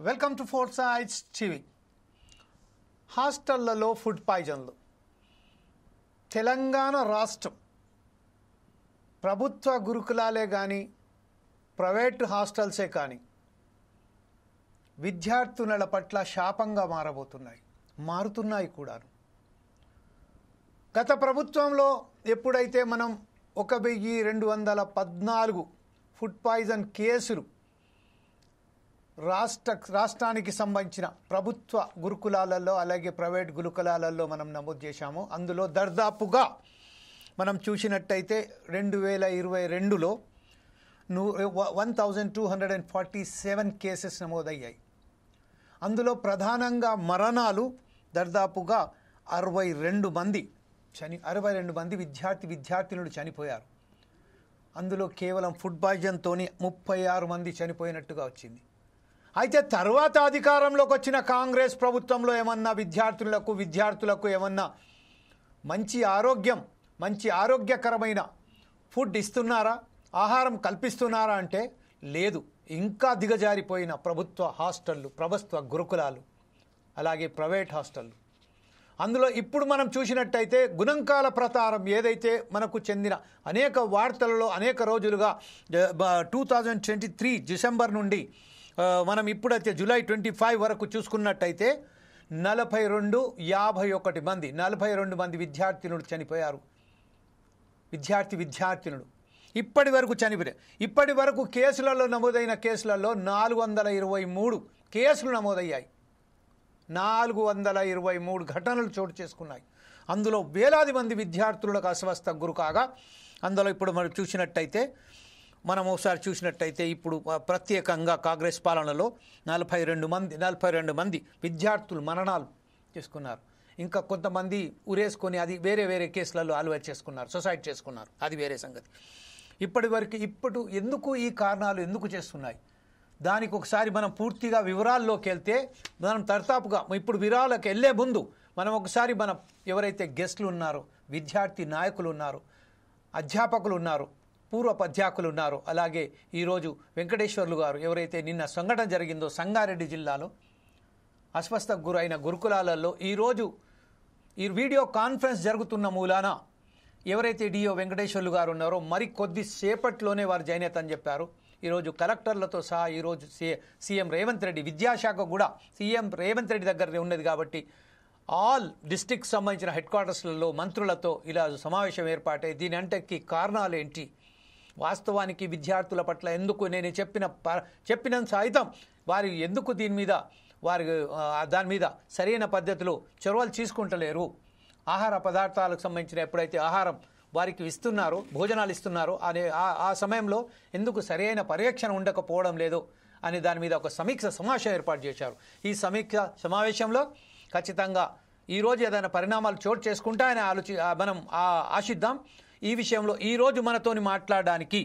Welcome to Four Sides TV. హాస్టళ్లలో food పాయిజన్లు. తెలంగాణ రాష్ట్రం ప్రభుత్వ గురుకులాలే కానీ ప్రైవేటు హాస్టల్సే కానీ విద్యార్థుల పట్ల శాపంగా మారుతున్నాయి కూడా. గత ప్రభుత్వంలో ఎప్పుడైతే మనం 1214 ఫుడ్ పాయిజన్ కేసులు రాష్ట్రానికి సంబంధించిన ప్రభుత్వ గురుకులాలలో అలాగే ప్రైవేట్ గురుకులాలలో మనం నమోదు చేశాము. అందులో దర్దాపుగా మనం చూసినట్టయితే 2022లో 1247 కేసెస్ నమోదయ్యాయి. అందులో ప్రధానంగా మరణాలు దర్దాపుగా 62 మంది విద్యార్థినులు చనిపోయారు. అందులో కేవలం ఫుడ్ పాయిజన్తోని 36 మంది చనిపోయినట్టుగా వచ్చింది. అయితే తర్వాత అధికారంలోకి వచ్చిన కాంగ్రెస్ ప్రభుత్వంలో ఏమన్నా విద్యార్థులకు ఏమన్నా మంచి ఆరోగ్యకరమైన ఫుడ్ ఇస్తున్నారా, ఆహారం కల్పిస్తున్నారా అంటే లేదు. ఇంకా దిగజారిపోయిన ప్రభుత్వ హాస్టళ్ళు, ప్రభుత్వ గురుకులాలు, అలాగే ప్రైవేట్ హాస్టళ్ళు. అందులో ఇప్పుడు మనం చూసినట్టయితే గణాంకాల ప్రకారం ఏదైతే మనకు చెందిన అనేక వార్తలలో అనేక రోజులుగా 2023 డిసెంబర్ నుండి మనం ఇప్పుడైతే జూలై 25 వరకు చూసుకున్నట్టయితే 42 మంది విద్యార్థినులు చనిపోయారు. విద్యార్థినులు ఇప్పటి వరకు కేసులలో నమోదైన కేసులలో 423 కేసులు నమోదయ్యాయి. 423 ఘటనలు చోటు చేసుకున్నాయి. అందులో వేలాది మంది విద్యార్థులకు అస్వస్థ గురి కాగా అందులో ఇప్పుడు మనం ఒకసారి చూసినట్టయితే ఇప్పుడు ప్రత్యేకంగా కాంగ్రెస్ పాలనలో 42 మంది విద్యార్థులు మరణాలు చేసుకున్నారు. ఇంకా కొంతమంది ఉరేసుకొని అది వేరే కేసులలో అలవాటు చేసుకున్నారు, సొసైడ్ చేసుకున్నారు. అది వేరే సంగతి. ఇప్పుడు ఎందుకు ఈ కారణాలు ఎందుకు చేస్తున్నాయి దానికి ఒకసారి మనం పూర్తిగా వివరాల్లోకి వెళ్తే మనం తర్తాపుగా ఇప్పుడు వివరాలకు వెళ్ళే ముందు మనం ఒకసారి మనం ఎవరైతే గెస్టులు ఉన్నారో, విద్యార్థి నాయకులు ఉన్నారు, అధ్యాపకులు ఉన్నారు, పూర్వోపాధ్యాయులు ఉన్నారు, అలాగే ఈరోజు వెంకటేశ్వర్లు గారు ఎవరైతే నిన్న సంఘటన జరిగిందో సంగారెడ్డి జిల్లాలో అస్వస్థకు గురైన గురుకులాలలో ఈరోజు ఈ వీడియో కాన్ఫరెన్స్ జరుగుతున్న మూలాన ఎవరైతే డిఓ వెంకటేశ్వర్లు గారు ఉన్నారో మరి కొద్దిసేపట్లోనే వారు జాయిన్ అని చెప్పారు. ఈరోజు కలెక్టర్లతో సహా ఈరోజు సీఎం రేవంత్ రెడ్డి, విద్యాశాఖ కూడా సీఎం రేవంత్ రెడ్డి దగ్గరనే ఉన్నది కాబట్టి ఆల్ డిస్ట్రిక్ట్ సంబంధించిన హెడ్ క్వార్టర్స్లలో మంత్రులతో ఇలా సమావేశం ఏర్పాటై దీని అంటకి కారణాలు ఏంటి, వాస్తవానికి విద్యార్థుల పట్ల ఎందుకు నేను చెప్పిన సైతం వారు ఎందుకు దాని మీద సరైన పద్ధతిలో చొరవలు తీసుకుంటలేరు, ఆహార పదార్థాలకు సంబంధించిన ఎప్పుడైతే ఆహారం వారికి ఇస్తున్నారో, భోజనాలు ఇస్తున్నారో ఆ సమయంలో ఎందుకు సరైన పర్యవేక్షణ ఉండకపోవడం లేదు అని దాని మీద ఒక సమీక్ష సమావేశం ఏర్పాటు చేశారు. ఈ సమీక్ష సమావేశంలో ఖచ్చితంగా ఈరోజు ఏదైనా పరిణామాలు చోటు చేసుకుంటాయని మనం ఆశిద్దాం. ఈ విషయంలో ఈరోజు మనతోని మాట్లాడడానికి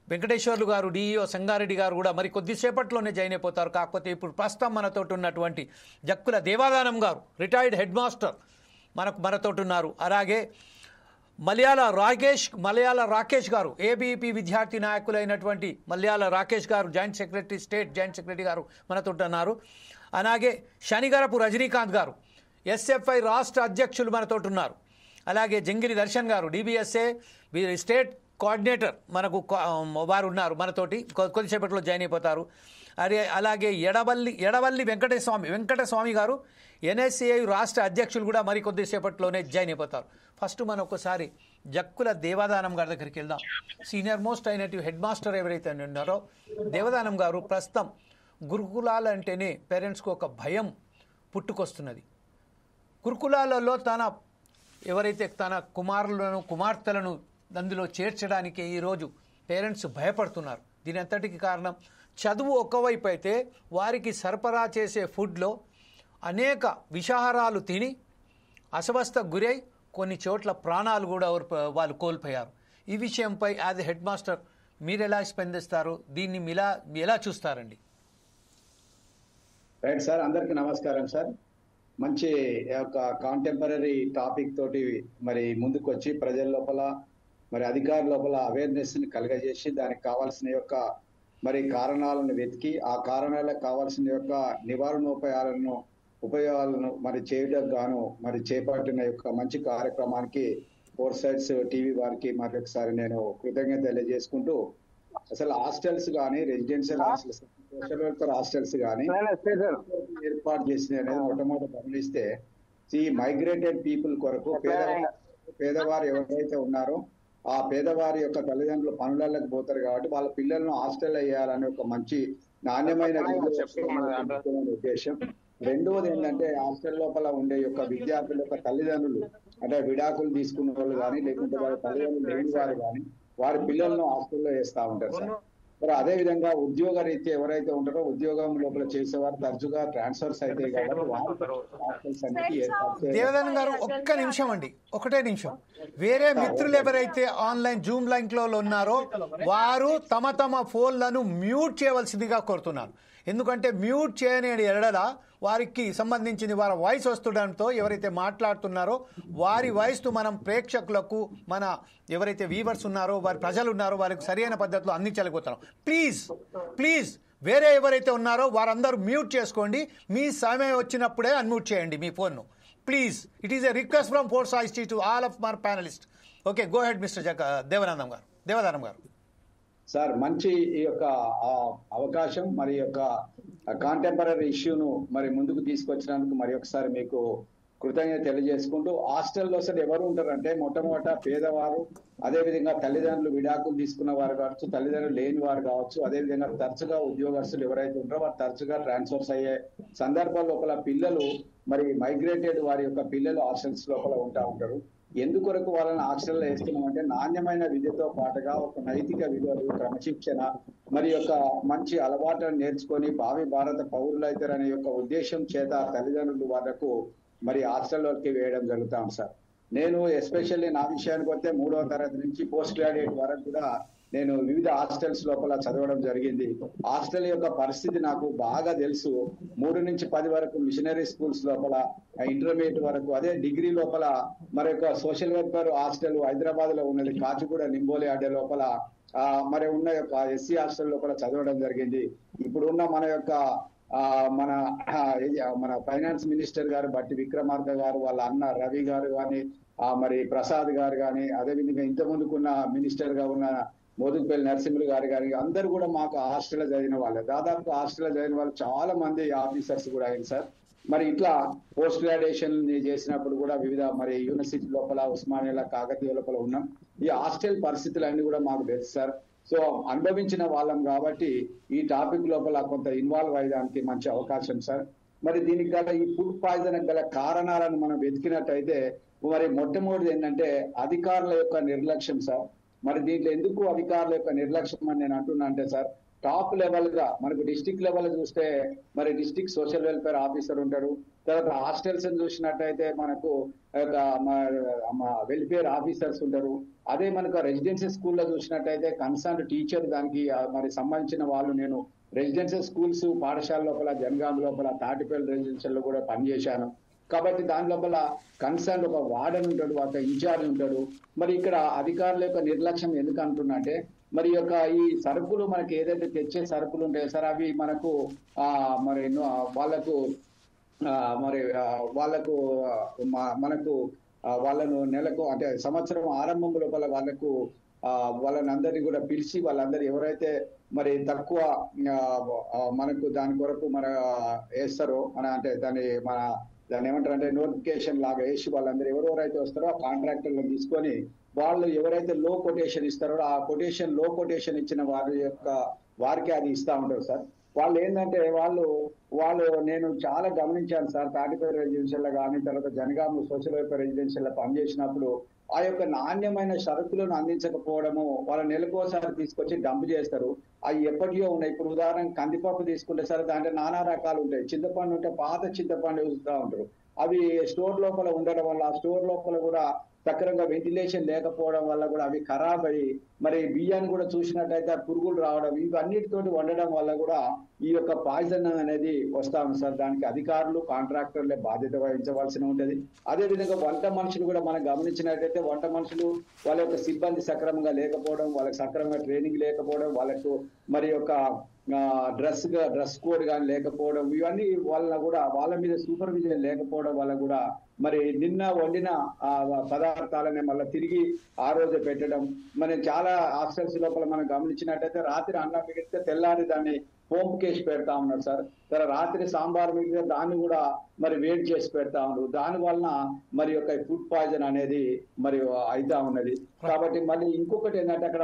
వెంకటేశ్వర్లు గారు, డిఈఓ సంగారెడ్డి గారు కూడా మరి కొద్దిసేపట్లోనే జాయిన్ అయిపోతారు. కాకపోతే ఇప్పుడు ప్రస్తుతం మనతోటి ఉన్నటువంటి జక్కుల దేవాదానం గారు, రిటైర్డ్ హెడ్ మాస్టర్ మనతోటి ఉన్నారు. అలాగే మలయాళ రాకేష్ గారు, ఏబీపీ విద్యార్థి నాయకులైనటువంటి మలయాళ రాకేష్ గారు, స్టేట్ జాయింట్ సెక్రటరీ గారు మనతో ఉన్నారు. అలాగే శనిగరపు రజనీకాంత్ గారు, ఎస్ఎఫ్ఐ రాష్ట్ర అధ్యక్షులు మనతో ఉన్నారు. అలాగే జంగిరి దర్శన్ గారు, డిబిఎస్ఏ స్టేట్ కోఆర్డినేటర్ వారు ఉన్నారు మనతోటి, కొద్దిసేపట్లో జాయిన్ అయిపోతారు. అలాగే ఎడవల్లి వెంకటస్వామి గారు, ఎన్ఎస్సిఐ రాష్ట్ర అధ్యక్షులు కూడా మరి కొద్దిసేపట్లోనే జాయిన్ అయిపోతారు. ఫస్ట్ మనం ఒకసారి జక్కుల దేవాదానం గారి దగ్గరికి వెళ్దాం. సీనియర్ మోస్ట్ అయినటువంటి హెడ్ మాస్టర్ ఎవరైతే ఉన్నారో దేవదానం గారు, ప్రస్తుతం గురుకులాలు అంటేనే పేరెంట్స్కు ఒక భయం పుట్టుకొస్తున్నది. గురుకులాలలో ఎవరైతే తన కుమార్తెలను అందులో చేర్చడానికి ఈరోజు పేరెంట్స్ భయపడుతున్నారు. దీని అంతటికి కారణం చదువు ఒకవైపు అయితే వారికి సరఫరా చేసే ఫుడ్లో అనేక విషాహారాలు తిని అస్వస్థకు గురై కొన్ని చోట్ల ప్రాణాలు కూడా వాళ్ళు కోల్పోయారు. ఈ విషయంపై యాజ్ ఎ హెడ్ మాస్టర్ మీరు ఎలా స్పందిస్తారు, దీన్ని ఎలా చూస్తారండి? రైట్ సార్, అందరికీ నమస్కారం సార్. మంచి ఒక కాంటెంపరీ టాపిక్ తోటి మరి ముందుకు వచ్చి ప్రజల లోపల మరి అధికారుల లోపల అవేర్నెస్ ని కలగజేసి దానికి కావాల్సిన యొక్క మరి కారణాలను వెతికి ఆ కారణాలకు కావాల్సిన యొక్క ఉపయోగాలను మరి చేయడం గాను మరి చేపట్టిన యొక్క మంచి కార్యక్రమానికి ఫోర్ సైడ్స్ టీవీ వారికి మరి ఒకసారి నేను కృతజ్ఞత తెలియజేసుకుంటూ, అసలు హాస్టల్స్ కానీ residential hostels, social welfare hostels కానీ ఏర్పాటు చేసింది అనేది మొట్టమొదటి గమనిస్తే, ఈ మైగ్రేటెడ్ పీపుల్ కొరకు పేదవారు ఎవరైతే ఉన్నారో ఆ పేదవారి యొక్క తల్లిదండ్రులు పనులకు పోతారు కాబట్టి వాళ్ళ పిల్లలను హాస్టల్ వేయాలనే ఒక మంచి నాణ్యమైన ఉద్దేశం. రెండవది ఏంటంటే హాస్టల్ లోపల ఉండే యొక్క విద్యార్థుల యొక్క తల్లిదండ్రులు అంటే విడాకులు తీసుకున్న వాళ్ళు కానీ లేకుంటే వాళ్ళ తల్లిదండ్రులు లేని వారు కానీ వారి పిల్లలను హాస్టల్లో వేస్తా ఉంటారు సార్. మరి అదే విధంగా ఉద్యోగ రీత్యా ఎవరైతే ఉంటారో ఉద్యోగం లోపల చేసేవారు తరచుగా ట్రాన్స్ఫర్స్ అయితే దేవదానం గారు ఒక్క నిమిషం అండి, ఒకటే నిమిషం. వేరే మిత్రులు ఎవరైతే ఆన్లైన్ జూమ్ లైన్లో ఉన్నారో వారు తమ తమ ఫోన్లను మ్యూట్ చేయవలసిందిగా కోరుతున్నాను. ఎందుకంటే మ్యూట్ చేయని ఎడల వారికి సంబంధించిన వారి వాయిస్ వస్తుండడంతో ఎవరైతే మాట్లాడుతున్నారో వారి వాయిస్ను మనం ప్రేక్షకులకు, మన ఎవరైతే వీవర్స్ ఉన్నారో వారి ప్రజలు ఉన్నారో వారికి సరైన పద్ధతిలో అందించలేకపోతున్నాం. ప్లీజ్ వేరే ఎవరైతే ఉన్నారో వారందరూ మ్యూట్ చేసుకోండి. మీ సమయం వచ్చినప్పుడే అన్మ్యూట్ చేయండి మీ ఫోన్ను. Please, it is a request from force IST to all of my panelist. Okay, go ahead mister Devadanam garu. Sir, మంచి ఈ యొక్క అవకాశం మరి యొక్క కాంటెంపరీ ఇష్యూను మరి ముందుకు తీసుకొచ్చినందుకు మరి ఒకసారి మీకు కృతజ్ఞత తెలియజేసుకుంటూ, హాస్టల్లో అసలు ఎవరు ఉంటారంటే మొట్టమొదట పేదవారు, అదేవిధంగా తల్లిదండ్రులు విడాకులు తీసుకున్న వారు కావచ్చు, తల్లిదండ్రులు లేని వారు కావచ్చు, అదేవిధంగా తరచుగా ఉద్యోగస్తులు ఎవరైతే ఉంటారో వారు తరచుగా ట్రాన్స్ఫర్స్ అయ్యే సందర్భాల లోపల పిల్లలు మరి మైగ్రేటెడ్ వారి యొక్క పిల్లలు హాస్టల్స్ లోపల ఉంటారు. ఎందుకొరకు వాళ్ళని హాస్టల్లో వేస్తున్నామంటే నాణ్యమైన విద్యతో పాటుగా ఒక నైతిక విలువలు, క్రమశిక్షణ మరి యొక్క మంచి అలవాట్లను నేర్చుకొని భావి భారత పౌరులు అవుతారనే యొక్క ఉద్దేశం చేత తల్లిదండ్రులు వాళ్ళకు మరి హాస్టల్లోకి వేయడం జరుగుతాం సార్. నేను ఎస్పెషల్లీ నా విషయానికి వస్తే 3వ తరగతి నుంచి పోస్ట్ గ్రాడ్యుయేట్ వరకు కూడా నేను వివిధ హాస్టల్స్ లోపల చదవడం జరిగింది. హాస్టల్ యొక్క పరిస్థితి నాకు బాగా తెలుసు. 3 నుంచి 10 వరకు మిషనరీ స్కూల్స్ లోపల, ఇంటర్మీడియట్ వరకు, అదే డిగ్రీ లోపల మరి యొక్క సోషల్ వెల్ఫేర్ హాస్టల్ హైదరాబాద్ లో ఉన్నది, కాచిగూడ నింబోలి అడ్డే లోపల మరి ఉన్న యొక్క ఎస్సీ హాస్టల్ లోపల చదవడం జరిగింది. ఇప్పుడున్న మన యొక్క మన ఫైనాన్స్ మినిస్టర్ గారు బట్టి విక్రమార్క గారు, వాళ్ళ అన్న రవి గారు కానీ, మరి ప్రసాద్ గారు కానీ, అదేవిధంగా ఇంత ముందుకున్న మినిస్టర్ గా ఉన్న మోదుగుపల్లి నరసింహులు గారు కానీ అందరూ కూడా మాకు హాస్టల్లో చదివిన వాళ్ళే. దాదాపు హాస్టల్లో చదివిన వాళ్ళు చాలా మంది ఆఫీసర్స్ కూడా అయింది సార్. మరి ఇట్లా పోస్ట్ గ్రాడ్యుయేషన్ చేసినప్పుడు కూడా వివిధ మరి యూనివర్సిటీ లోపల, ఉస్మానియా, కాకతీయ లోపల ఉన్నాం. ఈ హాస్టల్ పరిస్థితులు అన్ని కూడా మాకు తెలుసు సార్. సో అనుభవించిన వాళ్ళం కాబట్టి ఈ టాపిక్ లోపల కొంత ఇన్వాల్వ్ అయ్యడానికి మంచి అవకాశం సార్. మరి దీనికి గల ఈ ఫుడ్ పాయిజన్ గల కారణాలను మనం వెతికినట్టయితే మరి మొట్టమొదటిది ఏంటంటే అధికారుల యొక్క నిర్లక్ష్యం సార్. మరి దీంట్లో ఎందుకు అధికారుల యొక్క నిర్లక్ష్యం అని నేను అంటున్నా అంటే సార్, టాప్ లెవెల్ గా మనకు డిస్టిక్ లెవెల్ చూస్తే మరి డిస్టిక్ సోషల్ వెల్ఫేర్ ఆఫీసర్ ఉంటాడు. తర్వాత హాస్టల్స్ చూసినట్టయితే మనకు వెల్ఫేర్ ఆఫీసర్స్ ఉంటారు. అదే మనకు రెసిడెన్షియల్ స్కూల్లో చూసినట్టయితే కన్సర్న్ టీచర్ దానికి మరి సంబంధించిన వాళ్ళు. నేను రెసిడెన్షియల్ స్కూల్స్ పాఠశాల లోపల, జనగాం లోపల, తాటిపల్లి రెసిడెన్షియల్ లో కూడా పనిచేశాను కాబట్టి దాని లోపల కన్సర్న్ ఒక వార్డెన్ ఉంటాడు, ఒక ఇన్ఛార్జ్ ఉంటాడు. మరి ఇక్కడ అధికారుల యొక్క నిర్లక్ష్యం ఎందుకు అంటున్నా అంటే, మరి యొక్క ఈ సరుకులు మనకి ఏదైతే తెచ్చే సరుకులు ఉంటాయో సార్, అవి మనకు మరి వాళ్ళకు మనకు వాళ్ళను నెలకు అంటే సంవత్సరం ఆరంభం లోపల వాళ్ళని అందరినీ కూడా పిలిచి వాళ్ళందరూ ఎవరైతే మరి తక్కువ మనకు దాని కొరకు వేస్తారో అంటే దాన్ని ఏమంటారు అంటే నోటిఫికేషన్ లాగా వేసి వాళ్ళందరూ ఎవరెవరైతే వస్తారో ఆ కాంట్రాక్టర్లను తీసుకొని వాళ్ళు ఎవరైతే లో కొటేషన్ ఇస్తారో ఆ లో కొటేషన్ ఇచ్చిన వారికి అది ఇస్తా ఉంటారు సార్. వాళ్ళు ఏంటంటే వాళ్ళు నేను చాలా గమనించాను సార్. తాటిపల్లి రెసిడెన్షియల్ కానీ, తర్వాత జనగాం సోషల్ వెల్ఫేర్ రెసిడెన్షియల్ పనిచేసినప్పుడు ఆ యొక్క నాణ్యమైన సరుకులను అందించకపోవడము, వాళ్ళ నెలకోసారి తీసుకొచ్చి డంప్ చేస్తారు. అవి ఎప్పటియో ఉన్నాయి. ఇప్పుడు ఉదాహరణకు కందిపప్పు తీసుకుంటే సార్, దాంట్లో నానా రకాలు ఉంటాయి. చింతపండు ఉంటే పాత చింతపండు చూస్తూ ఉంటారు. అవి స్టోర్ లోపల ఉండడం వల్ల ఆ స్టోర్ లోపల కూడా సక్రమంగా వెంటిలేషన్ లేకపోవడం వల్ల కూడా అవి ఖరాబ్ అయ్యి మరి బియ్యాన్ని కూడా చూసినట్టయితే పురుగులు రావడం ఇవన్నిటితోటి వండడం వల్ల కూడా ఈ యొక్క పాయిజన్ అనేది వస్తా ఉంది సార్. దానికి అధికారులు కాంట్రాక్టర్లే బాధ్యత వహించవలసి ఉంటుంది. అదేవిధంగా వంట మనుషులు కూడా మనం గమనించినట్టయితే వంట మనుషులు వాళ్ళ యొక్క సిబ్బంది సక్రమంగా లేకపోవడం, వాళ్ళకి సక్రమంగా ట్రైనింగ్ లేకపోవడం, వాళ్ళకు మరి యొక్క డ్రెస్ కోడ్ కానీ లేకపోవడం, ఇవన్నీ వాళ్ళ మీద సూపర్విజన్ లేకపోవడం వల్ల కూడా మరి నిన్న వండిన పదార్థాలనే మళ్ళీ తిరిగి ఆ రోజే పెట్టడం. మనం చాలా హాస్టల్స్ లోపల మనం గమనించినట్టయితే రాత్రి అన్నం మిగిలితే తెల్లారి దాన్ని పోంపు కేసి పెడతా ఉన్నారు సార్. రాత్రి సాంబార్ మిగిలితే దాన్ని కూడా మరి వేడి చేసి పెడతా ఉన్నారు. దాని వలన మరి యొక్క ఫుడ్ పాయిజన్ అనేది మరి అయితా ఉన్నది. కాబట్టి మళ్ళీ ఇంకొకటి ఏంటంటే అక్కడ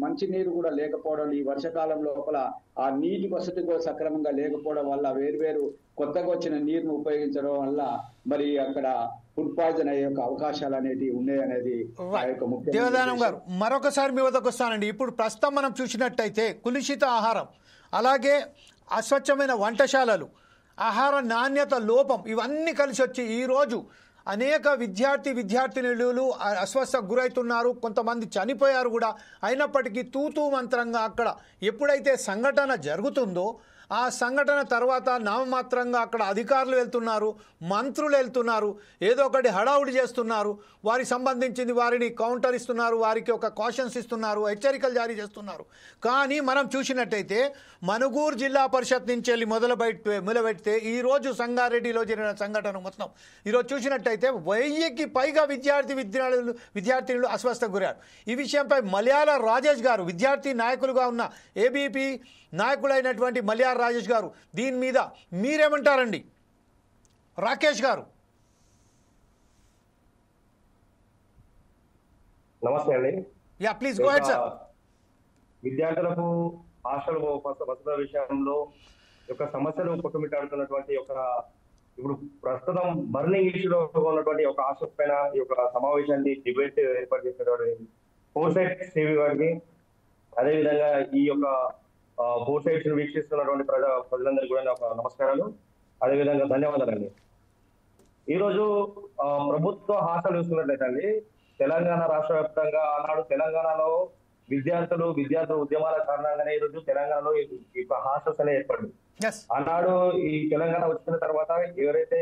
మంచినీరు కూడా లేకపోవడం, ఈ వర్షాకాలం లోపల ఆ నీటి వసతి కూడా సక్రమంగా లేకపోవడం వల్ల వేరువేరు కొత్తగా వచ్చిన నీరును ఉపయోగించడం వల్ల మరి అక్కడ ఫుడ్ పాయిజన్ అయ్యే అవకాశాలు అనేవి ఉన్నాయి అనేది దేవదానం గారు. మరొకసారి మీ వద్దకు వస్తానండి. ఇప్పుడు ప్రస్తుతం మనం చూసినట్టయితే కులుషిత ఆహారం, అలాగే అస్వచ్ఛమైన వంటశాలలు, ఆహార నాణ్యత లోపం ఇవన్నీ కలిసి వచ్చి ఈరోజు అనేక విద్యార్థినులు అస్వస్థకు గురవుతున్నారు. కొంతమంది చనిపోయారు కూడా. అయినప్పటికీ తూతూ మంత్రంగా అక్కడ ఎప్పుడైతే సంఘటన జరుగుతుందో ఆ సంఘటన తర్వాత నామమాత్రంగా అక్కడ అధికారులు వెళ్తున్నారు, మంత్రులు వెళ్తున్నారు, ఏదో ఒకటి హడావుడి చేస్తున్నారు, వారికి సంబంధించింది వారిని కౌంటర్ ఇస్తున్నారు, వారికి ఒక కాషన్స్ ఇస్తున్నారు, హెచ్చరికలు జారీ చేస్తున్నారు. కానీ మనం చూసినట్టయితే మనుగూరు జిల్లా పరిషత్ నుంచి వెళ్ళి మొదలుపెడితే ఈరోజు సంగారెడ్డిలో జరిగిన సంఘటన మొత్తం ఈరోజు చూసినట్టయితే 1000కి పైగా విద్యార్థినులు అస్వస్థకు గురారు. ఈ విషయంపై మలయాళ రాజేష్ గారు విద్యార్థి నాయకులుగా ఉన్న ఏబీపీ నాయకులైనటువంటి మలయాళ రాజేష్ గారు దీని మీద మీరేమంటారండి? రాకేష్ గారు. నమస్తే అండి. Yeah please go head sir. విద్యార్థులకు హాస్టల్ వసతుల విషయంలో యొక్క సమస్యలు కొట్టుమిట్టాడుతున్నటువంటి ఇప్పుడు ప్రస్తుతం బర్నింగ్ ఇష్యూలో ఉన్నటువంటి ఒక హాస్టల్ పైన ఈ యొక్క సమావేశాన్ని డిబేట్ ఏర్పాటు చేసినటువంటి ఫోర్సైట్ టీవీ వారికి, అదేవిధంగా ఈ యొక్క ఫోర్సైట్స్ వీక్షిస్తున్నటువంటి ప్రజలందరికీ కూడా నమస్కారాలు, అదేవిధంగా ధన్యవాదాలండి. ఈరోజు ప్రభుత్వ హాస్టల్ చూస్తున్నట్లయితే అండి, తెలంగాణ రాష్ట్ర వ్యాప్తంగా ఆనాడు తెలంగాణలో విద్యార్థుల ఉద్యమాల కారణంగానే ఈరోజు తెలంగాణలో ఈ హాస్టల్స్ అనేవి ఏర్పడింది. ఆనాడు ఈ తెలంగాణ వచ్చిన తర్వాత ఎవరైతే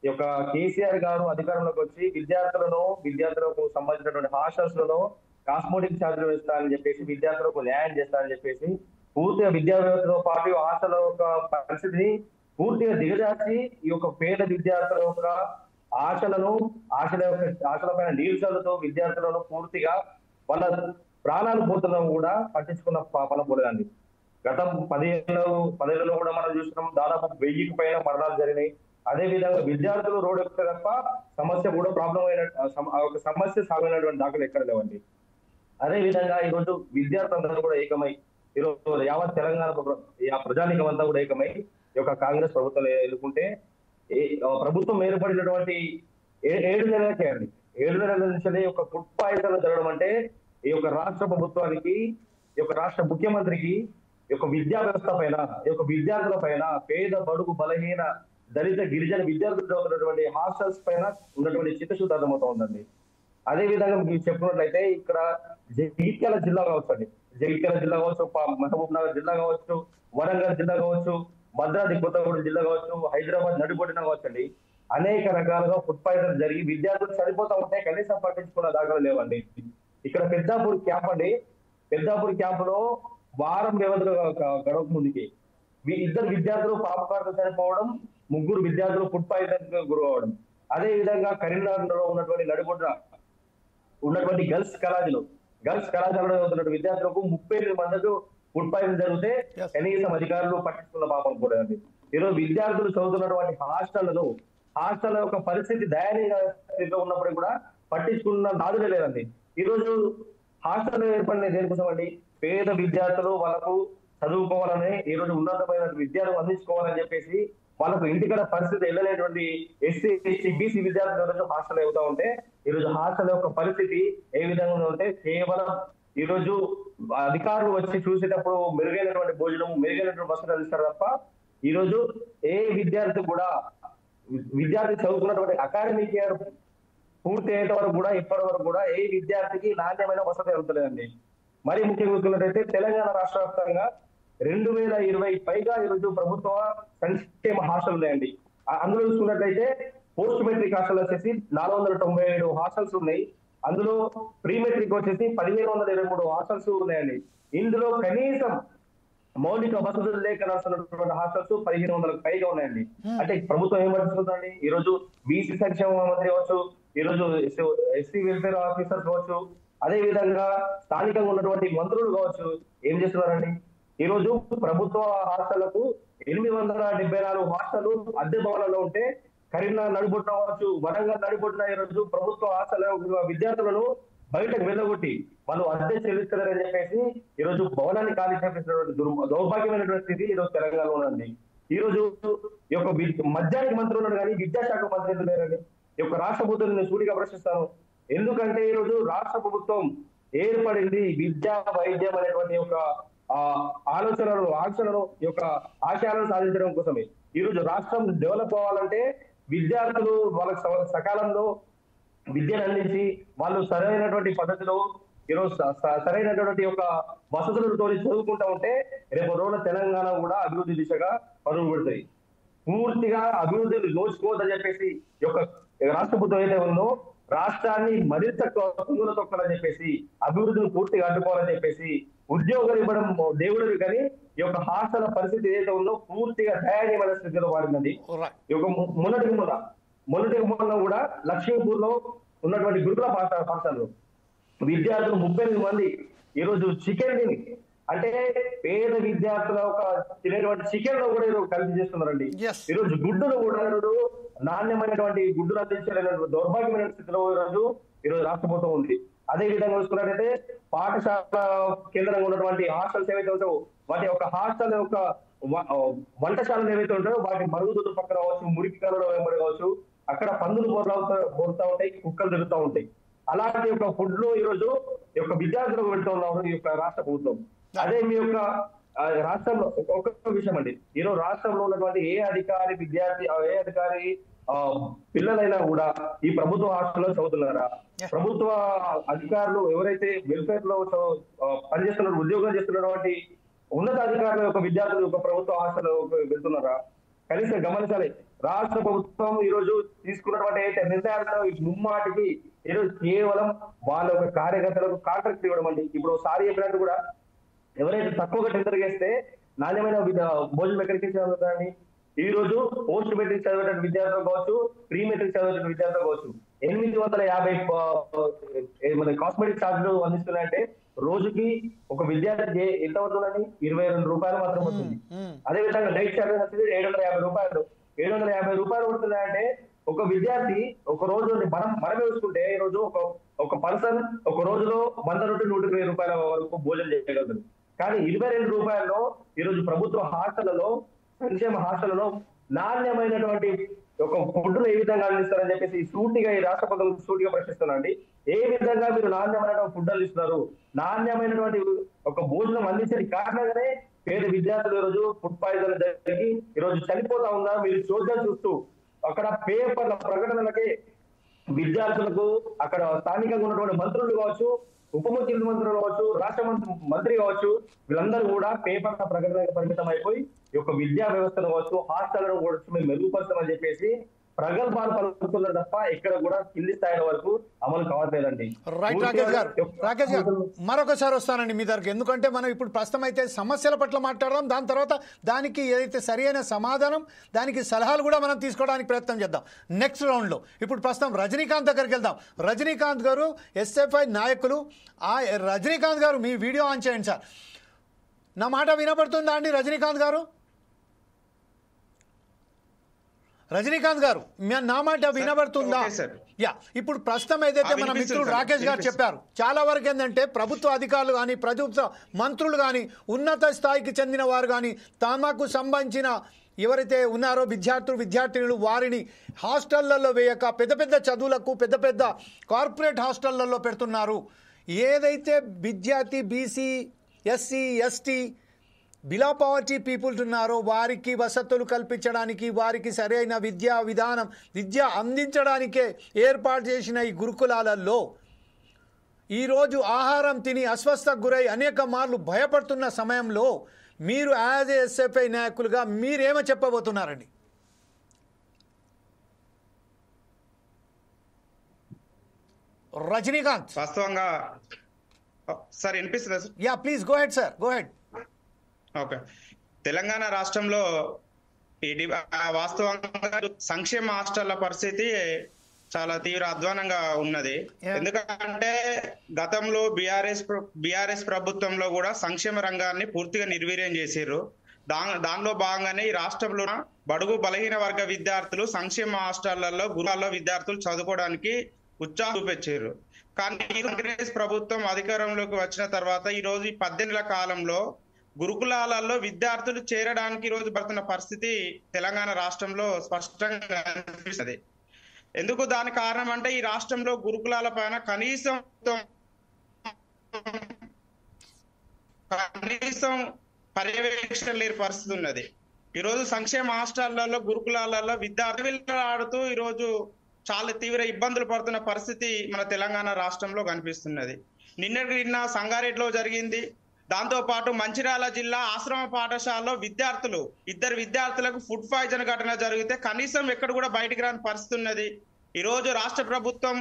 ఈ యొక్క కేసీఆర్ గారు అధికారంలోకి వచ్చి విద్యార్థులకు సంబంధించినటువంటి హాస్టల్స్ లలో కాస్మోటిక్ ఛార్జీలు వేస్తారని చెప్పేసి, విద్యార్థులకు న్యాయం చేస్తారని చెప్పేసి పూర్తిగా విద్యా వ్యవస్థతో పాటు హాస్టల్ యొక్క పరిస్థితిని పూర్తిగా దిగజార్చి ఈ యొక్క పేద విద్యార్థుల యొక్క ఆశల పైన నీరు చల్లుతో విద్యార్థులను పూర్తిగా వాళ్ళ ప్రాణాలు పోతున్నా కూడా పట్టించుకున్న పాపన పోలేదండి. గత 10 ఏళ్లలో కూడా మనం చూస్తున్నాం, దాదాపు 1000కి పైన మరణాలు జరిగినాయి. అదే విధంగా విద్యార్థులు రోడ్డు ఎక్కితే తప్ప సమస్య కూడా సమస్య సాగైనటువంటి దాఖలు ఎక్కడ లేవండి. అదే విధంగా ఈరోజు విద్యార్థులందరూ కూడా ఏకమై ఈరోజు యావత్ తెలంగాణ ప్రజానీకం అంతా కూడా ఏకమై ఈ యొక్క కాంగ్రెస్ ప్రభుత్వం ఎన్నుకుంటే ప్రభుత్వం ఏర్పడినటువంటి 7 నెలలకే అండి, 7 నెలల నుంచి ఒక ఫుడ్ పాయిజన్ జరగడం అంటే ఈ యొక్క రాష్ట్ర ప్రభుత్వానికి, ఈ యొక్క రాష్ట్ర ముఖ్యమంత్రికి, ఈ యొక్క విద్యా వ్యవస్థ పైన, ఈ యొక్క విద్యార్థుల పైన, పేద బడుగు బలహీన దళిత గిరిజన విద్యార్థులు ఉన్నటువంటి హాస్టల్స్ పైన ఉన్నటువంటి చిత్తశుద్ధి అర్థమవుతా ఉందండి. అదే విధంగా మీరు చెప్పుకున్నట్లయితే ఇక్కడ జగిత్యాల జిల్లా కావచ్చు, మహబూబ్ నగర్ జిల్లా కావచ్చు, వరంగల్ జిల్లా కావచ్చు, భద్రాద్రి కొత్తగూడెం జిల్లా కావచ్చు, హైదరాబాద్ నడిబొడ్డున కావచ్చు అండి, అనేక రకాలుగా ఫుడ్ పాయిజన్ జరిగి విద్యార్థులు చనిపోతా ఉంటే కనీసం పట్టించుకున్న దాఖలు లేవండి. ఇక్కడ పెద్దాపూర్ క్యాంప్ అండి, పెద్దాపూర్ క్యాంపులో వారం వ్యవధిలో గడవక ముందుకి 2 విద్యార్థులు పాపకారులు చనిపోవడం, 3 విద్యార్థులు ఫుడ్ పాయిజన్ గురవడం. అదే విధంగా కరీంనగర్ లో ఉన్నటువంటి నడిబొడ్డున ఉన్నటువంటి గర్ల్స్ కళాశాలలో ఉన్నటువంటి విద్యార్థులకు 38 మందికి ఫుడ్ పాయిజన్ జరిగితే కనీసం అధికారులు పట్టించుకున్న పాపం కూడా అండి. ఈరోజు విద్యార్థులు చదువుతున్నటువంటి హాస్టల్ యొక్క పరిస్థితి దయనీయ స్థితిలో ఉన్నప్పుడు కూడా పట్టించుకున్న నాదులే లేదండి. ఈరోజు హాస్టల్ ఏర్పడిన దేనికోసం అండి, పేద విద్యార్థులు వాళ్ళకు చదువుకోవాలని, ఈ రోజు ఉన్నతమైన విద్యను అందించుకోవాలని చెప్పేసి వాళ్ళకు ఇంటికడ పరిస్థితి వెళ్ళలేటువంటి ఎస్సీ ఎస్టీ బీసీ విద్యార్థులు హాస్టల్ అవుతా ఉంటే ఈరోజు హాస్టల్ యొక్క పరిస్థితి ఏ విధంగా ఉంటే కేవలం ఈరోజు అధికారులు వచ్చి చూసేటప్పుడు మెరుగైనటువంటి భోజనం, మెరుగైనటువంటి వసతులు ఇస్తారు తప్ప ఈరోజు ఏ విద్యార్థి చదువుకున్నటువంటి అకాడమిక్ ఇయర్ పూర్తి అయ్యేంత వరకు కూడా ఇప్పటి వరకు కూడా ఏ విద్యార్థికి నాణ్యమైన వసతి అందుతలేదండి. మరి ముఖ్యంగా చూసుకున్నట్టయితే తెలంగాణ రాష్ట్ర వ్యాప్తంగా 2020 పైగా ఈరోజు ప్రభుత్వ సంక్షేమ హాస్టల్ ఉన్నాయండి. అందులో చూసుకున్నట్లయితే పోస్ట్ మెట్రిక్ హాస్టల్ వచ్చేసి 497 హాస్టల్స్ ఉన్నాయి. అందులో ప్రీ మెట్రిక్ వచ్చేసి 1523 హాస్టల్స్ ఉన్నాయండి. ఇందులో కనీసం మౌలిక వసతులు లేక నడుస్తున్నటువంటి హాస్టల్స్ 1500కు పైగా ఉన్నాయండి. అంటే ప్రభుత్వం ఏం పట్టించుకుందండి? ఈ రోజు బీసీ సంక్షేమ మంత్రి కావచ్చు, ఈ రోజు ఎస్సీ వెల్ఫేర్ ఆఫీసర్ కావచ్చు, అదే విధంగా స్థానికంగా ఉన్నటువంటి మంత్రులు కావచ్చు, ఏం చేస్తున్నారండి? ఈ రోజు ప్రభుత్వ హాస్టళ్లకు 874 హాస్టల్ అద్దె భవనాల్లో ఉంటే కరీంనగర్ నడిబొట్టున కావచ్చు, వరంగల్ నడిబొట్టున ఈ రోజు ప్రభుత్వ హాస్టల్ విద్యార్థులను బయటకు వెళ్ళగొట్టి వాళ్ళు అద్దె చెల్లిస్తారని చెప్పేసి ఈ రోజు భవనాన్ని ఖాళీ చేపిస్తున్నటువంటి దౌర్భాగ్యమైనటువంటి స్థితి ఈ రోజు తెలంగాణలో ఉందండి. ఈ రోజు ఈ యొక్క మధ్యాహ్న మంత్రి ఉన్నాడు కానీ విద్యాశాఖ మంత్రి ఎందుకు లేరండి? ఈ యొక్క రాష్ట్ర ప్రభుత్వం నేను సూటిగా ప్రశ్నిస్తాను. ఎందుకంటే ఈ రోజు రాష్ట్ర ప్రభుత్వం ఏర్పడింది విద్యా వైద్యం అనేటువంటి యొక్క ఆలోచనలను ఈ యొక్క ఆశయాలను సాధించడం కోసమే. ఈ రోజు రాష్ట్రం డెవలప్ అవ్వాలంటే విద్యార్థులు వాళ్ళకి సకాలంలో విద్యను అందించి వాళ్ళు సరైనటువంటి పద్ధతిలో ఈరోజు సరైనటువంటి యొక్క వసతులతో చదువుకుంటా ఉంటే రేపు రోజున తెలంగాణ కూడా అభివృద్ధి దిశగా పరుగులు పెడతాయి. పూర్తిగా అభివృద్ధిని నోచుకోవద్దని చెప్పేసి ఈ యొక్క రాష్ట్ర ప్రభుత్వం ఏదైతే ఉందో రాష్ట్రాన్ని మరింత తుంగులు తొక్కాలని చెప్పేసి, అభివృద్ధిని పూర్తిగా అడ్డుకోవాలని చెప్పేసి, ఉద్యోగాలు ఇవ్వడం దేవుడు కానీ ఈ యొక్క హాస్టల్ పరిస్థితి ఏదైతే ఉందో పూర్తిగా దయనీయమైన స్థితిలో వాడినది. ఈ యొక్క మొన్నటికి మొన్న కూడా లక్ష్మీపూర్ లో ఉన్నటువంటి గురుకుల పాఠశాలలో విద్యార్థులు 38 మంది ఈరోజు చికెన్ తిని, అంటే పేద విద్యార్థుల ఒక తినేటువంటి చికెన్ లో కూడా ఈరోజు కలిసి చేస్తున్నారండి. ఈరోజు గుడ్డును కూడా ఈరోజు నాణ్యమైనటువంటి గుడ్డును అందించలేని దౌర్భాగ్యమైన స్థితిలో ఈరోజు రాష్ట్ర ప్రభుత్వం ఉంది. అదే విధంగా చూసుకున్నట్టయితే పాఠశాల కేంద్రంగా ఉన్నటువంటి హాస్టల్స్ ఏవైతే ఉంటాయో వాటి యొక్క హాస్టల్ యొక్క వంటశాలలు ఏవైతే ఉంటాయో వాటి మరుగుదొడ్డు పక్కన కావచ్చు, మురికి కాలంలో వెంబడి కావచ్చు, అక్కడ పందులు బోరుతా ఉంటాయి, కుక్కలు తిరుగుతూ ఉంటాయి. అలాంటి యొక్క ఫుడ్ లో ఈరోజు ఈ యొక్క విద్యార్థులకు వెళ్తూ ఉన్నారు ఈ యొక్క రాష్ట్ర ప్రభుత్వం. అదే మీ యొక్క రాష్ట్రంలో ఒక్కొక్క విషయం అండి, ఈరోజు రాష్ట్రంలో ఉన్నటువంటి ఏ అధికారి పిల్లలైనా కూడా ఈ ప్రభుత్వ హాస్టల్లో చదువుతున్నారా? ప్రభుత్వ అధికారులు ఎవరైతే వెల్ఫేర్ లో పనిచేస్తున్నారు, ఉద్యోగం చేస్తున్నటువంటి ఉన్నత అధికారుల యొక్క విద్యార్థులు యొక్క ప్రభుత్వ హాస్టల్ వెళ్తున్నారా? కనీసం గమనించాలి. రాష్ట్ర ప్రభుత్వం ఈ రోజు తీసుకున్నటువంటి నిర్ణయాలను ముమ్మాటికి ఈరోజు కేవలం వాళ్ళ యొక్క కార్యకర్తలకు కాంట్రాక్ట్ ఇవ్వడం అండి. ఇప్పుడు సారి చెప్పినట్టు కూడా ఎవరైతే తక్కువగా టెండర్ చేస్తే నాణ్యమైన భోజనం ఎక్కడికి చదువుతారని ఈ రోజు పోస్ట్ మెట్రిక్ చదివేటువంటి విద్యార్థులు కావచ్చు, ప్రీ మెట్రిక్ చదివేటువంటి విద్యార్థులు కావచ్చు 850 కాస్మెటిక్ ఛార్జీలు అందిస్తున్నాయంటే రోజుకి ఒక విద్యార్థి ఎంత అవుతుందండి? 22 రూపాయలు మాత్రం వస్తుంది. అదేవిధంగా డైట్ ఛార్జెస్ వచ్చేది 750 రూపాయలు. 750 రూపాయలు పడుతున్నాయంటే ఒక విద్యార్థి ఒక రోజు మనం చూసుకుంటే ఈ రోజు ఒక పర్సన్ ఒక రోజులో 100 నుండి 120 రూపాయల వరకు భోజనం చేయగలుగుతుంది. కానీ 22 రూపాయల్లో ఈ రోజు ప్రభుత్వ హాస్టళ్లలో, సంక్షేమ హాస్టళ్లలో నాణ్యమైనటువంటి ఒక ఫుడ్ ఏ విధంగా అందిస్తారని చెప్పేసి సూటిగా ఈ రాష్ట్ర ప్రభుత్వం సూటిగా ప్రశ్నిస్తున్నాండి. ఏ విధంగా మీరు నాణ్యమైనటువంటి ఫుడ్ అందిస్తున్నారు? నాణ్యమైనటువంటి ఒక భోజనం అందించే కారణంగానే పేద విద్యార్థులు ఈరోజు ఫుడ్ పాయిజన్ జరిగి ఈరోజు చనిపోతా ఉన్నారు. మీరు చూస్తూ అక్కడ పేపర్ల ప్రకటనలకే విద్యార్థులకు అక్కడ స్థానికంగా ఉన్నటువంటి మంత్రులు కావచ్చు, ఉప ముఖ్యమంత్రులు కావచ్చు, రాష్ట్ర మంత్రి కావచ్చు, వీళ్ళందరూ కూడా పేపర్ల ప్రకటనకు పరిమితం అయిపోయి ఈ యొక్క విద్యా వ్యవస్థను కావచ్చు, హాస్టళ్లను కూడా మేము మెరుగుపరచామని చెప్పేసి ప్రగల్భాలు పలుకుతున్నారు తప్ప ఎక్కడ కూడా కింది స్థాయిల వరకు అమలు కావట్లేదండి. రైట్ రాకేష్ గారు మరొకసారి వస్తానండి మీ దగ్గర. ఎందుకంటే మనం ఇప్పుడు ప్రస్తుతం అయితే సమస్యల పట్ల మాట్లాడదాం, దాని తర్వాత దానికి ఏదైతే సరైన సమాధానం, దానికి సలహాలు కూడా మనం తీసుకోవడానికి ప్రయత్నం చేద్దాం నెక్స్ట్ రౌండ్లో. ఇప్పుడు ప్రస్తుతం రజనీకాంత్ దగ్గరికి వెళ్దాం. రజనీకాంత్ గారు ఎస్ఎఫ్ఐ నాయకులు. రజనీకాంత్ గారు మీ వీడియో ఆన్ చేయండి సార్. నా మాట వినపడుతుందా అండి రజనీకాంత్ గారు? రజనీకాంత్ గారు నా మాట వినబడుతుందా? యా, ఇప్పుడు ప్రస్తుతం ఏదైతే మన మిత్రుడు రాకేష్ గారు చెప్పారు, చాలా వరకు ఏంటంటే ప్రభుత్వ అధికారులు కానీ, ప్రభుత్వ మంత్రులు కానీ, ఉన్నత స్థాయికి చెందిన వారు కానీ తమకు సంబంధించిన ఎవరైతే ఉన్నారో విద్యార్థినులు వారిని హాస్టళ్లలో వేయక పెద్ద పెద్ద చదువులకు పెద్ద పెద్ద కార్పొరేట్ హాస్టళ్లలో పెడుతున్నారు. ఏదైతే విద్యార్థి BC, SC, ST below poverty peoples ఉన్నారో వారికి వసతులు కల్పించడానికి, వారికి సరైన విద్యా విధానం, విద్య అందించడానికే ఏర్పాటు చేసిన ఈ గురుకులాలలో ఈరోజు ఆహారం తిని అస్వస్థకు గురై అనేక మార్లు భయపడుతున్న సమయంలో మీరు యాజ్ ఏ ఎస్ఎఫ్ఐ నాయకులుగా మీరేమో చెప్పబోతున్నారండి? రజనీకాంత్ వాస్తవంగా సార్ వినిపిస్తుందా sir? Yeah please go head sir, go head. Okay. Telangana రాష్ట్రంలో వాస్తవంగా సంక్షేమ హాస్టళ్ల పరిస్థితి చాలా తీవ్ర అధ్వానంగా ఉన్నది. ఎందుకంటే గతంలో బిఆర్ఎస్ ప్రభుత్వంలో కూడా సంక్షేమ రంగాన్ని పూర్తిగా నిర్వీర్యం చేసిర్రు. దానిలో భాగంగానే ఈ రాష్ట్రంలో బడుగు బలహీన వర్గ విద్యార్థులు సంక్షేమ హాస్టళ్లలో గురుకులాల్లో విద్యార్థులు చదువుకోవడానికి ఉత్సాహం చూపించారు. కానీ కాంగ్రెస్ ప్రభుత్వం అధికారంలోకి వచ్చిన తర్వాత ఈ రోజు ఈ 10 నెలల కాలంలో గురుకులాలలో విద్యార్థులు చేరడానికి ఈ రోజు పడుతున్న పరిస్థితి తెలంగాణ రాష్ట్రంలో స్పష్టంగా కనిపిస్తుంది. ఎందుకు దానికి కారణం అంటే ఈ రాష్ట్రంలో గురుకులాల పైన కనీసం పర్యవేక్షణ లేని పరిస్థితి ఉన్నది. ఈరోజు సంక్షేమ హాస్టళ్లలో గురుకులాలలో విద్యార్థులు ఆడుతూ ఈరోజు చాలా తీవ్ర ఇబ్బందులు పడుతున్న పరిస్థితి మన తెలంగాణ రాష్ట్రంలో కనిపిస్తున్నది. నిన్న సంగారెడ్డిలో జరిగింది. దాంతో పాటు మంచిర్యాల జిల్లా ఆశ్రమ పాఠశాలలో ఇద్దరు విద్యార్థులకు ఫుడ్ పాయిజన్ ఘటన జరిగితే కనీసం ఎక్కడ కూడా బయటికి రాని పరిస్థితి ఉన్నది. ఈ రోజు రాష్ట్ర ప్రభుత్వం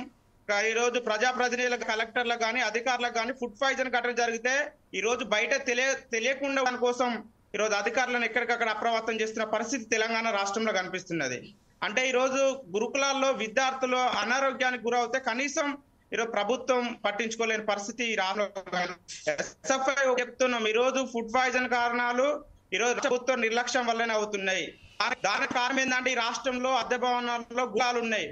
ఈ రోజు ప్రజాప్రతినిధులకు, కలెక్టర్లకు కానీ అధికారులకు కానీ ఫుడ్ పాయిజన్ ఘటన జరిగితే ఈ రోజు బయట తెలియకుండా దాని కోసం ఈ రోజు అధికారులను ఎక్కడికక్కడ అప్రమత్తం చేస్తున్న పరిస్థితి తెలంగాణ రాష్ట్రంలో కనిపిస్తున్నది. అంటే ఈ రోజు గురుకులాల్లో విద్యార్థులు అనారోగ్యానికి గురవుతే కనీసం ఈరోజు ప్రభుత్వం పట్టించుకోలేని పరిస్థితి ఎస్ఎఫ్ఐ చెప్తున్నాం. ఈ రోజు ఫుడ్ పాయిజన్ కారణాలు ఈ రోజు ప్రభుత్వం నిర్లక్ష్యం వల్లనే అవుతున్నాయి. దానికి కారణం ఏంటంటే ఈ రాష్ట్రంలో అద్దె భవనాల్లో గురుకులాలు ఉన్నాయి.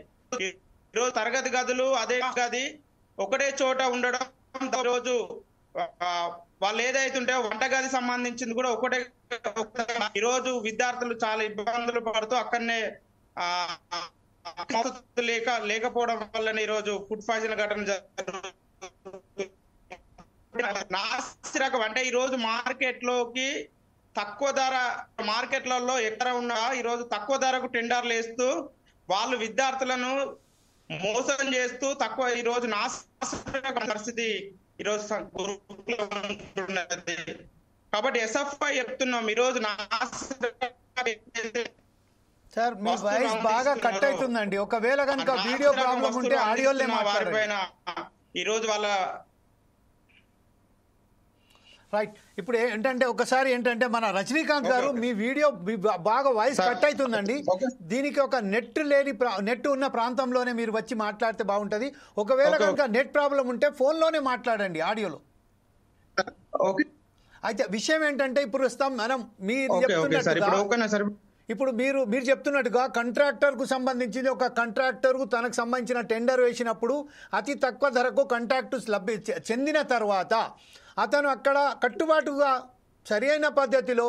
ఈరోజు తరగతి గదులు అదే గది ఒకటే చోట ఉండడం, రోజు వాళ్ళు ఏదైతుంటే వంటగది సంబంధించింది కూడా ఒకటే. ఈరోజు విద్యార్థులు చాలా ఇబ్బందులు పడుతూ అక్కడనే లేకపోవడం వల్ల ఈరోజు ఫుడ్ పాయిజన్ ఘటన నాసిరకం. అంటే ఈ రోజు మార్కెట్లోకి తక్కువ ధర, మార్కెట్లలో ఎక్కడ ఉన్నా ఈ రోజు తక్కువ ధరకు టెండర్లు వేస్తూ వాళ్ళు విద్యార్థులను మోసం చేస్తూ తక్కువ ఈ రోజు నాసిరకం పరిస్థితి ఈరోజు కాబట్టి ఎస్ఎఫ్ఐ చెప్తున్నాం ఈ రోజు సార్ మీ వాయిస్ బాగా కట్ అవుతుందండి. ఒకవేళ కనుక వీడియో ప్రాబ్లం ఉంటే ఆడియోలే మాట్లాడండి. ఈ రోజు వాళ్ళ రైట్. ఇప్పుడు ఏంటంటే ఒకసారి ఏంటంటే మన రజనీకాంత్ గారు మీ వీడియో బాగా వాయిస్ కట్ అవుతుందండి. దీనికి ఒక నెట్ ఉన్న ప్రాంతంలోనే మీరు వచ్చి మాట్లాడితే బాగుంటది. ఒకవేళ కనుక నెట్ ప్రాబ్లం ఉంటే ఫోన్లోనే మాట్లాడండి ఆడియోలో. అయితే విషయం ఏంటంటే ఇప్పుడు మనం మీరు చెప్తున్నట్టుగా ఇప్పుడు మీరు చెప్తున్నట్టుగా కాంట్రాక్టర్కు సంబంధించింది ఒక కాంట్రాక్టర్కు తనకు సంబంధించిన టెండర్ వేసినప్పుడు అతి తక్కువ ధరకు కాంట్రాక్టు చెందిన తర్వాత అతను అక్కడ కట్టుబాటుగా సరైన పద్ధతిలో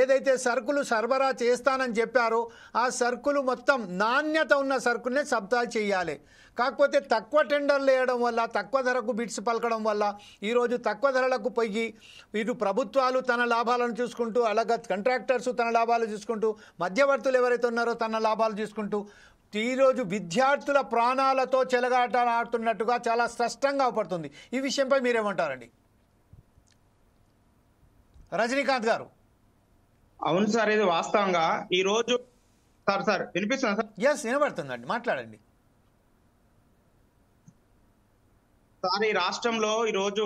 ఏదైతే సరుకులు సరఫరా చేస్తానని చెప్పారో ఆ సరుకులు మొత్తం నాణ్యత ఉన్న సరుకునే సప్లై చేయాలి. కాకపోతే తక్కువ టెండర్లు వేయడం వల్ల, తక్కువ ధరకు బిడ్స్ పలకడం వల్ల ఈరోజు తక్కువ ధరలకు పోయి ఇటు ప్రభుత్వాలు తన లాభాలను చూసుకుంటూ, అలాగే కాంట్రాక్టర్స్ తన లాభాలు చూసుకుంటూ, మధ్యవర్తులు ఎవరైతే ఉన్నారో తన లాభాలు చూసుకుంటూ ఈరోజు విద్యార్థుల ప్రాణాలతో చెలగాట ఆడుతున్నట్టుగా చాలా స్పష్టంగా పడుతుంది. ఈ విషయంపై మీరేమంటారండి రజనీకాంత్ గారు? అవును సార్, ఇది వాస్తవంగా ఈ రోజు సార్ వినిపిస్తున్నా సార్? ఎస్, వినబడుతుందండి, మాట్లాడండి సార్. ఈ రాష్ట్రంలో ఈ రోజు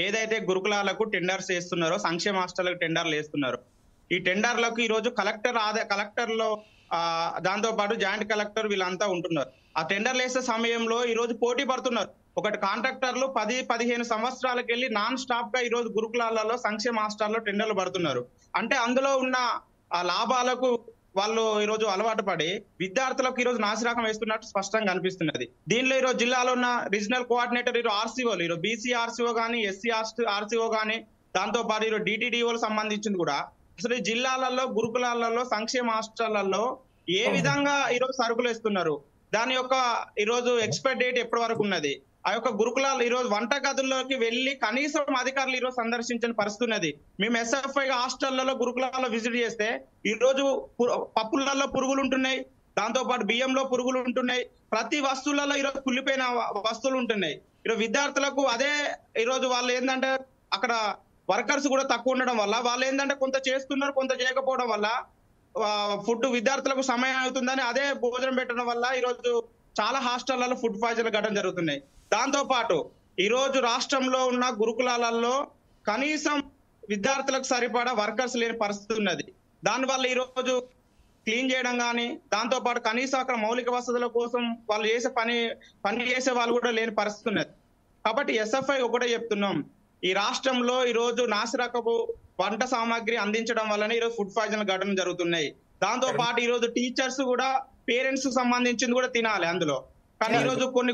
ఏదైతే గురుకులాలకు టెండర్స్ వేస్తున్నారో, సంక్షేమ హాస్టళ్లకు టెండర్లు వేస్తున్నారో, ఈ టెండర్లకు ఈ రోజు కలెక్టర్లో దాంతో పాటు జాయింట్ కలెక్టర్ వీళ్ళంతా ఉంటున్నారు. ఆ టెండర్లు వేసే సమయంలో ఈ రోజు పోటీ పడుతున్నారు. ఒకటి కాంట్రాక్టర్లు 10-15 సంవత్సరాలకు వెళ్ళి నాన్ స్టాప్ గా ఈ రోజు గురుకులాలలో సంక్షేమ హాస్టల్లో టెండర్లు పడుతున్నారు. అంటే అందులో ఉన్న ఆ లాభాలకు వాళ్ళు ఈ రోజు అలవాటు పడి విద్యార్థులకు ఈ రోజు నాసిరకం వేస్తున్నట్టు స్పష్టంగా అనిపిస్తున్నది. దీనిలో ఈ రోజు జిల్లాలో ఉన్న రీజనల్ కోఆర్డినేటర్ ఈరోజు ఆర్సీఓలు, ఈరోజు బీసీ ఆర్సీఓ కానీ, ఎస్సీ ఆర్సీఓ కానీ, దాంతో పాటు ఈరోజు డిటిడిఓలు సంబంధించింది కూడా అసలు ఈ జిల్లాలలో గురుకులాలలో సంక్షేమ హాస్టళ్లలో ఏ విధంగా ఈరోజు సరుకులు వేస్తున్నారు, దాని యొక్క ఈరోజు ఎక్స్పైర్ డేట్ ఎప్పటి వరకు ఉన్నది, ఆ యొక్క గురుకులాలు ఈ రోజు వంట గదుల్లోకి వెళ్లి కనీసం అధికారులు ఈ రోజు సందర్శించని పరిస్థితి ఉన్నది. మేము ఎస్ఎఫ్ఐ హాస్టళ్లలో గురుకులాల్లో విజిట్ చేస్తే ఈ రోజు పప్పులలో పురుగులు ఉంటున్నాయి, దాంతో పాటు బియ్యంలో పురుగులు ఉంటున్నాయి, ప్రతి వస్తువులలో ఈరోజు కుళ్ళిపోయిన వస్తువులు ఉంటున్నాయి. ఈరోజు విద్యార్థులకు అదే ఈరోజు వాళ్ళు ఏంటంటే అక్కడ వర్కర్స్ కూడా తక్కువ ఉండడం వల్ల వాళ్ళు ఏంటంటే కొంత చేస్తున్నారు, కొంత చేయకపోవడం వల్ల ఫుడ్ విద్యార్థులకు సమయం అవుతుందని అదే భోజనం పెట్టడం వల్ల ఈరోజు చాలా హాస్టళ్లలో ఫుడ్ పాయిజన్ ఘటన జరుగుతున్నాయి. దాంతో పాటు ఈ రోజు రాష్ట్రంలో ఉన్న గురుకులాలలో కనీసం విద్యార్థులకు సరిపడా వర్కర్స్ లేని పరిస్థితి ఉన్నది. దానివల్ల ఈ రోజు క్లీన్ చేయడం కానీ, దాంతో పాటు కనీసం అక్కడ మౌలిక వసతుల కోసం వాళ్ళు చేసే పని చేసే వాళ్ళు కూడా లేని పరిస్థితి ఉన్నది. కాబట్టి ఎస్ఎఫ్ఐ ఒకటే చెప్తున్నాం, ఈ రాష్ట్రంలో ఈ రోజు నాసిరకపు వంట సామాగ్రి అందించడం వల్లనే ఈరోజు ఫుడ్ పాయిజన్ ఘటనలు జరుగుతున్నాయి. దాంతో పాటు ఈ రోజు టీచర్స్ కూడా పేరెంట్స్ కు సంబంధించింది కూడా తినాలి అందులో. కానీ ఈ రోజు కొన్ని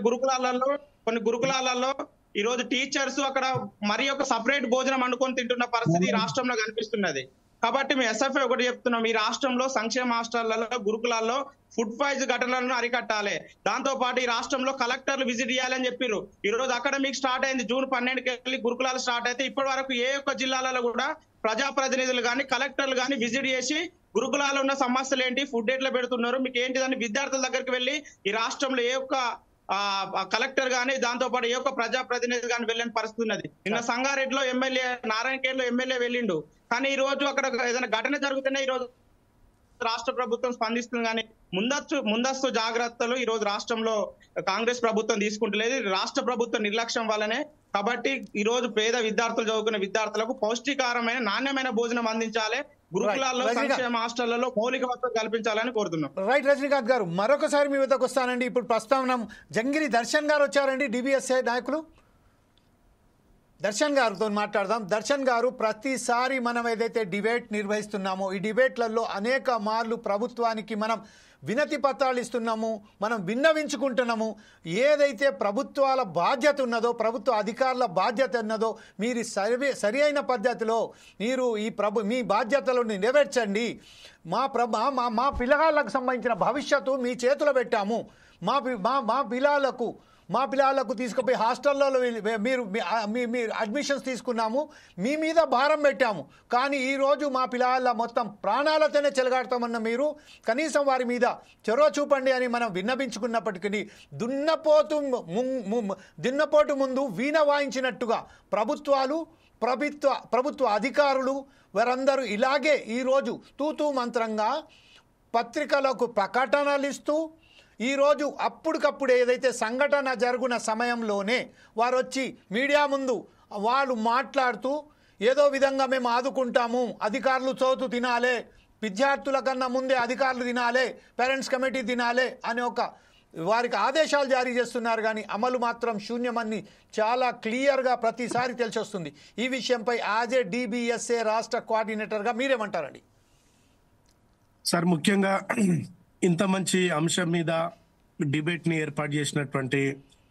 గురుకులాలలో ఈ రోజు టీచర్స్ అక్కడ మరి ఒక సపరేట్ భోజనం వండుకొని తింటున్న పరిస్థితి రాష్ట్రంలో కనిపిస్తున్నది. కాబట్టి మేము ఎస్ఎఫ్ఐ ఒకటి చెప్తున్నాం, ఈ రాష్ట్రంలో సంక్షేమ హాస్టళ్లలో గురుకులాల్లో ఫుడ్ పాయిజన్ ఘటనలను అరికట్టాలి. దాంతో పాటు ఈ రాష్ట్రంలో కలెక్టర్లు విజిట్ చేయాలని చెప్పారు. ఈ రోజు అకాడమిక్ స్టార్ట్ అయింది, జూన్ 12కి వెళ్ళి గురుకులాలు స్టార్ట్ అయితే ఇప్పటి వరకు ఏ ఒక్క జిల్లాలలో కూడా ప్రజాప్రతినిధులు కానీ కలెక్టర్లు కానీ విజిట్ చేసి గురుకులాల్లో ఉన్న సమస్యలు ఏంటి, ఫుడ్ ఎట్లా పెడుతున్నారు, మీకు ఏంటిదని విద్యార్థుల దగ్గరికి వెళ్ళి ఈ రాష్ట్రంలో ఏ ఒక్క కలెక్టర్ గానీ దాంతో పాటు ఏ ఒక్క ప్రజాప్రతినిధి కానీ వెళ్ళని పరిస్థితి ఉన్నది. నిన్న సంగారెడ్డిలో ఎమ్మెల్యే, నారాయణఖేడ్లో ఎమ్మెల్యే వెళ్ళిండు, కానీ ఈ రోజు అక్కడ ఏదైనా ఘటన జరుగుతున్నా ఈ రోజు రాష్ట్ర ప్రభుత్వం స్పందిస్తుంది. కానీ ముందస్తు జాగ్రత్తలు ఈ రోజు రాష్ట్రంలో కాంగ్రెస్ ప్రభుత్వం తీసుకుంటలేదు, రాష్ట్ర ప్రభుత్వ నిర్లక్ష్యం వల్లనే. కాబట్టి ఈ రోజు పేద విద్యార్థులు చదువుకునే విద్యార్థులకు పౌష్టికారమైన నాణ్యమైన భోజనం అందించాలి, గురుకులాల్లో సంక్షేమ హాస్టళ్లలో మౌలిక వసతులు కల్పించాలని కోరుతున్నాం. రైట్ రజనీకాంత్ గారు, మరొకసారి మీ వద్దకు వస్తానండి. ఇప్పుడు ప్రస్తావన జంగిరి దర్శన్ గారు వచ్చారండి, డిబిఎస్ఏ నాయకులు. దర్శన్ గారితో మాట్లాడదాం. దర్శన్ గారు, ప్రతిసారి మనం ఏదైతే డిబేట్ నిర్వహిస్తున్నామో ఈ డిబేట్లలో అనేక మార్లు ప్రభుత్వానికి మనం వినతి పత్రాలు ఇస్తున్నాము, మనం విన్నవించుకుంటున్నాము. ఏదైతే ప్రభుత్వాల బాధ్యత ఉన్నదో, ప్రభుత్వ అధికారుల బాధ్యత ఉన్నదో మీరు సరి అయిన పద్ధతిలో మీరు మీ బాధ్యతలను నెరవేర్చండి. మా పిల్లగాళ్ళకు సంబంధించిన భవిష్యత్తు మీ చేతిలో పెట్టాము. మా పిల్లలకు తీసుకుపోయి హాస్టల్లో మీరు అడ్మిషన్స్ తీసుకున్నాము, మీ మీద భారం పెట్టాము. కానీ ఈరోజు మా పిల్లల మొత్తం ప్రాణాలతోనే చెలగాడతామన్న మీరు కనీసం వారి మీద చొరవ చూపండి అని మనం విన్నపించుకున్నప్పటికీ దున్నపోటు ముందు వీణ వాయించినట్టుగా ప్రభుత్వ అధికారులు వారందరూ ఇలాగే ఈరోజు తూతూ మంత్రంగా పత్రికలకు ప్రకటనలు ఇస్తూ ఈరోజు అప్పటికప్పుడు ఏదైతే సంఘటన జరుగున సమయంలోనే వారు వచ్చి మీడియా ముందు వాళ్ళు మాట్లాడుతూ ఏదో విధంగా మేము ఆదుకుంటాము, అధికారులు చోటు తినాలే, విద్యార్థుల కన్నా ముందే అధికారులు తినాలే, పేరెంట్స్ కమిటీ తినాలే అని వారికి ఆదేశాలు జారీ చేస్తున్నారు. కానీ అమలు మాత్రం శూన్యమని చాలా క్లియర్గా ప్రతిసారి తెలిసి వస్తుంది. ఈ విషయంపై యాజ్ ఏ డిబిఎస్ఏ రాష్ట్ర కోఆర్డినేటర్గా మీరేమంటారండి? సార్, ముఖ్యంగా ఇంత మంచి అంశం మీద డిబేట్ ని ఏర్పాటు చేసినటువంటి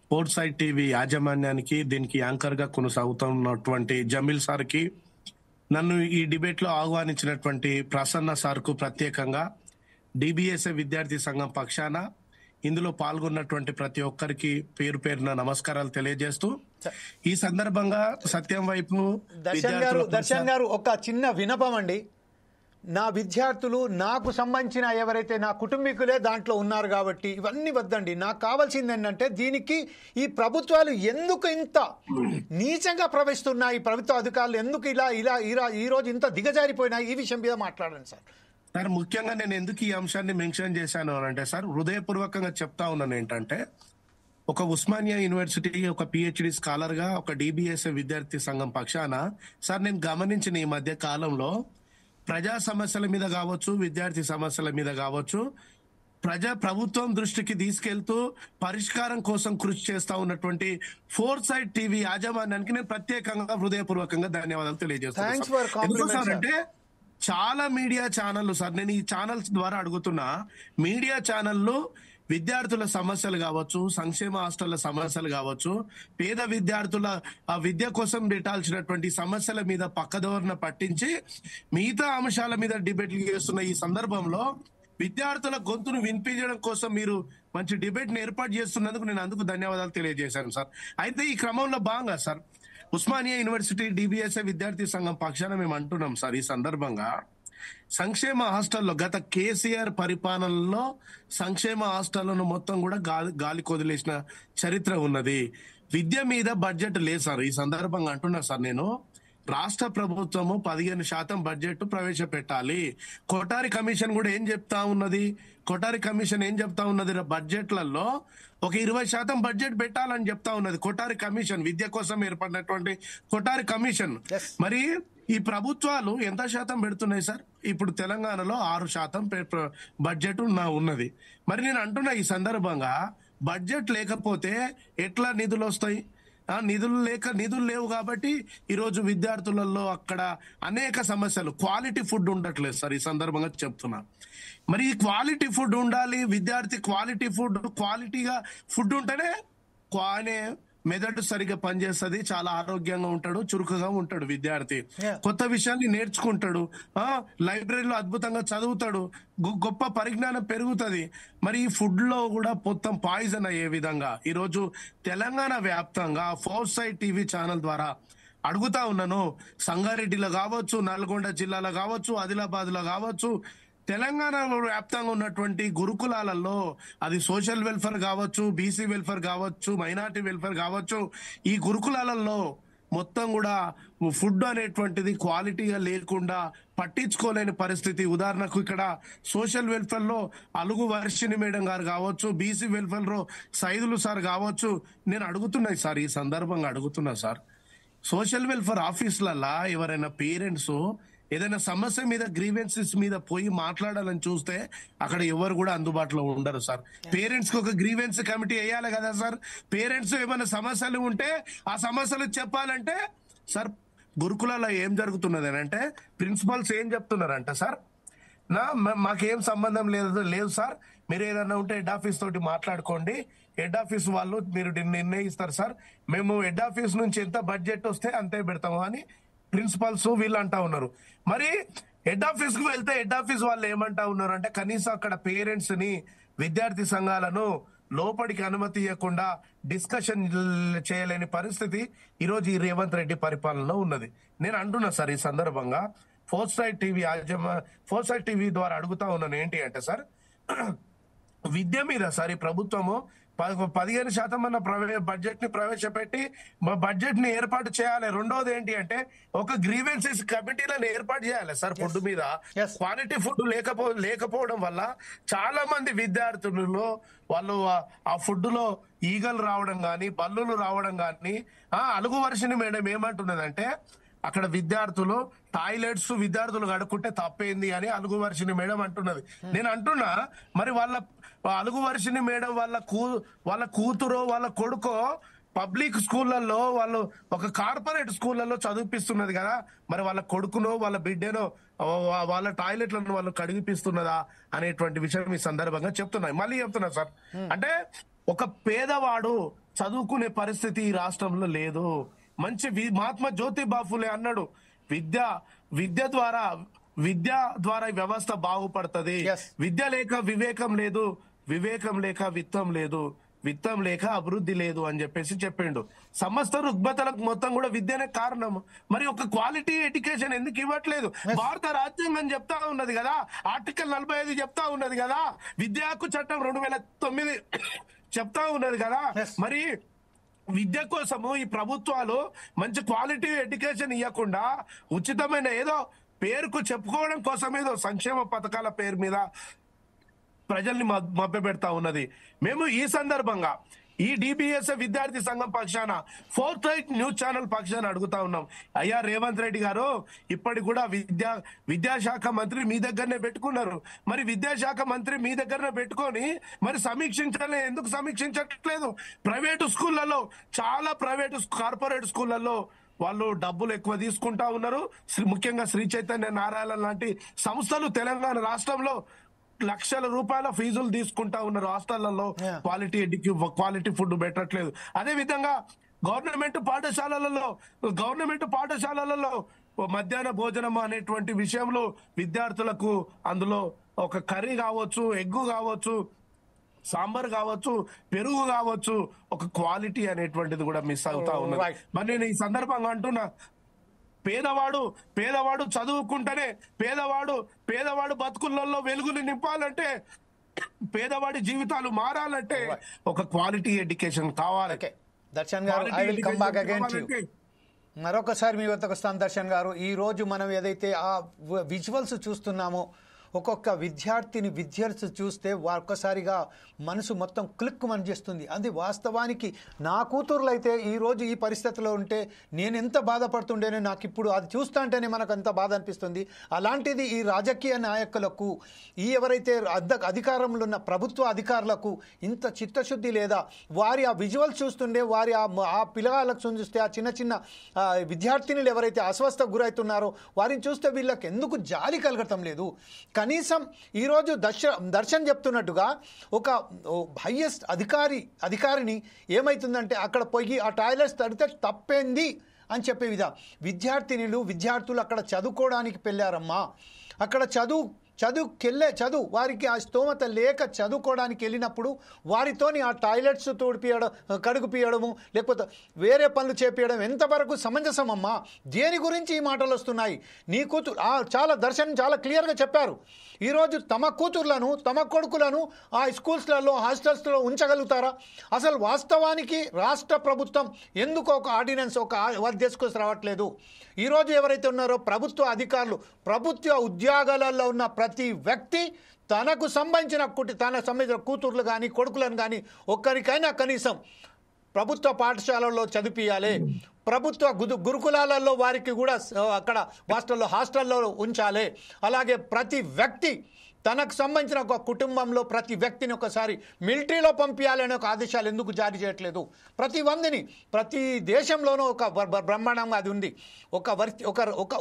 స్పోర్ట్స్ సైట్ టీవీ యాజమాన్యానికి, దీనికి యాంకర్ గా కొనసాగుతున్నటువంటి జమీల్ సార్ కి, నన్ను ఈ డిబేట్ లో ఆహ్వానించినటువంటి ప్రసన్న సార్ కు ప్రత్యేకంగా డిబిఎస్ఏ విద్యార్థి సంఘం పక్షాన ఇందులో పాల్గొన్నటువంటి ప్రతి ఒక్కరికి పేరు పేరున నమస్కారాలు తెలియజేస్తూ, ఈ సందర్భంగా సత్యం వైపు దర్శన్ గారు ఒక చిన్న వినపం అండి. నా విద్యార్థులు, నాకు సంబంధించిన ఎవరైతే నా కుటుంబీకులే దాంట్లో ఉన్నారు కాబట్టి ఇవన్నీ వద్దండి. నాకు కావాల్సింది ఏంటంటే దీనికి ఈ ప్రభుత్వాలు ఎందుకు ఇంత నీచంగా ప్రవేశిస్తున్నాయి, ఈ ప్రభుత్వ అధికారులు ఎందుకు ఇలా ఈరోజు ఇంత దిగజారిపోయినాయి, ఈ విషయం మీద మాట్లాడండి సార్. సార్, ముఖ్యంగా నేను ఎందుకు ఈ అంశాన్ని మెన్షన్ చేశాను అంటే సార్, హృదయపూర్వకంగా చెప్తా ఉన్నాను ఏంటంటే, ఒక ఉస్మానియా యూనివర్సిటీ ఒక పిహెచ్డి స్కాలర్ గా ఒక డిబిఎస్ఏ విద్యార్థి సంఘం పక్షాన సార్ నేను గమనించిన ఈ మధ్య కాలంలో ప్రజా సమస్యల మీద కావచ్చు, విద్యార్థి సమస్యల మీద కావచ్చు, ప్రభుత్వం దృష్టికి తీసుకెళ్తూ పరిష్కారం కోసం కృషి చేస్తా ఉన్నటువంటి ఫోర్ సైడ్ టీవీ యాజమాన్యానికి నేను ప్రత్యేకంగా హృదయపూర్వకంగా ధన్యవాదాలు తెలియజేస్తున్నాను. అంటే చాలా మీడియా ఛానళ్లు సార్, నేను ఈ ఛానల్స్ ద్వారా అడుగుతున్నా, మీడియా ఛానళ్లు విద్యార్థుల సమస్యలు కావచ్చు, సంక్షేమ హాస్టళ్ల సమస్యలు కావచ్చు, పేద విద్యార్థుల ఆ విద్య కోసం పెట్టాల్సినటువంటి సమస్యల మీద పక్కదోరణ పట్టించి మిగతా అంశాల మీద డిబేట్లు చేస్తున్న ఈ సందర్భంలో విద్యార్థుల గొంతును వినిపించడం కోసం మీరు మంచి డిబేట్ ని ఏర్పాటు చేస్తున్నందుకు నేను అందుకు ధన్యవాదాలు తెలియజేశాను సార్. అయితే ఈ క్రమంలో భాగంగా సార్ ఉస్మానియా యూనివర్సిటీ డిబిఎస్ఏ విద్యార్థి సంఘం పక్షాన మేము అంటున్నాం సార్, ఈ సందర్భంగా సంక్షేమ హాస్టల్లో గత కేసీఆర్ పరిపాలనలో సంక్షేమ హాస్టళ్లను మొత్తం కూడా గాలి కొదిలేసిన చరిత్ర ఉన్నది. విద్య మీద బడ్జెట్ లేదు సార్. ఈ సందర్భంగా అంటున్నా సార్, నేను రాష్ట్ర ప్రభుత్వము 15% బడ్జెట్ ప్రవేశపెట్టాలి. కొఠారి కమిషన్ కూడా ఏం చెప్తా ఉన్నది, బడ్జెట్లలో ఒక 20% బడ్జెట్ పెట్టాలని చెప్తా ఉన్నది బడ్జెట్ కమిషన్, విద్య కోసం ఏర్పడినటువంటి కొఠారి కమిషన్. మరి ఈ ప్రభుత్వాలు ఎంత శాతం పెడుతున్నాయి సార్? ఇప్పుడు తెలంగాణలో 6% బడ్జెట్ ఉన్నది. మరి నేను అంటున్నా ఈ సందర్భంగా, బడ్జెట్ లేకపోతే ఎట్లా నిధులు వస్తాయి? నిధులు లేవు కాబట్టి ఈరోజు విద్యార్థులలో అక్కడ అనేక సమస్యలు, క్వాలిటీ ఫుడ్ ఉండట్లేదు సార్. ఈ సందర్భంగా చెప్తున్నా, మరి ఈ క్వాలిటీ ఫుడ్ ఉండాలి. విద్యార్థి క్వాలిటీగా ఫుడ్ ఉంటేనే మెదడు సరిగ్గా పనిచేస్తుంది, చాలా ఆరోగ్యంగా ఉంటాడు, చురుకుగా ఉంటాడు విద్యార్థి, కొత్త విషయాన్ని నేర్చుకుంటాడు, లైబ్రరీలో అద్భుతంగా చదువుతాడు, గొప్ప పరిజ్ఞానం పెరుగుతుంది. మరి ఈ ఫుడ్ లో కూడా మొత్తం పాయిజన్ అయ్యే విధంగా ఈరోజు తెలంగాణ వ్యాప్తంగా ఫోర్ సైడ్ టీవీ ఛానల్ ద్వారా అడుగుతా ఉన్నాను. సంగారెడ్డిలో కావచ్చు, నల్గొండ జిల్లాలో కావచ్చు, ఆదిలాబాద్ లో కావచ్చు, తెలంగాణ వ్యాప్తంగా ఉన్నటువంటి గురుకులాలలో అది సోషల్ వెల్ఫేర్ కావచ్చు, బీసీ వెల్ఫేర్ కావచ్చు, మైనార్టీ వెల్ఫేర్ కావచ్చు, ఈ గురుకులాలలో మొత్తం కూడా ఫుడ్ అనేటువంటిది క్వాలిటీగా లేకుండా పట్టించుకోలేని పరిస్థితి. ఉదాహరణకు ఇక్కడ సోషల్ వెల్ఫేర్ లో అలుగు వర్షిణి మేడం గారు కావచ్చు, బీసీ వెల్ఫేర్ లో సైదులు సార్ కావచ్చు, నేను అడుగుతున్నా సార్, ఈ సందర్భంగా అడుగుతున్నా సార్, సోషల్ వెల్ఫేర్ ఆఫీసులల్లా ఎవరైనా పేరెంట్స్ ఏదైనా సమస్య మీద గ్రీవెన్సెస్ మీద పోయి మాట్లాడాలని చూస్తే అక్కడ ఎవరు కూడా అందుబాటులో ఉండరు సార్. పేరెంట్స్ కి ఒక గ్రీవెన్స్ కమిటీ వేయాలి కదా సార్. పేరెంట్స్ ఏమైనా సమస్యలు ఉంటే ఆ సమస్యలు చెప్పాలంటే సార్, గురుకులాల్లో ఏం జరుగుతున్నది అంటే ప్రిన్సిపల్స్ ఏం చెప్తున్నారంటే సార్, మాకేం సంబంధం లేదు సార్, మీరు ఏదైనా ఉంటే హెడ్ ఆఫీస్ తోటి మాట్లాడుకోండి, హెడ్ ఆఫీస్ వాళ్ళు మీరు నిర్ణయిస్తారు సార్, మేము హెడ్ ఆఫీస్ నుంచి ఎంత బడ్జెట్ వస్తే అంతే పెడతాము అని ప్రిన్సిపల్స్ వీళ్ళు అంటా ఉన్నారు. మరి హెడ్ ఆఫీస్ కు వెళ్తే హెడ్ ఆఫీస్ వాళ్ళు ఏమంటా ఉన్నారు అంటే, కనీసం అక్కడ పేరెంట్స్ ని, విద్యార్థి సంఘాలను లోపలికి అనుమతి ఇవ్వకుండా డిస్కషన్ చేయలేని పరిస్థితి ఈరోజు ఈ రేవంత్ రెడ్డి పరిపాలనలో ఉన్నది. నేను అంటున్నా సార్, ఈ సందర్భంగా ఫోర్ సైడ్ టీవీ ద్వారా అడుగుతా ఉన్నాను ఏంటి అంటే సార్, విద్య మీద సార్ ఈ ప్రభుత్వము 15% అన్న బడ్జెట్ ని ప్రవేశపెట్టి బడ్జెట్ ని ఏర్పాటు చేయాలి. రెండోది ఏంటి అంటే ఒక గ్రీవెన్సెస్ కమిటీలను ఏర్పాటు చేయాలి సార్. ఫుడ్ మీద క్వాలిటీ ఫుడ్ లేకపోవడం వల్ల చాలా మంది విద్యార్థులలో వాళ్ళు ఆ ఫుడ్ లో ఈగలు రావడం గాని, బల్లులు రావడం గాని, అలుగు వర్షిని మేడం ఏమంటున్నదంటే, అక్కడ విద్యార్థులు కడుక్కుంటే తప్పేంది అని అలుగు వర్షిని మేడం అంటున్నది. నేను అంటున్నా, మరి వాళ్ళ అలుగు వర్షిని మేడం వాళ్ళ కూతురో వాళ్ళ కొడుకో పబ్లిక్ స్కూళ్లలో, వాళ్ళు ఒక కార్పొరేట్ స్కూళ్లలో చదివిపిస్తున్నది కదా, మరి వాళ్ళ కొడుకునో వాళ్ళ బిడ్డనో వాళ్ళ టాయిలెట్లను వాళ్ళు కడిగిపిస్తున్నదా అనేటువంటి విషయం ఈ సందర్భంగా మళ్ళీ చెప్తున్నా సార్. అంటే ఒక పేదవాడు చదువుకునే పరిస్థితి ఈ రాష్ట్రంలో లేదు. మంచి మహాత్మా జ్యోతిబా ఫులే అన్నాడు, విద్య ద్వారా వ్యవస్థ బాగుపడుతుంది. విద్య లేక వివేకం లేదు, వివేకం లేక విత్తం లేదు, విత్తం లేక అభివృద్ధి లేదు అని చెప్పేసి చెప్పిండు. సమస్త రుగ్మతలకు మొత్తం కూడా విద్యనే కారణం. మరి ఒక క్వాలిటీ ఎడ్యుకేషన్ ఎందుకు ఇవ్వట్లేదు? భారత రాజ్యాంగం చెప్తా ఉన్నది కదా, ఆర్టికల్ 45 చెప్తా ఉన్నది కదా, విద్యా హక్కు చట్టం 2009 చెప్తా ఉన్నది కదా. మరి విద్య కోసము ఈ ప్రభుత్వాలు మంచి క్వాలిటీ ఎడ్యుకేషన్ ఇవ్వకుండా ఉచితమైన ఏదో పేరుకు చెప్పుకోవడం కోసం ఏదో సంక్షేమ పథకాల పేరు మీద ప్రజల్ని మభ్యపెడతా ఉన్నది. మేము ఈ సందర్భంగా ఈ డిబిఎస్ఏ విద్యార్థి సంఘం పక్షాన ఫోర్త్ న్యూస్ ఛానల్ పక్షాన అడుగుతా ఉన్నాం, అయ్యా రేవంత్ రెడ్డి గారు, ఇప్పటికి కూడా విద్యాశాఖ మంత్రి మీ దగ్గరనే పెట్టుకున్నారు. మరి విద్యాశాఖ మంత్రి మీ దగ్గరనే పెట్టుకొని మరి ఎందుకు సమీక్షించట్లేదు? ప్రైవేటు స్కూళ్లలో, చాలా కార్పొరేట్ స్కూళ్లలో వాళ్ళు డబ్బులు ఎక్కువ తీసుకుంటా ఉన్నారు. ముఖ్యంగా శ్రీ చైతన్య నారాయణ లాంటి సంస్థలు తెలంగాణ రాష్ట్రంలో లక్షల రూపాయల ఫీజులు తీసుకుంటా ఉన్నారు. హాస్టళ్లలో క్వాలిటీ ఫుడ్ పెట్టట్లేదు. అదే విధంగా గవర్నమెంట్ పాఠశాలలలో మధ్యాహ్న భోజనం అనేటువంటి విషయంలో విద్యార్థులకు అందులో ఒక కర్రీ కావచ్చు, ఎగ్గు కావచ్చు, సాంబార్ కావచ్చు, పెరుగు కావచ్చు, ఒక క్వాలిటీ అనేటువంటిది కూడా మిస్ అవుతా ఉన్నది. మరి నేను ఈ సందర్భంగా అంటున్నా, పేదవాడు చదువుకుంటేనే పేదవాడు బతుకులలో వెలుగులు నింపాలంటే, పేదవాడి జీవితాలు మారాలంటే ఒక క్వాలిటీ ఎడ్యుకేషన్ కావాలి. దర్శన్ గారు, I will come back again to you. మరొకసారి మీ వద్దకు వస్తాను దర్శన్ గారు. ఈ రోజు మనం ఏదైతే ఆ విజువల్స్ చూస్తున్నామో, ఒక్కొక్క విద్యార్థి చూస్తే ఒక్కసారిగా మనసు మొత్తం క్లిక్ మని చేస్తుంది. అది వాస్తవానికి నా కూతుర్లు అయితే ఈరోజు ఈ పరిస్థితిలో ఉంటే నేను ఎంత బాధపడుతుండేనో నాకు ఇప్పుడు అది చూస్తా అంటేనే మనకు అంత బాధ అనిపిస్తుంది. అలాంటిది ఈ రాజకీయ నాయకులకు, ఈ ఎవరైతే అధికారంలో ఉన్న ప్రభుత్వ అధికారులకు ఇంత చిత్తశుద్ధి లేదా? వారి ఆ విజువల్స్ చూస్తుండే వారి ఆ పిల్లగాళ్ళకు చూస్తే, ఆ చిన్న విద్యార్థినులు ఎవరైతే అస్వస్థకు గురవుతున్నారో వారిని చూస్తే వీళ్ళకి ఎందుకు జాలి కలగటం లేదు? కనీసం ఈరోజు దర్శన్ చెప్తున్నట్టుగా ఒక హైయెస్ట్ అధికారిని ఏమవుతుందంటే అక్కడ పోయి ఆ టాయిలెట్స్ తడితే తప్పేంది అని చెప్పే విద్యార్థులు అక్కడ చదువుకోవడానికి వెళ్ళారమ్మా. అక్కడ చదువు వారికి ఆ స్తోమత లేక చదువుకోవడానికి వెళ్ళినప్పుడు వారితోని ఆ టాయిలెట్స్ కడుగుపియడము లేకపోతే వేరే పనులు చేపియడం ఎంతవరకు సమంజసమమ్మా? దేని గురించి ఈ మాటలు వస్తున్నాయి? నీ కూతురు దర్శన్ చాలా క్లియర్గా చెప్పారు. ఈరోజు తమ కూతుర్లను తమ కొడుకులను ఆ స్కూల్స్లలో హాస్టల్స్లో ఉంచగలుగుతారా? అసలు వాస్తవానికి రాష్ట్ర ప్రభుత్వం ఎందుకు ఒక ఆర్డినెన్స్ తీసుకొని రావట్లేదు? ఈరోజు ఎవరైతే ఉన్నారో ప్రభుత్వ అధికారులు, ప్రభుత్వ ఉద్యోగాలలో ఉన్న ప్రతి వ్యక్తి తనకు సంబంధించిన కూతుర్లు కానీ కొడుకులను కానీ ఒక్కరికైనా కనీసం ప్రభుత్వ పాఠశాలల్లో చదివించాలి. ప్రభుత్వ గురుకులాలలో వారికి కూడా అక్కడ హాస్టల్లో ఉంచాలి. అలాగే ప్రతి వ్యక్తి తనకు సంబంధించిన ఒక కుటుంబంలో ప్రతి వ్యక్తిని ఒకసారి మిలిటరీలో పంపించాలనే ఒక ఆదేశాలు ఎందుకు జారీ చేయట్లేదు? ప్రతి దేశంలోనూ ఒక బ్రహ్మాండంగా అది ఉంది. ఒక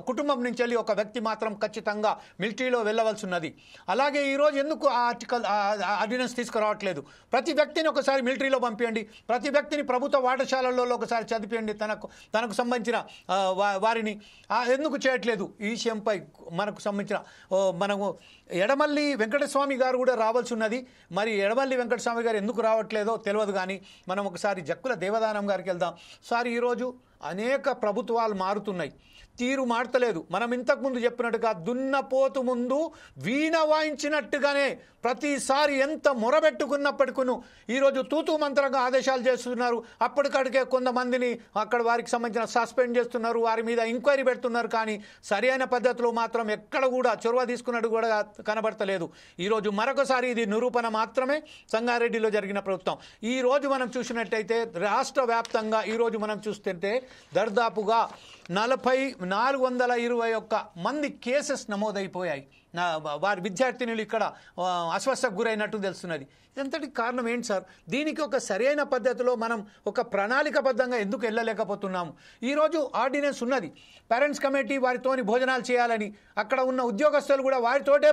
కుటుంబం నుంచి వెళ్ళి ఒక వ్యక్తి మాత్రం ఖచ్చితంగా మిలిటరీలో వెళ్ళవలసి ఉన్నది. అలాగే ఈరోజు ఎందుకు ఆ ఆర్డినెన్స్ తీసుకురావట్లేదు? ప్రతి వ్యక్తిని ఒకసారి మిలిటరీలో పంపించండి, ప్రతి వ్యక్తిని ప్రభుత్వ పాఠశాలల్లో ఒకసారి చదివించండి, తనకు సంబంధించిన వారిని ఎందుకు చేయట్లేదు? ఈ విషయంపై మనకు సంబంధించిన మనము ఎడమల్లి వెంకటస్వామి గారు కూడా రావాల్సి ఉన్నది. మరి ఎడమల్లి వెంకటస్వామి గారు ఎందుకు రావట్లేదో తెలియదు. కానీ మనం ఒకసారి జక్కుల దేవదానం గారికి వెళ్దాం. సార్, ఈరోజు అనేక ప్రభుత్వాలు మారుతున్నాయి, తీరు మారతలేదు. మనం ఇంతకుముందు చెప్పినట్టుగా దున్నపోతు ముందు వీణ వాయించినట్టుగానే ప్రతిసారి ఎంత మొరబెట్టుకున్నప్పటికీ ఈరోజు తూతూ మంత్రంగా ఆదేశాలు చేస్తున్నారు. అప్పటికడికే కొంతమందిని అక్కడ వారికి సంబంధించిన సస్పెండ్ చేస్తున్నారు, వారి మీద ఎంక్వైరీ పెడుతున్నారు. కానీ సరైన పద్ధతిలో మాత్రం ఎక్కడ కూడా చొరవ తీసుకున్నట్టు కూడా కనబడతలేదు. ఈరోజు మరొకసారి ఇది నిరూపణ మాత్రమే సంగారెడ్డిలో జరిగిన ప్రభుత్వం. ఈరోజు మనం చూసినట్టయితే రాష్ట్ర వ్యాప్తంగా ఈరోజు మనం చూస్తుంటే దాదాపుగా 421 మంది కేసెస్ నమోదైపోయాయి. వారి విద్యార్థినులు ఇక్కడ అస్వస్థకు గురైనట్టు తెలుస్తున్నది. ఇదంతటి కారణం ఏంటి సార్? దీనికి ఒక సరైన పద్ధతిలో మనం ఒక ప్రణాళికబద్ధంగా ఎందుకు వెళ్ళలేకపోతున్నాము? ఈరోజు ఆర్డినెన్స్ ఉన్నది, పేరెంట్స్ కమిటీ వారితోని భోజనాలు చేయాలని, అక్కడ ఉన్న ఉద్యోగస్తులు కూడా వారితోటే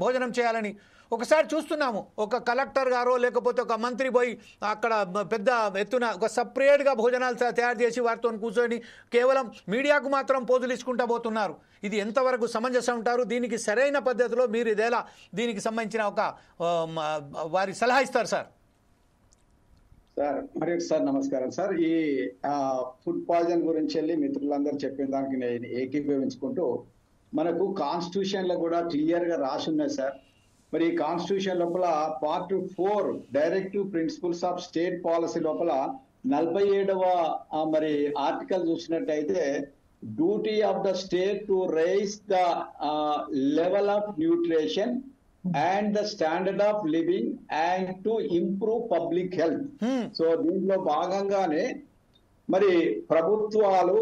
భోజనం చేయాలని ఒకసారి చూస్తున్నాము. ఒక కలెక్టర్ గారో లేకపోతే ఒక మంత్రి పోయి అక్కడ పెద్ద ఎత్తున ఒక సపరేట్గా భోజనాలు తయారు చేసి వారితో కూర్చొని కేవలం మీడియాకు మాత్రం పోజులు ఇచ్చుకుంటూ పోతున్నారు. ఇది ఎంతవరకు సమంజసం ఉంటారు? దీనికి సరైన పద్ధతిలో మీరు ఇదేలా దీనికి సంబంధించిన ఒక వారి సలహా ఇస్తారు సార్? మరి సార్ నమస్కారం సార్. ఈ ఫుడ్ పాయిజన్ గురించి వెళ్ళి మిత్రులందరూ చెప్పిన దానికి నేను ఏకీభవించుకుంటూ, మనకు కాన్స్టిట్యూషన్ లో కూడా క్లియర్ గా రాసి ఉన్నాయి సార్. మరి ఈ కాన్స్టిట్యూషన్ లోపల part 4 directive principles of state policy లోపల 47వ మరి ఆర్టికల్ చూసినట్టయితే, duty of the state to raise the level of nutrition and the standard of living and to improve public health. So దీంట్లో భాగంగానే మరి ప్రభుత్వాలు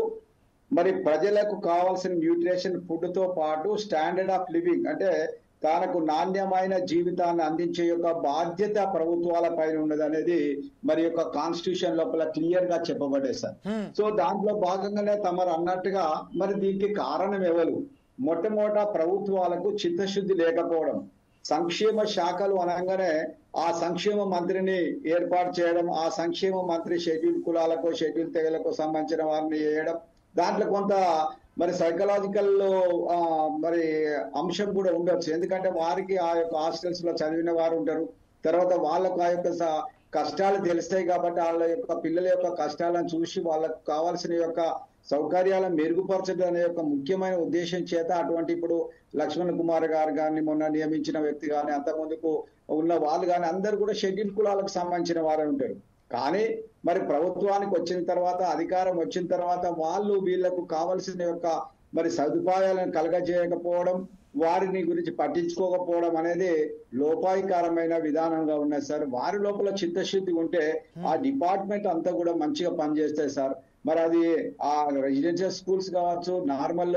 మరి ప్రజలకు కావాల్సిన న్యూట్రిషన్ ఫుడ్ తో పాటు స్టాండర్డ్ ఆఫ్ లివింగ్ అంటే తనకు నాణ్యమైన జీవితాన్ని అందించే యొక్క బాధ్యత ప్రభుత్వాల పైన ఉన్నది అనేది మరి యొక్క కాన్స్టిట్యూషన్ లోపల క్లియర్ గా చెప్పబడ్డాయి సార్. సో దాంట్లో భాగంగానే తమరు అన్నట్టుగా మరి దీనికి కారణం ఎవరు? మొట్టమొదట ప్రభుత్వాలకు చిత్తశుద్ధి లేకపోవడం. సంక్షేమ శాఖలు అనగానే ఆ సంక్షేమ మంత్రిని ఏర్పాటు చేయడం, ఆ సంక్షేమ మంత్రి షెడ్యూల్ కులాలకు షెడ్యూల్ తెగలకు సంబంధించిన వారిని వేయడం, దాంట్లో కొంత మరి సైకలాజికల్ మరి అంశం కూడా ఉండొచ్చు. ఎందుకంటే వారికి ఆ యొక్క హాస్టల్స్ లో చదివిన వారు ఉంటారు, తర్వాత వాళ్ళకు ఆ యొక్క కష్టాలు తెలుస్తాయి కాబట్టి వాళ్ళ యొక్క పిల్లల యొక్క కష్టాలను చూసి వాళ్ళకు కావాల్సిన యొక్క సౌకర్యాలను మెరుగుపరచడం అనే యొక్క ముఖ్యమైన ఉద్దేశం చేత అటువంటి ఇప్పుడు లక్ష్మణ్ కుమార్ గారు కానీ మొన్న నియమించిన వ్యక్తి కానీ అంతకుముందుకు ఉన్న వాళ్ళు కానీ అందరు కూడా షెడ్యూల్ కులాలకు సంబంధించిన వారే ఉంటారు. కానీ మరి ప్రభుత్వానికి వచ్చిన తర్వాత అధికారం వచ్చిన తర్వాత వాళ్ళు వీళ్లకు కావలసిన యొక్క మరి సదుపాయాలను కలగజేయకపోవడం, వారిని గురించి పట్టించుకోకపోవడం అనేది లోపాయికారమైన విధానంగా ఉన్నది సార్. వారి లోపల చిత్తశుద్ధి ఉంటే ఆ డిపార్ట్మెంట్ అంతా కూడా మంచిగా పనిచేస్తాయి సార్. మరి అది ఆ రెసిడెన్షియల్ స్కూల్స్ కావచ్చు, నార్మల్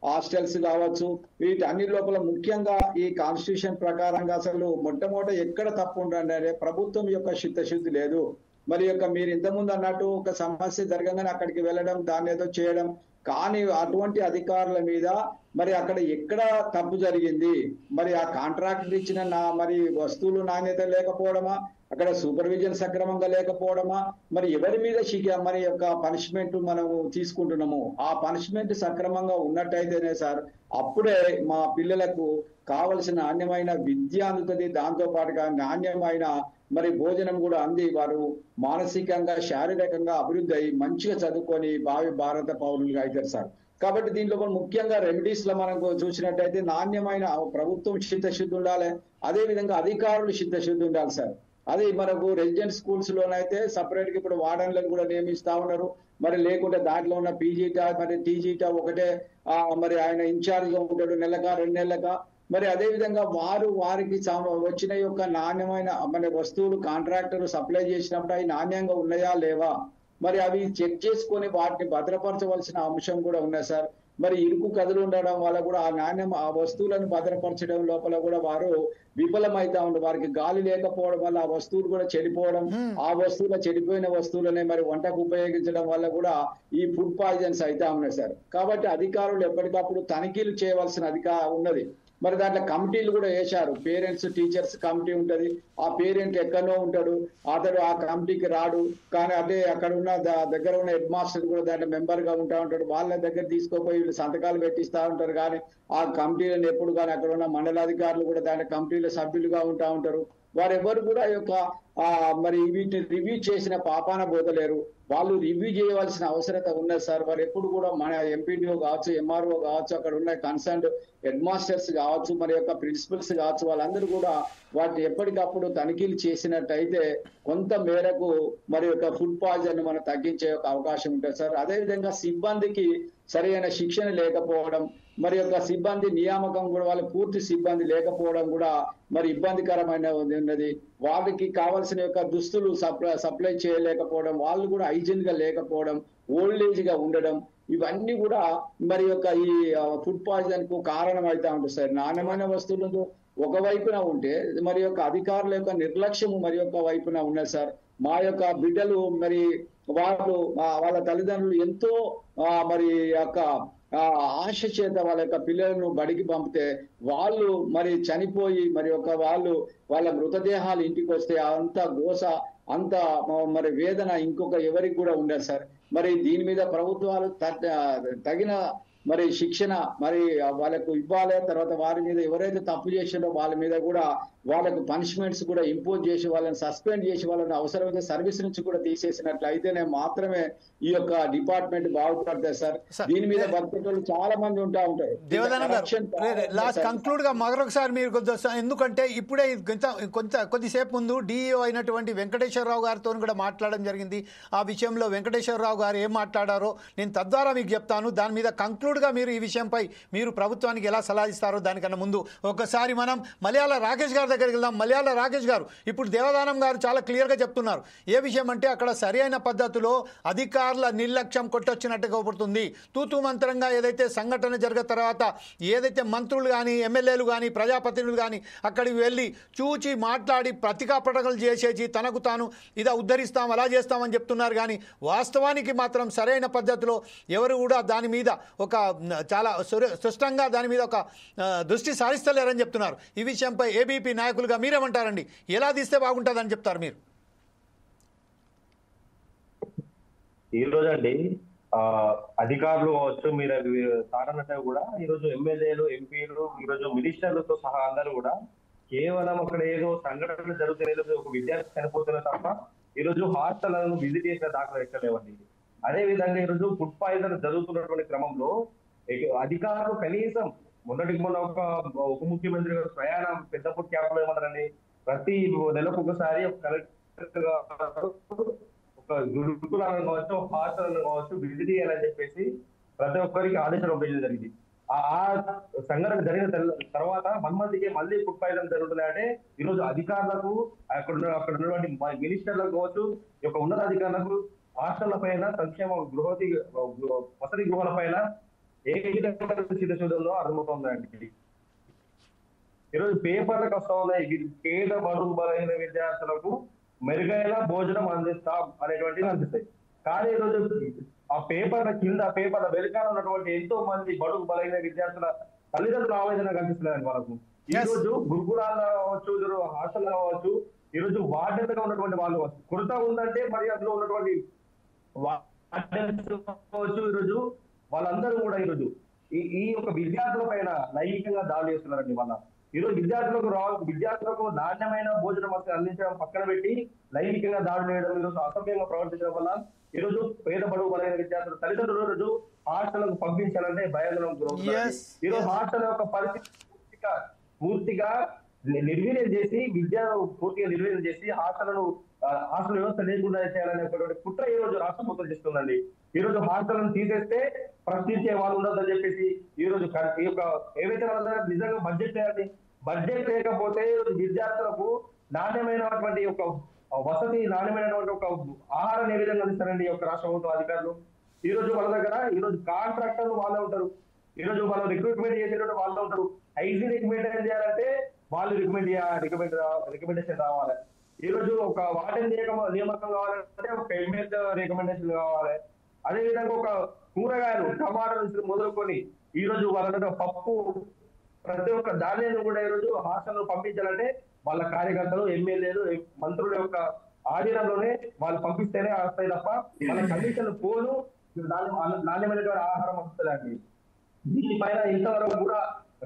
హాస్టల్స్ కావచ్చు, వీటి అన్ని లోపల ముఖ్యంగా ఈ కాన్స్టిట్యూషన్ ప్రకారంగా అసలు మొట్టమొదట ఎక్కడ తప్పు ఉండండి, ప్రభుత్వం యొక్క చిత్తశుద్ధి లేదు. మరి యొక్క మీరు ఇంతకుముందు అన్నట్టు ఒక సమస్య జరగగానే అక్కడికి వెళ్ళడం, దాన్ని ఏదో చేయడం, కానీ అటువంటి అధికారుల మీద మరి అక్కడ ఎక్కడ తప్పు జరిగింది, మరి ఆ కాంట్రాక్టర్ ఇచ్చిన మరి వస్తువులు నాణ్యత లేకపోవడమా, అక్కడ సూపర్విజన్ సక్రమంగా లేకపోవడమా, మరి ఎవరి మీద మరి యొక్క పనిష్మెంట్ మనము తీసుకుంటున్నాము, ఆ పనిష్మెంట్ సక్రమంగా ఉన్నట్టయితేనే సార్ అప్పుడే మా పిల్లలకు కావలసిన నాణ్యమైన విద్య అందుతుంది, దాంతో పాటుగా నాణ్యమైన మరి భోజనం కూడా అంది వారు మానసికంగా శారీరకంగా అభివృద్ధి అయ్యి మంచిగా చదువుకొని భావి భారత పౌరులుగా అవుతారు సార్. కాబట్టి దీంట్లో ముఖ్యంగా రెమెడీస్ లో మనకు చూసినట్టయితే నాణ్యమైన ప్రభుత్వం చిత్తశుద్ధి ఉండాలి, అదే విధంగా అధికారులు చిత్తశుద్ధి ఉండాలి సార్. అది మనకు రెసిడెంట్ స్కూల్స్ లోనైతే సపరేట్ గా ఇప్పుడు వార్డన్లను కూడా నియమిస్తా ఉన్నారు. మరి లేకుంటే దాంట్లో ఉన్న పీజీటా మరి టీజీటా ఒకటే మరి ఆయన ఇన్ఛార్జ్ గా ఉంటాడు నెలక 2 నెలలక. మరి అదే విధంగా వారికి వచ్చిన యొక్క నాణ్యమైన మన వస్తువులు కాంట్రాక్టర్ సప్లై చేసినప్పుడు అవి నాణ్యంగా ఉన్నాయా లేవా, మరి అవి చెక్ చేసుకొని వాటిని భద్రపరచవలసిన అంశం కూడా ఉన్నాయి సార్. మరి ఇరుకు కథలు ఉండడం వల్ల కూడా ఆ వస్తువులను భద్రపరచడం లోపల కూడా వారు విఫలమైతా ఉంటారు. వారికి గాలి లేకపోవడం వల్ల ఆ వస్తువులు కూడా చెడిపోవడం, ఆ చెడిపోయిన వస్తువులనే మరి వంటకు ఉపయోగించడం వల్ల కూడా ఈ ఫుడ్ పాయిజన్స్ అయితే ఉన్నాయి సార్. కాబట్టి అధికారులు ఎప్పటికప్పుడు తనిఖీలు చేయవలసిన ఉన్నది. మరి దాంట్లో కమిటీలు కూడా వేశారు, పేరెంట్స్ టీచర్స్ కమిటీ ఉంటది, ఆ పేరెంట్ ఎక్కడో ఉంటాడు, అతడు ఆ కమిటీకి రాడు, కానీ అదే అక్కడ ఉన్న దగ్గర ఉన్న హెడ్ మాస్టర్ కూడా దాంట్లో మెంబర్ గా ఉంటా ఉంటాడు, వాళ్ళ దగ్గర తీసుకోపోయి వీళ్ళు సంతకాలు పెట్టిస్తా ఉంటారు. కానీ ఆ కమిటీలను ఎప్పుడు కానీ అక్కడ ఉన్న మండలాధికారులు కూడా దాంట్లో కమిటీల సభ్యులుగా ఉంటా ఉంటారు. వారెవరు కూడా యొక్క మరి వీటిని రివ్యూ చేసిన పాపాన పోతలేరు. వాళ్ళు రివ్యూ చేయవలసిన అవసరత ఉన్నది సార్. వారు ఎప్పుడు కూడా మన ఎంపీడీఓ కావచ్చు, ఎంఆర్ఓ కావచ్చు, అక్కడ ఉన్న కన్సర్న్ హెడ్ మాస్టర్స్ కావచ్చు, మరి యొక్క ప్రిన్సిపల్స్ కావచ్చు, వాళ్ళందరూ కూడా వాటిని ఎప్పటికప్పుడు తనిఖీలు చేసినట్టయితే కొంత మేరకు మరి యొక్క ఫుడ్ పాయిజన్ మనం తగ్గించే అవకాశం ఉంటుంది సార్. అదేవిధంగా సిబ్బందికి సరైన శిక్షణ లేకపోవడం, మరి యొక్క సిబ్బంది నియామకం కూడా వాళ్ళ పూర్తి సిబ్బంది లేకపోవడం కూడా మరి ఇబ్బందికరమైన ఉన్నది. వాళ్ళకి కావాల్సిన యొక్క దుస్తులు సప్లై చేయలేకపోవడం, వాళ్ళు కూడా హైజీన్ గా లేకపోవడం, ఓల్డ్ ఏజ్ గా ఉండడం, ఇవన్నీ కూడా మరి యొక్క ఈ ఫుడ్ పాయిజన్ కు కారణం అవుతా ఉంటుంది సార్. నాణ్యమైన వస్తువులు ఒకవైపున ఉంటే మరి యొక్క అధికారుల యొక్క నిర్లక్ష్యము మరి యొక్క వైపున ఉన్నది సార్. మా యొక్క బిడ్డలు మరి వాళ్ళ తల్లిదండ్రులు ఎంతో మరి యొక్క ఆశ చేత వాళ్ళ యొక్క పిల్లలను బడికి పంపితే వాళ్ళు మరి చనిపోయి మరి వాళ్ళ మృతదేహాలు ఇంటికి వస్తే అంత గోస, అంత మరి వేదన ఇంకొక ఎవరికి కూడా ఉండదు సార్. మరి దీని మీద ప్రభుత్వాలు తగిన మరి శిక్షణ మరి వాళ్ళకు ఇవ్వాలి. తర్వాత వారి మీద ఎవరైతే తప్పు చేసిండో వాళ్ళ మీద కూడా వాళ్ళకు పనిష్మెంట్స్ కూడా ఇంపోజ్ చేసి వాళ్ళని సస్పెండ్ చేసి వాళ్ళని అవసరమైతే సర్వీస్ నుంచి కూడా తీసేసినట్లయితేనే మాత్రమే ఈ యొక్క డిపార్ట్మెంట్ బాగుపడతాయి సార్. దీని మీద బతికేటోళ్ళు చాలా మంది ఉంటా ఉంటారు. లాస్ట్ కంక్లూడ్ గా మరొకసారి మీరు ఎందుకంటే ఇప్పుడే కొద్దిసేపు ముందు డిఈఓ అయినటువంటి వెంకటేశ్వరరావు గారితో కూడా మాట్లాడడం జరిగింది. ఆ విషయంలో వెంకటేశ్వరరావు గారు ఏం మాట్లాడారో నేను తద్వారా మీకు చెప్తాను. దాని మీద కంక్లూడ్ గా మీరు ఈ విషయంపై మీరు ప్రభుత్వానికి ఎలా సలహా ఇస్తారో దానికన్నా ముందు ఒకసారి మనం మలయాళ రాకేష్ గారి దగ్గరికి వెళ్దాం. మలయాళ రాకేష్ గారు, ఇప్పుడు దేవదానం గారు చాలా క్లియర్గా చెప్తున్నారు. ఏ విషయం అంటే అక్కడ సరైన పద్ధతిలో అధికారుల నిర్లక్ష్యం కొట్టొచ్చినట్టుగా పడుతుంది. తూతూ మంత్రంగా ఏదైతే సంఘటన జరిగిన తర్వాత ఏదైతే మంత్రులు కానీ ఎమ్మెల్యేలు కానీ ప్రజాప్రతినిధులు కానీ అక్కడికి వెళ్ళి చూచి మాట్లాడి ప్రతికాపటలు చేసేసి తనకు తాను ఇదా ఉద్ధరిస్తాం అలా చేస్తామని చెప్తున్నారు. కానీ వాస్తవానికి మాత్రం సరైన పద్ధతిలో ఎవరు కూడా దాని మీద ఒక చాలా స్పష్టంగా దాని మీద ఒక దృష్టి సారిస్తలేరని చెప్తున్నారు. ఈ విషయంపై ఏబీపీ నాయకులుగా మీరేమంటారండి? ఎలా తీస్తే బాగుంటుందని చెప్తారు మీరు? ఈ రోజండి అధికారులు కావచ్చు, మీరు సారన్నట్టు కూడా ఈరోజు ఎమ్మెల్యేలు, ఎంపీలు, ఈరోజు మినిస్టర్లతో సహా అందరూ కూడా కేవలం అక్కడ ఏదో సంఘటనలు జరుగుతున్నాయి, ఒక విద్యార్థి చనిపోతున్నా తప్ప ఈరోజు హాస్టళ్లను విజిట్ చేసిన దాఖలు ఎక్కలేవండి. అదే విధంగా ఈరోజు ఫుడ్ పాయిజన్ జరుగుతున్నటువంటి క్రమంలో అధికారులు కనీసం మొన్నటికి మొన్న ఒక ఉప ముఖ్యమంత్రి గారు ప్రయాణం పెద్దపూర్ క్యాంప్ లో ఏమంటారండి, ప్రతి నెలకు ఒకసారి ఒక కలెక్టర్ ఒక గురుకులాలను కావచ్చు, హాస్టల్ కావచ్చు విజిట్ చేయాలని చెప్పేసి ప్రతి ఒక్కరికి ఆదేశాలు ఉపయోగించడం జరిగింది. ఆ సంఘటన జరిగిన తర్వాత 1 మంత్కి మళ్ళీ ఫుడ్ పాయిజన్ జరుగుతున్నాయంటే ఈరోజు అధికారులకు అక్కడ ఉన్నటువంటి మినిస్టర్లకు కావచ్చు, ఈ యొక్క ఉన్నతాధికారులకు హాస్టళ్ల పైన, సంక్షేమ వసతి గృహాల పైన ఏ విధంగా చిత్తశుద్ధంలో అర్థమవుతుందండి. ఈరోజు పేపర్లకు వస్తా ఉన్నాయి, పేద బడుగు బలైన విద్యార్థులకు మెరుగైన భోజనం అందిస్తాం అనేటువంటివి అనిపిస్తాయి. కానీ ఈరోజు ఆ పేపర్ల కింద, పేపర్ల వెనుకాల ఉన్నటువంటి ఎంతో మంది బడుగు బలైన విద్యార్థుల తల్లిదండ్రుల ఆవేదన కనిపిస్తున్నాయండి వాళ్ళకు. ఈ రోజు గురుకులాల్లో కావచ్చు, హాస్టల్ కావచ్చు, ఈ రోజు వార్డెన్గా ఉన్నటువంటి వాళ్ళు కొరత ఉందంటే మరి అందులో ఉన్నటువంటి కావచ్చు, ఈరోజు వాళ్ళందరూ కూడా ఈరోజు ఈ యొక్క విద్యార్థుల పైన లైంగికంగా దాడి చేస్తున్నారండి. వాళ్ళ ఈరోజు విద్యార్థులకు నాణ్యమైన భోజనం అందించడం పక్కన పెట్టి లైంగికంగా దాడి చేయడం, ఈరోజు అసభ్యంగా ప్రవర్తించడం వల్ల ఈరోజు పేద బడుగు బలైన విద్యార్థులు తల్లిదండ్రులు ఈరోజు హాస్టల్కు పంపించాలంటే భయాందోళనకు గురవుతున్నారు. ఈరోజు హాస్టల్ యొక్క పరిస్థితి పూర్తిగా నిర్వీర్యం చేసి, విద్యను పూర్తిగా నిర్వీర్యం చేసి హాస్టల్ వ్యవస్థ లేకుండా చేయాలనేటువంటి కుట్ర ఈ రోజు రాష్ట్ర ప్రభుత్వం చేస్తుందండి. ఈ రోజు హాస్టల్ను తీసేస్తే ప్రశ్నించే వాళ్ళు ఉండదని చెప్పేసి ఈ రోజు ఈ యొక్క ఏవైతే వాళ్ళ నిజంగా బడ్జెట్ చేయాలి, బడ్జెట్ లేకపోతే ఈరోజు విద్యార్థులకు నాణ్యమైనటువంటి ఒక వసతి, నాణ్యమైనటువంటి ఒక ఆహారం ఏ విధంగా అందిస్తారండి ఈ యొక్క రాష్ట్ర ప్రభుత్వ అధికారులు. ఈ రోజు వాళ్ళ దగ్గర ఈరోజు కాంట్రాక్టర్లు వాళ్ళే ఉంటారు, ఈ రోజు వాళ్ళు రిక్రూట్మెంట్ చేసేటువంటి వాళ్ళే ఉంటారు. హైజీనిక్ మెయింటైన్ చేయాలంటే వాళ్ళు రికమెండేషన్ రావాలి. ఈ రోజు ఒక వార్డెన్ నియామకం కావాలంటే ఒక ఎమ్మెల్యే రికమెండేషన్ కావాలి. అదే విధంగా ఒక కూరగాయలు, టమాటా నుంచి మొదలుకొని ఈ రోజు వాళ్ళ పప్పు, ప్రతి ఒక్క ధాన్యాన్ని కూడా ఈ రోజు హాస్టల్ పంపించాలంటే వాళ్ళ కార్యకర్తలు, ఎమ్మెల్యేలు, మంత్రుల యొక్క ఆధీనంలోనే వాళ్ళు పంపిస్తేనే వస్తాయి తప్ప వాళ్ళ కండిషన్లు పోను నాణ్యమైనటువంటి ఆహారం వస్తుందండి. దీనిపైన ఇంతవరకు కూడా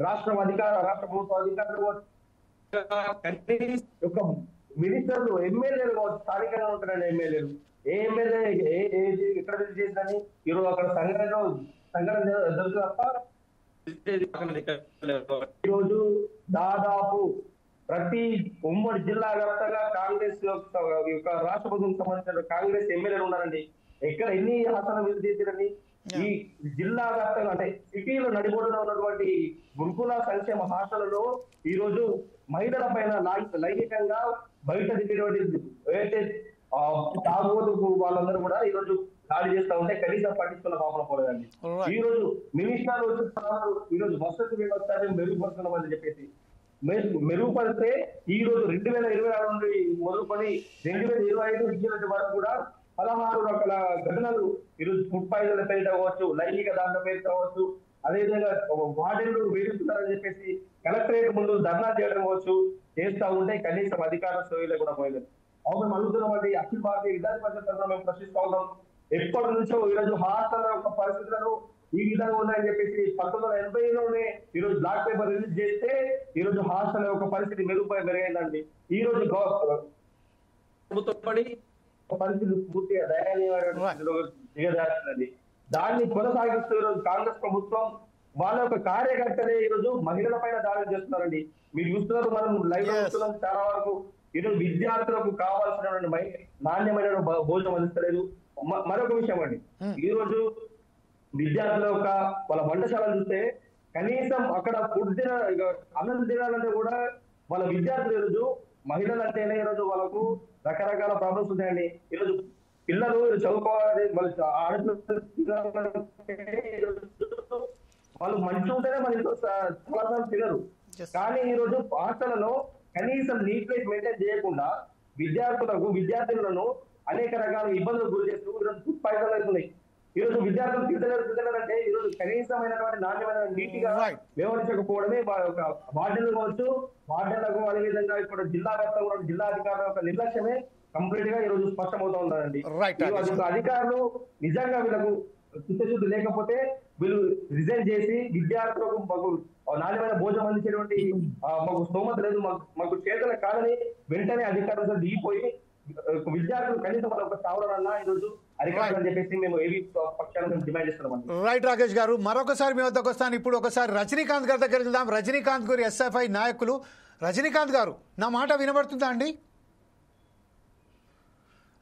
రాష్ట్ర ప్రభుత్వ అధికారులు యొక్క మినిస్టర్లు, ఎమ్మెల్యేలు స్థానికంగా ఉంటున్నాడు ఎమ్మెల్యేలు, ఏ ఎమ్మెల్యే ఎక్కడ విజిట్ చేసిందని ఈరోజు అక్కడ సంఘటన జరుగుతుంది తప్ప ఈరోజు దాదాపు ప్రతి ఉమ్మడి జిల్లా వ్యాప్తంగా కాంగ్రెస్ యొక్క రాష్ట్ర ప్రభుత్వం సంబంధించిన కాంగ్రెస్ ఎమ్మెల్యేలు ఉన్నారండి. ఎక్కడ ఎన్ని హాస్టల్ విజిట్ చేశారండి? ఈ జిల్లా వ్యాప్తంగా అంటే సిటీలో నడిబొడ్డున ఉన్నటువంటి గురుకుల సంక్షేమ హాస్టల్లో ఈ రోజు మహిళల పైన లైంగికంగా బయట తిరిగేటువంటి ఏదైతే తాగుబోతు వాళ్ళందరూ కూడా ఈ రోజు దాడి చేస్తా ఉంటే కనీసం పట్టించుకున్న పాపన పోలేదండి. ఈ రోజు మినిస్టర్లు వచ్చి ఈ రోజు వసతి వ్యవస్థ మెరుగుపడుతున్నామని చెప్పేసి మెరుగుపడితే ఈ రోజు 2026 నుండి మొదలుకొని 2025 విద్యార్థి వరకు కూడా 16 రకాల ఘటనలు ఈరోజు ఫుడ్ పాయిజన్ పేరిట కావచ్చు, లైంగిక దాంట్లో పేరిట కావచ్చు, అదేవిధంగా వార్డెన్లు వేధిస్తున్నారని చెప్పేసి కలెక్టరేట్ ముందు ధర్నా చేయడం కావచ్చు చేస్తా ఉంటే కనీసం అధికార స్థాయిలో కూడా పోయలేదు. అవును అడుగుతున్నటువంటి అఖిల భారతీయ విద్యార్థి పరిషత్ తరఫున మేము ప్రశ్నిస్తా ఉన్నాం. ఎప్పటి నుంచో ఈరోజు హాస్టల్ యొక్క పరిస్థితులను ఈ విధంగా ఉన్నాయని చెప్పేసి 1980లోనే ఈరోజు బ్లాక్ పేపర్ రిలీజ్ చేస్తే ఈరోజు హాస్టల్ యొక్క పరిస్థితి మెరుగైందండి. ఈ రోజు ప్రభుత్వం పరిస్థితి పూర్తిగా దయనీయమైనది. దాన్ని కొనసాగిస్తూ ఈరోజు కాంగ్రెస్ ప్రభుత్వం వాళ్ళ యొక్క కార్యకర్తలే ఈరోజు మహిళల పైన దాడులు చేస్తున్నారండి. మీరు చూస్తున్నారు, మనం లైవ్ లో చూస్తున్నాం. చాలా వరకు ఈరోజు విద్యార్థులకు కావాల్సినటువంటి నాణ్యమైన భోజనం అందిస్తలేదు. మరొక విషయం అండి, ఈ రోజు విద్యార్థుల యొక్క వాళ్ళ వంటశాలను చూస్తే కనీసం అక్కడ ఫుడ్ అన్నం తినాలంటే కూడా వాళ్ళ విద్యార్థులు ఈరోజు మహిళలు అంటేనే ఈరోజు వాళ్ళకు రకరకాల ప్రాబ్లమ్స్ ఉన్నాయండి. ఈరోజు పిల్లలు చదువుకోవాలి, వాళ్ళు మంచి ఉంటేనే మన ఇంట్లో చాలా తినరు. కానీ ఈ రోజు హాస్టళ్లలో కనీసం నీట్ లైఫ్ మెయింటైన్ చేయకుండా విద్యార్థులను అనేక రకాల ఇబ్బందులు గురి చేస్తూ ఈరోజు ఫుడ్ పాయిజన్ అవుతున్నాయి. ఈ రోజు విద్యార్థులు తింటారంటే ఈ రోజు కనీసమైనటువంటి నాణ్యమైన నీటిగా వ్యవహరించకపోవడమే వార్డెన్లు కావచ్చు, వార్డెన్లకు అదేవిధంగా ఇక్కడ జిల్లా వ్యాప్తంగా జిల్లా అధికారుల యొక్క నిర్లక్ష్యమే కంప్లీట్ గా ఈ రోజు స్పష్టమవుతా ఉందండి. అధికారులు నిజంగా వీళ్ళకు చిత్తశుద్ధి లేకపోతే వీళ్ళు రిజైన్ చేసి విద్యార్థులకు మాకు నాణ్యమైన భోజనం అందించేటువంటి మాకు స్తోమత లేదు, మాకు చేతన కాదని వెంటనే అధికారులు దిగిపోయి విద్యార్థులు కనీసం వాళ్ళ ఒక స్థావరాలన్నా ఈరోజు అధికారులు చెప్పేసి మేము ఏవి పక్షాలను డిమాండ్ చేస్తున్నాం. రైట్ రాకేష్ గారు, మరొకసారి మీ వద్దకు వస్తాను. ఇప్పుడు ఒకసారి రజనీకాంత్ గారి దగ్గరికి వెళ్దాం. రజనీకాంత్ గారు ఎస్ఎఫ్ఐ నాయకులు. రజనీకాంత్ గారు, నా మాట వినబడుతుందా అండి?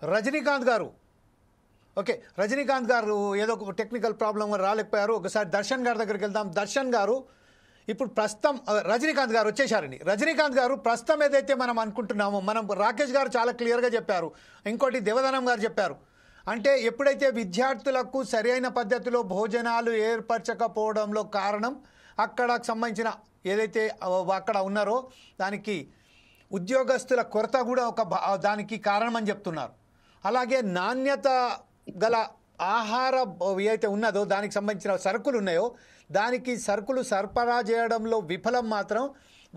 రజనీకాంత్ గారు, ఓకే, రజనీకాంత్ గారు ఏదో ఒక టెక్నికల్ ప్రాబ్లం రాలేకపోయారు. ఒకసారి దర్శన్ గారి దగ్గరికి వెళ్దాం. దర్శన్ గారు, ఇప్పుడు ప్రస్తుతం రజనీకాంత్ గారు వచ్చేసారండి. రజనీకాంత్ గారు, ప్రస్తుతం ఏదైతే మనం అనుకుంటున్నామో, మనం రాకేష్ గారు చాలా క్లియర్గా చెప్పారు, ఇంకోటి దేవదానం గారు చెప్పారు. అంటే ఎప్పుడైతే విద్యార్థులకు సరైన పద్ధతిలో భోజనాలు ఏర్పరచకపోవడంలో కారణం అక్కడ సంబంధించిన ఏదైతే అక్కడ ఉన్నారో దానికి ఉద్యోగస్తుల కొరత కూడా ఒక దానికి కారణమని చెప్తున్నారు. అలాగే నాణ్యత గల ఆహార ఏదైతే ఉన్నదో దానికి సంబంధించిన సరుకులు ఉన్నాయో దానికి సరుకులు సరఫరా చేయడంలో విఫలం మాత్రం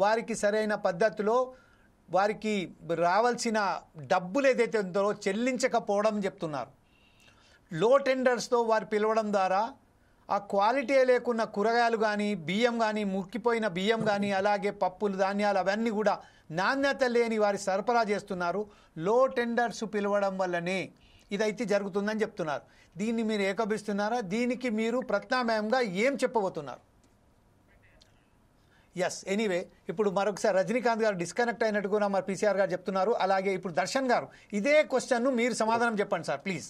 వారికి సరైన పద్ధతిలో వారికి రావాల్సిన డబ్బులు ఏదైతే ఉందో చెల్లించకపోవడం చెప్తున్నారు. లో టెండర్స్తో వారు పిలవడం ద్వారా ఆ క్వాలిటీ లేకున్న కూరగాయలు కానీ బియ్యం కానీ ముక్కిపోయిన బియ్యం కానీ అలాగే పప్పులు ధాన్యాలు అవన్నీ కూడా నాణ్యత లేని వారి సరఫరా చేస్తున్నారు. లో టెండర్స్ పిలవడం వల్లనే ఇదైతే జరుగుతుందని చెప్తున్నారు. దీన్ని మీరు ఏకభిస్తున్నారా? దీనికి మీరు ప్రత్యామ్నాయంగా ఏం చెప్పబోతున్నారు? ఎస్, ఎనీవే, ఇప్పుడు మరొకసారి రజనీకాంత్ గారు డిస్కనెక్ట్ అయినట్టు కూడా మరి పీసీఆర్ గారు చెప్తున్నారు. అలాగే ఇప్పుడు దర్శన్ గారు ఇదే క్వశ్చన్ను మీరు సమాధానం చెప్పండి సార్ ప్లీజ్.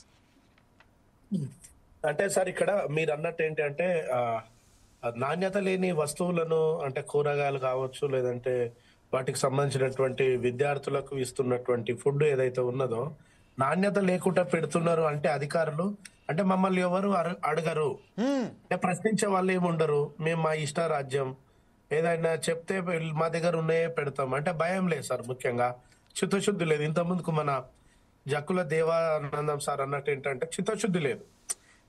అంటే సార్ ఇక్కడ మీరు అన్నట్టు ఏంటంటే నాణ్యత లేని వస్తువులను అంటే కూరగాయలు కావచ్చు లేదంటే వాటికి సంబంధించినటువంటి విద్యార్థులకు ఇస్తున్నటువంటి ఫుడ్ ఏదైతే ఉన్నదో నాణ్యత లేకుండా పెడుతున్నారు అంటే అధికారులు అంటే మమ్మల్ని ఎవరు అడగరు, అంటే ప్రశ్నించే వాళ్ళు ఏమి ఉండరు, మేము మా ఇష్ట రాజ్యం ఏదైనా చెప్తే మా దగ్గర ఉన్నాయే పెడతాం అంటే భయం లేదు సార్. ముఖ్యంగా చిత్తశుద్ధి లేదు. ఇంతకుముందుకు మన జక్కుల దేవానందం సార్ అన్నట్టు ఏంటంటే చిత్తశుద్ధి లేదు.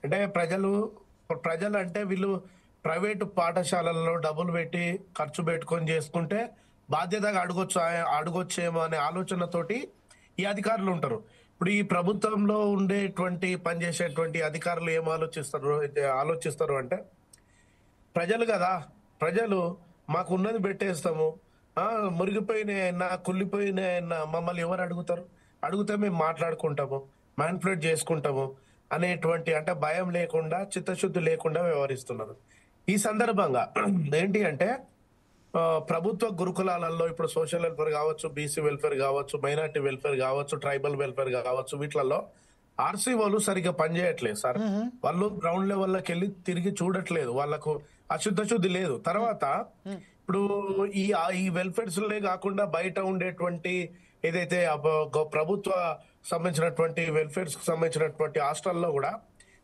అంటే ప్రజలు అంటే వీళ్ళు ప్రైవేటు పాఠశాలల్లో డబ్బులు పెట్టి ఖర్చు పెట్టుకొని చేసుకుంటే బాధ్యతగా అడగొచ్చేమో అనే ఆలోచనతోటి ఈ అధికారులు ఉంటారు. ఇప్పుడు ఈ ప్రభుత్వంలో ఉండేటువంటి పనిచేసేటువంటి అధికారులు ఏం ఆలోచిస్తారు అంటే ప్రజలు కదా, ప్రజలు మాకు ఉన్నది పెట్టేస్తాము, మురిగిపోయిన కుళ్ళిపోయిన మమ్మల్ని ఎవరు అడుగుతారు, అడిగితే మేము మాట్లాడుకుంటాము, మ్యానిపులేట్ చేసుకుంటాము అనేటువంటి అంటే భయం లేకుండా చిత్తశుద్ధి లేకుండా వ్యవహరిస్తున్నారు. ఈ సందర్భంగా ఏంటి అంటే ప్రభుత్వ గురుకులాలలో ఇప్పుడు సోషల్ వెల్ఫేర్ కావచ్చు, బీసీ వెల్ఫేర్ కావచ్చు, మైనార్టీ వెల్ఫేర్ కావచ్చు, ట్రైబల్ వెల్ఫేర్ కావచ్చు, వీటిలలో ఆర్సీఓలు సరిగ్గా పనిచేయట్లేదు సార్. వాళ్ళు గ్రౌండ్ లెవెల్లోకి వెళ్ళి తిరిగి చూడట్లేదు, వాళ్ళకు అశుద్ధశుద్ధి లేదు. తర్వాత ఇప్పుడు ఈ వెల్ఫేర్స్లే కాకుండా బయట ఉండేటువంటి ఏదైతే ప్రభుత్వ సంబంధించినటువంటి వెల్ఫేర్స్ కు సంబంధించినటువంటి హాస్టల్లో కూడా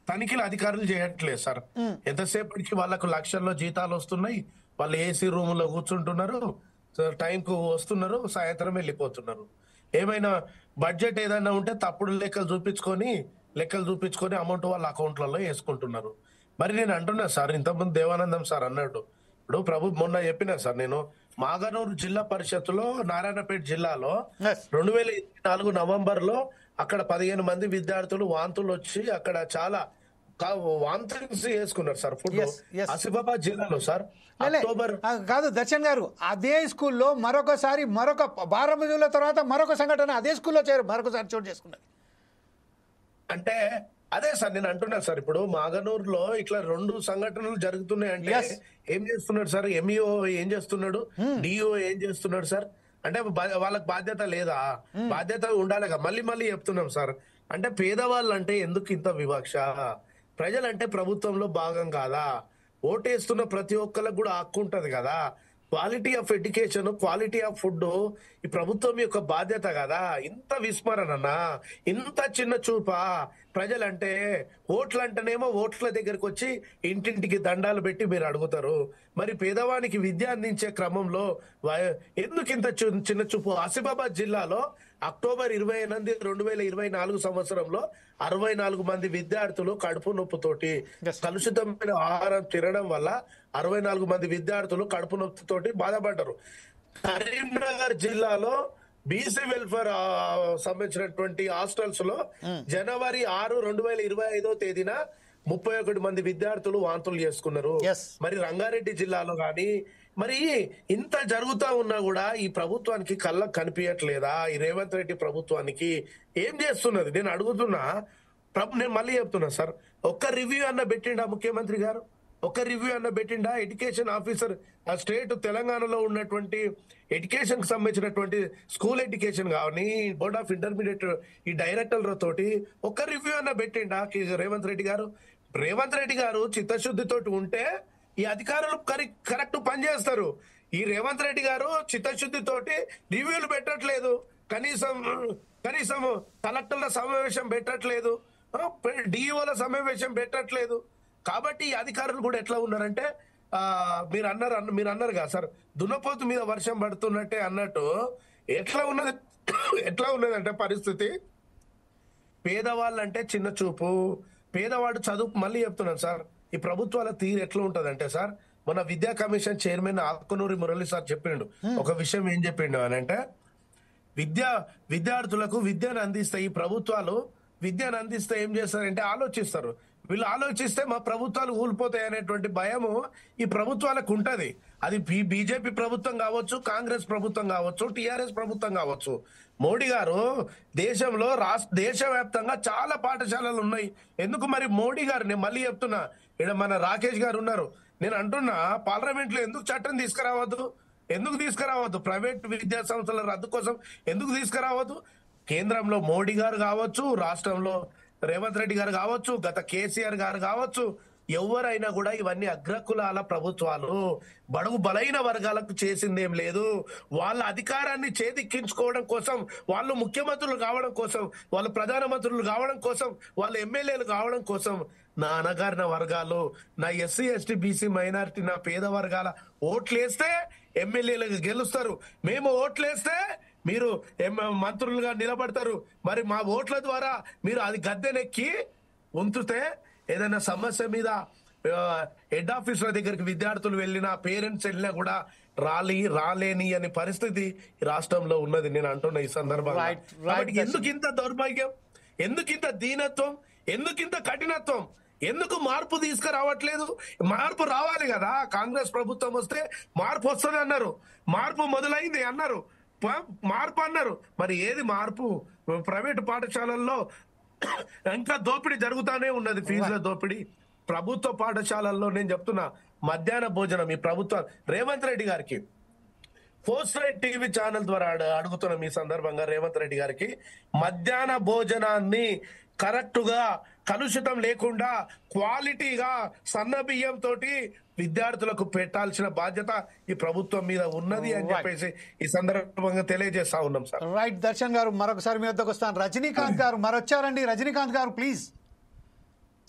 తనిఖీలు అధికారులు చేయట్లేదు సార్. ఎంతసేపటికి వాళ్ళకు లక్షల్లో జీతాలు వస్తున్నాయి, వాళ్ళు ఏసీ రూమ్ లో కూర్చుంటున్నారు, టైం కు వస్తున్నారు, సాయంత్రం వెళ్ళిపోతున్నారు. ఏమైనా బడ్జెట్ ఏదైనా ఉంటే తప్పుడు లెక్కలు చూపించుకొని అమౌంట్ వాళ్ళ అకౌంట్లలో వేసుకుంటున్నారు. మరి నేను అంటున్నా సార్, ఇంతకుముందు దేవానందం సార్ అన్నాడు, ఇప్పుడు మొన్న చెప్పినా సార్, నేను మాగనూరు జిల్లా పరిషత్తులో నారాయణపేట జిల్లాలో 2024 నవంబర్ లో అక్కడ 15 మంది విద్యార్థులు వాంతులు వచ్చి అక్కడ చాలా వాంతింగ్స్ చేసుకున్నారు సార్. ఫుడ్ ఆసిఫాబాద్ జిల్లాలో సార్ అక్టోబర్ కాదు దర్శన్ గారు, అదే స్కూల్లో మరొక వారం రోజుల తర్వాత మరొక సంఘటన అదే స్కూల్లో మరొకసారి చోటు చేసుకున్నారు. అంటే అదే సార్ నేను అంటున్నా సార్, ఇప్పుడు మాగనూరులో ఇట్లా 2 సంఘటనలు జరుగుతున్నాయి అంటే ఏం చేస్తున్నాడు సార్? ఎంఈఓ ఏం చేస్తున్నాడు, డిఓ ఏం చేస్తున్నాడు సార్? అంటే వాళ్ళకి బాధ్యత లేదా? బాధ్యత ఉండాలిగా. మళ్ళీ చెప్తున్నాం సార్, అంటే పేదవాళ్ళు అంటే ఎందుకు ఇంత వివక్ష? ప్రజలంటే ప్రభుత్వంలో భాగం కాదా? ఓటేస్తున్న ప్రతి ఒక్కరికి కూడా హక్కు ఉంటది కదా. Quality of education, quality of food ఈ ప్రభుత్వం యొక్క బాధ్యత కదా. ఇంత విస్మరణనా, ఇంత చిన్న చూపా? ప్రజలంటే ఓట్లు అంటేనేమో ఓట్ల దగ్గరకు వచ్చి ఇంటింటికి దండాలు పెట్టి మీరు అడుగుతారు, మరి పేదవానికి విద్య అందించే క్రమంలో ఎందుకు ఇంత చిన్న చూపు? ఆసిఫాబాద్ జిల్లాలో అక్టోబర్ 28, 2024 సంవత్సరంలో 64 మంది విద్యార్థులు కడుపు నొప్పితోటి కలుషితమైన ఆహారం తినడం వల్ల 64 మంది విద్యార్థులు కడుపు నొప్పితోటి బాధపడ్డారు. కరీంనగర్ జిల్లాలో బీసీ వెల్ఫేర్ సంబంధించినటువంటి హాస్టల్స్ లో జనవరి 6, 2025 తేదీన 31 మంది విద్యార్థులు వాంతులు చేసుకున్నారు. Yes. మరి రంగారెడ్డి జిల్లాలో గాని మరి ఇంత జరుగుతా ఉన్నా కూడా ఈ ప్రభుత్వానికి కళ్ళకు కనిపించట్లేదా? ఈ రేవంత్ రెడ్డి ప్రభుత్వానికి ఏం చేస్తున్నది? నేను అడుగుతున్నా. నేను మళ్ళీ చెప్తున్నా సార్, ఒక్క రివ్యూ అన్న పెట్టిండా ముఖ్యమంత్రి గారు? ఒక్క రివ్యూ అన్న పెట్టిండా? ఎడ్యుకేషన్ ఆఫీసర్ ఆ స్టేట్ తెలంగాణలో ఉన్నటువంటి ఎడ్యుకేషన్ కి సంబంధించినటువంటి స్కూల్ ఎడ్యుకేషన్ కానీ బోర్డ్ ఆఫ్ ఇంటర్మీడియట్ ఈ డైరెక్టర్ల తోటి ఒక్క రివ్యూ అన్న పెట్టిండా రేవంత్ రెడ్డి గారు? రేవంత్ రెడ్డి గారు చిత్తశుద్ధితో ఉంటే ఈ అధికారులు కరెక్ట్ పనిచేస్తారు. ఈ రేవంత్ రెడ్డి గారు చిత్తశుద్ధితోటి రివ్యూలు పెట్టట్లేదు, కనీసం కలెక్టర్ల సమావేశం పెట్టట్లేదు, డిఈఓల సమావేశం పెట్టట్లేదు. కాబట్టి ఈ అధికారులు కూడా ఎట్లా ఉన్నారంటే మీరు అన్నారు కదా సార్, దున్నపోతు మీద వర్షం పడుతున్నట్టే అన్నట్టు ఎట్లా ఉన్నదంటే పరిస్థితి. పేదవాళ్ళంటే చిన్న చూపు, పేదవాడు చదువు. మళ్ళీ చెప్తున్నాను సార్, ఈ ప్రభుత్వాల తీరు ఎట్లా ఉంటదంటే సార్, మన విద్యా commission chairman Akunuri Murali sir చెప్పిండు ఒక విషయం. ఏం చెప్పిండు అని అంటే, విద్యార్థులకు విద్యను అందిస్తే ఈ ప్రభుత్వాలు విద్యను అందిస్తే ఏం చేస్తారంటే ఆలోచిస్తారు. వీళ్ళు ఆలోచిస్తే మా ప్రభుత్వాలు ఊలిపోతాయి అనేటువంటి భయము ఈ ప్రభుత్వాలకు ఉంటది. అది బీజేపీ ప్రభుత్వం కావచ్చు, కాంగ్రెస్ ప్రభుత్వం కావచ్చు, టిఆర్ఎస్ ప్రభుత్వం కావచ్చు. మోడీ గారు దేశంలో దేశవ్యాప్తంగా చాలా పాఠశాలలు ఉన్నాయి. ఎందుకు మరి మోడీ గారు, నేను మళ్ళీ చెప్తున్నా, ఇక్కడ మన రాకేష్ గారు ఉన్నారు, నేను అంటున్నా పార్లమెంట్ లో ఎందుకు చట్టం తీసుకురావద్దు? ప్రైవేట్ విద్యా సంస్థల రద్దు కోసం ఎందుకు తీసుకురావద్దు? కేంద్రంలో మోడీ గారు కావచ్చు, రాష్ట్రంలో రేవంత్ రెడ్డి గారు కావచ్చు, గత కేసీఆర్ గారు కావచ్చు, ఎవరైనా కూడా ఇవన్నీ అగ్రకులాల ప్రభుత్వాలు, బడుగు బలైన వర్గాలకు చేసిందేం లేదు. వాళ్ళ అధికారాన్ని చేదిక్కించుకోవడం కోసం, వాళ్ళు ముఖ్యమంత్రులు కావడం కోసం, వాళ్ళు ప్రధానమంత్రులు కావడం కోసం, వాళ్ళు ఎమ్మెల్యేలు కావడం కోసం నా అణగారిన వర్గాలు, నా ఎస్సీ ఎస్టీ బీసీ మైనారిటీ, నా పేద వర్గాల ఓట్లేస్తే ఎమ్మెల్యేలకు గెలుస్తారు, మేము ఓట్లేస్తే మీరు మంత్రులుగా నిలబడతారు. మరి మా ఓట్ల ద్వారా మీరు అది గద్దెనెక్కి ఉంచితే ఏదైనా సమస్య మీద హెడ్ ఆఫీసుల దగ్గరికి విద్యార్థులు వెళ్ళినా, పేరెంట్స్ వెళ్ళినా కూడా రాలేని అనే పరిస్థితి రాష్ట్రంలో ఉన్నది. నేను అంటున్నా ఈ సందర్భంగా. ఎందుకు ఇంత దౌర్భాగ్యం? ఎందుకు ఇంత దీనత్వం? ఎందుకు ఇంత కఠినత్వం? ఎందుకు మార్పు తీసుకురావట్లేదు? మార్పు రావాలి కదా. కాంగ్రెస్ ప్రభుత్వం వస్తే మార్పు వస్తుంది అన్నారు, మార్పు మొదలైంది అన్నారు, మార్పు అన్నారు. మరి ఏది మార్పు? ప్రైవేటు పాఠశాలల్లో ఇంకా దోపిడీ జరుగుతానే ఉన్నది, ఫీజుల దోపిడీ. ప్రభుత్వ పాఠశాలల్లో నేను చెప్తున్నా, మధ్యాహ్న భోజనం ఈ ప్రభుత్వం రేవంత్ రెడ్డి గారికి ఫోర్స్ రైట్ టీవీ ఛానల్ ద్వారా అడుగుతున్నాం ఈ సందర్భంగా రేవంత్ రెడ్డి గారికి, మధ్యాహ్న భోజనాన్ని కరెక్ట్ గా కలుషితం లేకుండా క్వాలిటీగా సన్న బియ్యం తోటి విద్యార్థులకు పెట్టాల్సిన బాధ్యత ఈ ప్రభుత్వం మీద ఉన్నది అని చెప్పేసి ఈ సందర్భంగా తెలియజేస్తా ఉన్నాం సార్. రైట్ దర్శన్ గారు, మరొకసారి మీ వద్దకు వస్తాను. రజనీకాంత్ గారు మరొచ్చారండి. రజనీకాంత్ గారు please.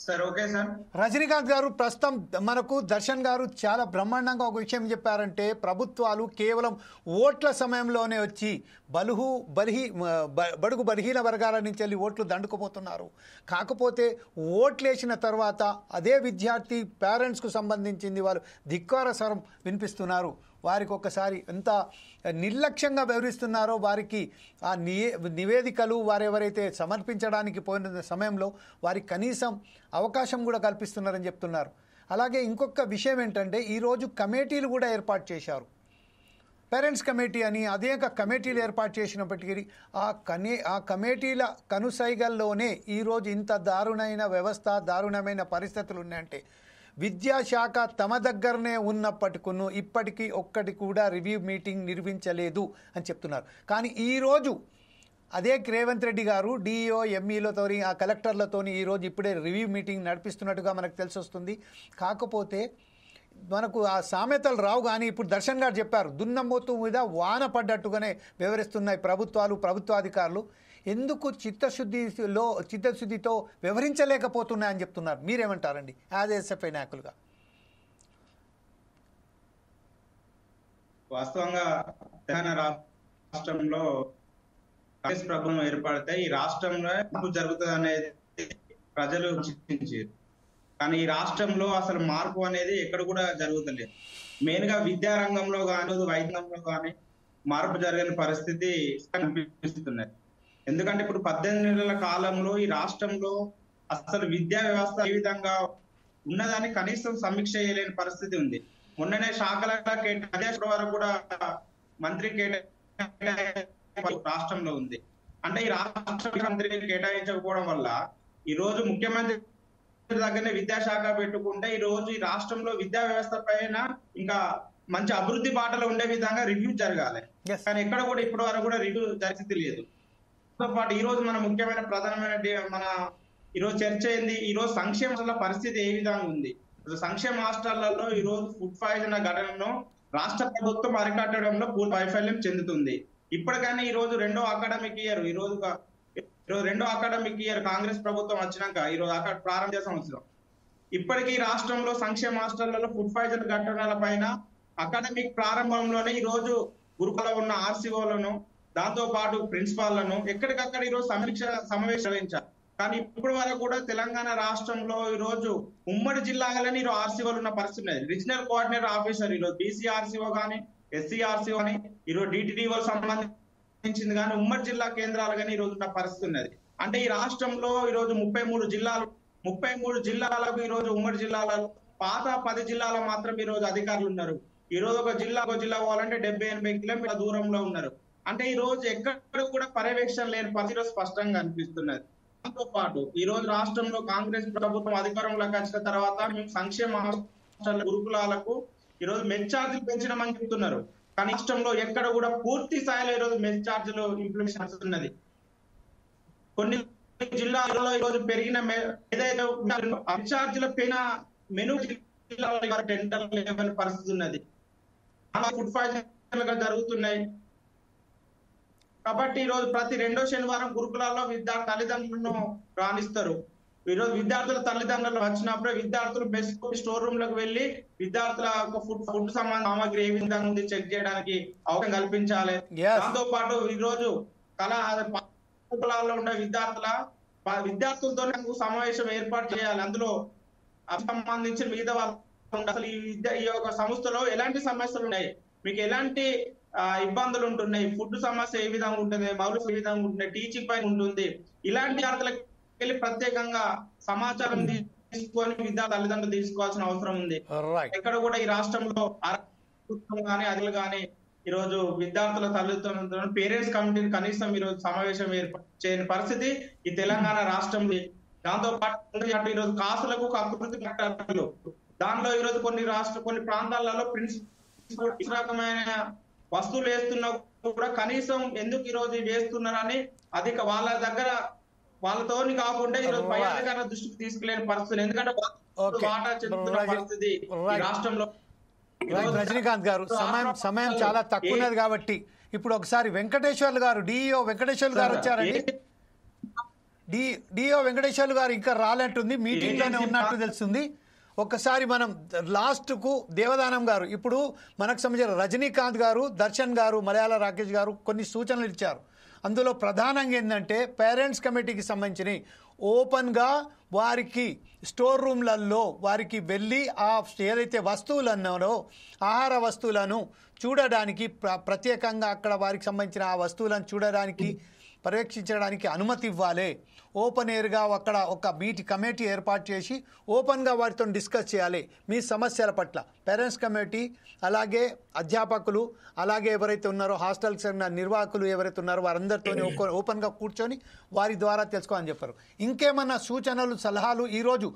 Sir okay sir. Rajinikanth గారు, ప్రస్తుతం మనకు దర్శన్ గారు చాలా బ్రహ్మాండంగా ఒక విషయం చెప్పారంటే, ప్రభుత్వాలు కేవలం ఓట్ల సమయంలోనే వచ్చి బడుగు బలహీన వర్గాల నుంచి వెళ్ళి ఓట్లు దండుకుపోతున్నారు. కాకపోతే ఓట్లు వేసిన తర్వాత అదే విద్యార్థి పేరెంట్స్కు సంబంధించింది వాళ్ళు ధిక్కార స్వరం వినిపిస్తున్నారు. వారికి ఒక్కసారి ఎంత నిర్లక్ష్యంగా వ్యవహరిస్తున్నారో, వారికి ఆ నివేదికలు వారెవరైతే సమర్పించడానికి పోయిన సమయంలో వారికి కనీసం అవకాశం కూడా కల్పిస్తున్నారని చెప్తున్నారు. అలాగే ఇంకొక విషయం ఏంటంటే, ఈరోజు కమిటీలు కూడా ఏర్పాటు చేశారు. పేరెంట్స్ కమిటీ అని అనేక కమిటీలు ఏర్పాటు చేసినప్పటికీ ఆ కమిటీల కనుసైగల్లోనే ఈరోజు ఇంత దారుణమైన వ్యవస్థ, దారుణమైన పరిస్థితులు ఉన్నాయంటే, విద్యాశాఖ తమ దగ్గరనే ఉన్నప్పటికీ ఇప్పటికీ ఒక్కటి కూడా రివ్యూ మీటింగ్ నిర్వహించలేదు అని చెప్తున్నారు. కానీ ఈరోజు అదే రేవంత్ రెడ్డి గారు డిఈఓ ఎంఈలతో ఆ కలెక్టర్లతో ఈరోజు ఇప్పుడే రివ్యూ మీటింగ్ నడిపిస్తున్నట్టుగా మనకు తెలిసి వస్తుంది. కాకపోతే మనకు ఆ సామెతలు రావు. కానీ ఇప్పుడు దర్శన్ గారు చెప్పారు, దున్నమోతు మీద వాన పడ్డట్టుగానే వ్యవహరిస్తున్నాయి ప్రభుత్వాధికారులు. ఎందుకు చిత్తశుద్ధితో వ్యవహరించలేకపోతున్నాయని చెప్తున్నారు. మీరేమంటారండి యాజ్ ఎస్ఎఫ్ఐ నాయకులుగా? వాస్తవంగా తెలంగాణ రాష్ట్రంలో కాంగ్రెస్ ప్రభుత్వం ఏర్పడితే ఈ రాష్ట్రంలో మార్పు జరుగుతుంది అనేది ప్రజలు చింతించారు. కానీ ఈ రాష్ట్రంలో అసలు మార్పు అనేది ఎక్కడ కూడా జరుగుతలేదు. మెయిన్ గా విద్యారంగంలో కానీ వైద్యంలో కానీ మార్పు జరగని పరిస్థితి కనిపిస్తున్నది. ఎందుకంటే ఇప్పుడు 18 నెలల కాలంలో ఈ రాష్ట్రంలో అసలు విద్యా వ్యవస్థ ఏ విధంగా ఉన్నదని కనీసం సమీక్ష చేయలేని పరిస్థితి ఉంది. మొన్ననే శాఖల కేటాయించడం వరకు కూడా మంత్రి రాష్ట్రంలో ఉంది. అంటే ఈ రాష్ట్ర మంత్రిని కేటాయించకపోవడం వల్ల ఈ రోజు ముఖ్యమంత్రి దగ్గరనే విద్యాశాఖ పెట్టుకుంటే ఈ రోజు ఈ రాష్ట్రంలో విద్యా వ్యవస్థ పైన ఇంకా మంచి అభివృద్ధి బాటలో ఉండే విధంగా రివ్యూ జరగాలి. కానీ ఎక్కడ కూడా ఇప్పటి వరకు కూడా రివ్యూ జరిగితే లేదు. తో పాటు ఈ రోజు మన ముఖ్యమైన ప్రధానమైన మన ఈ రోజు చర్చ ఏంది, ఈ రోజు సంక్షేమ పరిస్థితి ఏ విధంగా ఉంది. సంక్షేమ హాస్టళ్లలో ఈ రోజు ఫుడ్ పాయిజన్ ఘటనను రాష్ట్ర ప్రభుత్వం అరికట్టడంలో పూర్తి వైఫల్యం చెందుతుంది. ఇప్పటికైనా ఈ రోజు రెండో అకాడమిక్ ఇయర్ కాంగ్రెస్ ప్రభుత్వం వచ్చినాక ఈ రోజు అక్కడ ప్రారంభ సంవత్సరం ఇప్పటికీ రాష్ట్రంలో సంక్షేమ హాస్టళ్లలో ఫుడ్ పాయిజన్ ఘటనల పైన అకాడమిక్ ప్రారంభంలోనే ఈ రోజు గురుకుల ఉన్న ఆర్సీఓలను దాంతో పాటు ప్రిన్సిపాల్లను ఎక్కడికక్కడ ఈ రోజు సమావేశం నిర్వహించారు. కానీ ఇప్పటి వరకు కూడా తెలంగాణ రాష్ట్రంలో ఈ రోజు ఉమ్మడి జిల్లాలని ఈరోజు ఆర్సీఓలు ఉన్న పరిస్థితి ఉన్నది. రీజనల్ కోఆర్డినేటర్ ఆఫీసర్ ఈ రోజు బీసీ ఆర్సీఓ కానీ ఎస్సీ ఆర్సీఓ అని ఈరోజు డిటిడిఓ సంబంధించింది కానీ ఉమ్మడి జిల్లా కేంద్రాలు కానీ ఈ రోజు ఉన్న పరిస్థితి ఉన్నది. అంటే ఈ రాష్ట్రంలో ఈ రోజు 33 జిల్లాలకు ఈ రోజు ఉమ్మడి జిల్లాలలో పాత 10 జిల్లాలో మాత్రం ఈ రోజు అధికారులు ఉన్నారు. ఈ రోజు ఒక జిల్లా పోవాలంటే 70-80 కిలోమీటర్ల దూరంలో ఉన్నారు. అంటే ఈ రోజు ఎక్కడ కూడా పర్యవేక్షణ లేని పరిస్థితి స్పష్టంగా అనిపిస్తున్నది. దాంతో పాటు ఈ రోజు రాష్ట్రంలో కాంగ్రెస్ ప్రభుత్వం అధికారంలోకి వచ్చిన తర్వాత మేము సంక్షేమ గురుకులాలకు ఈ రోజు మెస్ ఛార్జీలు పెంచడమని చెప్తున్నారు. కానీ రాష్ట్రంలో ఎక్కడ కూడా పూర్తి స్థాయిలో ఈ రోజు మెస్ ఛార్జీలు ఇంప్లిమెంటేషన్ ఉన్నది. కొన్ని జిల్లాలలో ఈ రోజు పెరిగిన ఏదైతే మెస్ ఛార్జీల పైన మెనూ టెండర్ లేవని పరిస్థితి ఉన్నది. ఫుడ్ పాయిజన్ జరుగుతున్నాయి. కాబట్టి ఈ రోజు ప్రతి రెండో శనివారం గురుకులాల్లో విద్యార్థి తల్లిదండ్రులను రాణిస్తారు. ఈ రోజు విద్యార్థుల తల్లిదండ్రులు వచ్చినప్పుడు విద్యార్థులు బెస్ట్ స్టోర్ రూమ్ లకు వెళ్లి విద్యార్థుల ఫుడ్ సంబంధ సామాగ్రి ఏ విధంగా ఉంది చెక్ చేయడానికి అవకాశం కల్పించాలి. దాంతో పాటు ఈ రోజు గురుకులాల్లో ఉండే విద్యార్థులతో సమావేశం ఏర్పాటు చేయాలి. అందులో సంబంధించిన మిగతా వాళ్ళు అసలు ఈ యొక్క సంస్థలో ఎలాంటి సమస్యలు ఉన్నాయి, మీకు ఎలాంటి ఇబ్బందులు ఉంటున్నాయి, ఫుడ్ సమస్య ఏ విధంగా ఉంటుంది, మౌలిక ఏ విధంగా ఉంటున్నాయి, టీచింగ్ పైన ఉంటుంది, ఇలాంటి విద్యార్థులకు వెళ్ళి ప్రత్యేకంగా సమాచారం తీసుకొని విద్యార్థి తల్లిదండ్రులు తీసుకోవాల్సిన అవసరం ఉంది. ఎక్కడ కూడా ఈ రాష్ట్రంలో కానీ అదిలు కానీ ఈ రోజు విద్యార్థుల తల్లిదండ్రులను పేరెంట్స్ కమిటీని కనీసం ఈ రోజు సమావేశం ఏర్పాటు చేయని పరిస్థితి ఈ తెలంగాణ రాష్ట్రంలో. దాంతో పాటు ఈ రోజు కాసులకు కకృతి కట్టారు. దానిలో ఈ రోజు కొన్ని ప్రాంతాలలో ప్రిన్సిపల్ రకమైన వస్తువులు వేస్తున్నా కూడా కనీసం ఎందుకు ఈ రోజు వేస్తున్నారని అధిక వాళ్ళ దగ్గర వాళ్ళతోని కాకుండా ఈ రోజు పై అధికారుల దృష్టికి తీసుకెళ్లేని పరిస్థితి. ఎందుకంటే వాటా చెందుతున్న పరిస్థితి రాష్ట్రంలో. రజనీకాంత్ గారు, సమయం చాలా తక్కువ ఉన్నది కాబట్టి ఇప్పుడు ఒకసారి వెంకటేశ్వర్లు గారు, డిఈఓ వెంకటేశ్వర్లు గారు వచ్చారండి. డిఓ వెంకటేశ్వర్లు గారు ఇంకా రాలంటుంది, మీటింగ్ లోనే ఉన్నట్టు తెలుస్తుంది. ఒక్కసారి మనం లాస్ట్ కు దేవదానం గారు, ఇప్పుడు మనకు సంబంధించిన రజనీకాంత్ గారు, దర్శన్ గారు, మలయాళ రాకేష్ గారు కొన్ని సూచనలు ఇచ్చారు. అందులో ప్రధానంగా ఏంటంటే పేరెంట్స్ కమిటీకి సంబంధించిన ఓపెన్గా వారికి స్టోర్ రూమ్లలో వారికి వెళ్ళి ఆ ఏదైతే వస్తువులు అన్నారో ఆహార వస్తువులను చూడడానికి ప్రత్యేకంగా అక్కడ వారికి సంబంధించిన ఆ వస్తువులను చూడడానికి పర్యవేక్షించడానికి అనుమతి ఇవ్వాలి. ఓపెన్ ఎయిర్గా అక్కడ ఒక కమిటీ ఏర్పాటు చేసి ఓపెన్గా వారితో డిస్కస్ చేయాలి మీ సమస్యల పట్ల. పేరెంట్స్ కమిటీ అలాగే అధ్యాపకులు అలాగే ఎవరైతే ఉన్నారో హాస్టల్కి చెందిన నిర్వాహకులు ఎవరైతే ఉన్నారో వారందరితో ఓపెన్గా కూర్చొని వారి ద్వారా తెలుసుకోవాలని చెప్పారు. ఇంకేమన్నా సూచనలు సలహాలు ఈరోజు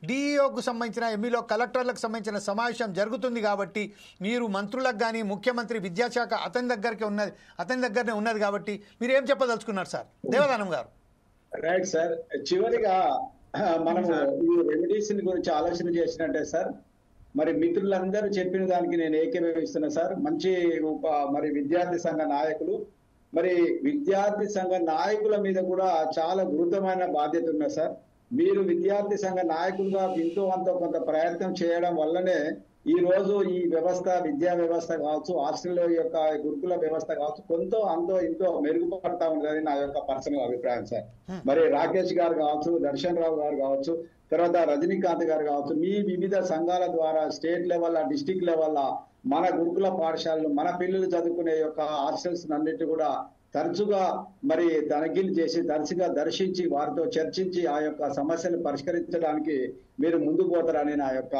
డిఈఓకు సంబంధించిన ఎంఈలో కలెక్టర్లకు సంబంధించిన సమావేశం జరుగుతుంది కాబట్టి మీరు మంత్రులకు కానీ ముఖ్యమంత్రి విద్యాశాఖ అతని దగ్గరనే ఉన్నది కాబట్టి మీరు ఏం చెప్పదలుచుకున్నారు సార్? దేవదానం గారు. రైట్ సార్, చివరిగా మనం ఈ రెమెడీస్ గురించి ఆలోచన చేసినట్టే సార్, మరి మిత్రులందరూ చెప్పిన దానికి నేను ఏకీభవిస్తున్నా సార్. మంచి మరి విద్యార్థి సంఘ నాయకులు, మరి విద్యార్థి సంఘ నాయకుల మీద కూడా చాలా గురుతరమైన బాధ్యత ఉన్నది సార్. మీరు విద్యార్థి సంఘ నాయకులుగా ఎంతో కొంత ప్రయత్నం చేయడం వల్లనే ఈ రోజు ఈ వ్యవస్థ, విద్యా వ్యవస్థ కావచ్చు, హాస్టల్లో యొక్క గురుకుల వ్యవస్థ కావచ్చు, ఇంతో మెరుగుపడతా ఉందని నా యొక్క పర్సనల్ అభిప్రాయం సార్. మరి రాకేష్ గారు కావచ్చు, దర్శన్ రావు గారు కావచ్చు, తర్వాత రజనీకాంత్ గారు కావచ్చు, మీ వివిధ సంఘాల ద్వారా స్టేట్ లెవెల్, డిస్టిక్ లెవెల్ మన గురుకుల పాఠశాలలు, మన పిల్లలు చదువుకునే యొక్క హాస్టల్స్ అన్నిటి కూడా తరచుగా మరి తనిఖీలు చేసి తరచుగా దర్శించి వారితో చర్చించి ఆ యొక్క సమస్యను పరిష్కరించడానికి మీరు ముందుకు పోతారని నా యొక్క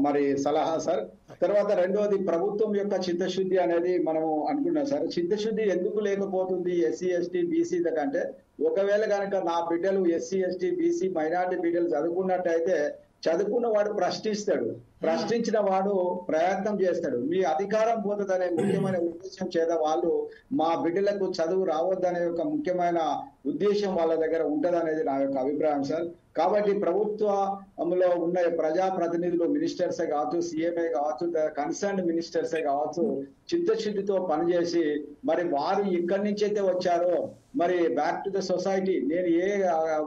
మరి సలహా సార్. తర్వాత రెండవది ప్రభుత్వం యొక్క చిత్తశుద్ధి అనేది మనము అనుకున్నాం సార్. చిత్తశుద్ధి ఎందుకు లేకపోతుంది ఎస్సీ ఎస్టీ బీసీ కంటే, ఒకవేళ కనుక నా బిడ్డలు ఎస్సీ ఎస్టీ బీసీ మైనారిటీ బిడ్డలు చదువుకున్నట్టయితే చదువుకున్న వాడు ప్రశ్నిస్తాడు, ప్రశ్నించిన వాడు ప్రయత్నం చేస్తాడు. మీ అధికారం పోతుందనే ముఖ్యమైన ఉద్దేశం చేత వాళ్ళు మా బిడ్డలకు చదువు రావద్దనే ఒక ముఖ్యమైన ఉద్దేశం వాళ్ళ దగ్గర ఉంటదనేది నా యొక్క అభిప్రాయం సార్. కాబట్టి ప్రభుత్వంలో ఉన్న ప్రజాప్రతినిధులు మినిస్టర్సే కావచ్చు, సీఎంఏ కావచ్చు, కన్సర్న్ మినిస్టర్సే కావచ్చు, చిత్తశుద్ధితో పనిచేసి మరి వారు ఎక్కడి నుంచి అయితే వచ్చారో మరి బ్యాక్ టు ద సొసైటీ, నేను ఏ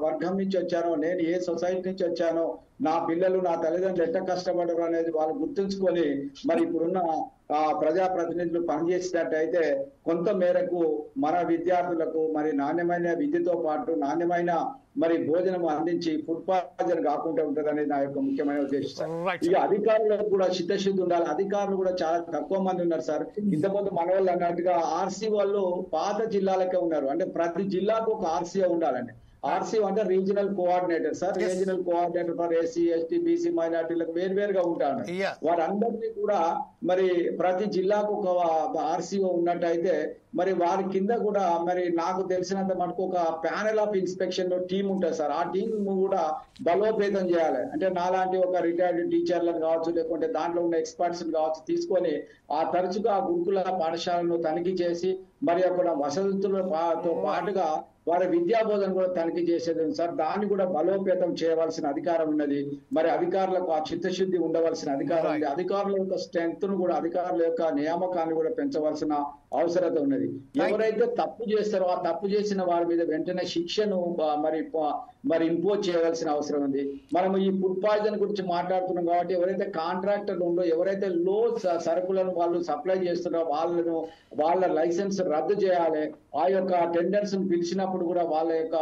వర్గం నుంచి వచ్చానో, నేను ఏ సొసైటీ నుంచి వచ్చానో, నా పిల్లలు నా తల్లిదండ్రులు ఎట్లా కష్టపడరు అనేది వాళ్ళు గుర్తుంచుకొని మరి ఇప్పుడున్న ప్రజాప్రతినిధులు పనిచేసినట్టయితే కొంత మేరకు మన విద్యార్థులకు మరి నాణ్యమైన విద్యతో పాటు నాణ్యమైన మరి భోజనం అందించి ఫుడ్ పాయిజన్ కాకుండా ఉంటదని నా యొక్క ముఖ్యమైన ఉద్దేశం. ఇక అధికారులకు కూడా చిత్తశుద్ధి ఉండాలి. అధికారులు కూడా చాలా తక్కువ మంది ఉన్నారు సార్. ఇంతకుముందు మన వాళ్ళు అన్నట్టుగా ఆర్సీ వాళ్ళు పాత జిల్లాలకే ఉన్నారు. అంటే ప్రతి జిల్లాకు ఒక ఆర్సీఓ ఉండాలండి. ఆర్సీ అంటే regional coordinator sir. Regional coordinator for SC ST BC మైనార్టీలకు వేరువేరుగా ఉంటారు. వారందరినీ కూడా మరి ప్రతి జిల్లాకు ఒక ఆర్సీఓ ఉన్నట్టయితే మరి వారి కింద కూడా మరి నాకు తెలిసినంత మనకు ఒక ప్యానెల్ ఆఫ్ ఇన్స్పెక్షన్ టీం ఉంటుంది సార్. ఆ టీం కూడా బలోపేతం చేయాలి. అంటే నాలాంటి ఒక రిటైర్డ్ టీచర్లను కావచ్చు, లేకుంటే దాంట్లో ఉన్న ఎక్స్పర్ట్స్ కావచ్చు తీసుకొని ఆ తరచుగా గురుకుల పాఠశాలను తనిఖీ చేసి మరి అక్కడ వసతులతో పాటుగా వారి విద్యా బోధన కూడా తనిఖీ చేసేది సార్. దాన్ని కూడా బలోపేతం చేయవలసిన అధికారం ఉన్నది. మరి అధికారులకు ఆ చిత్తశుద్ధి ఉండవలసిన అధికారం ఉంది. అధికారుల యొక్క స్ట్రెంగ్త్ ను కూడా, అధికారుల యొక్క నియామకాన్ని కూడా పెంచవలసిన అవసరత ఉన్నది. ఎవరైతే తప్పు చేస్తారో ఆ తప్పు చేసిన వారి మీద వెంటనే శిక్షను మరి ఇంపోజ్ చేయవలసిన అవసరం ఉంది. మనం ఈ ఫుడ్ పాయిజన్ గురించి మాట్లాడుతున్నాం కాబట్టి ఎవరైతే కాంట్రాక్టర్లు ఉండో, ఎవరైతే లో సరుకులను వాళ్ళు సప్లై చేస్తున్నారో వాళ్ళ లైసెన్స్ రద్దు చేయాలి. ఆ యొక్క టెండర్స్ పిలిచినప్పుడు కూడా వాళ్ళ యొక్క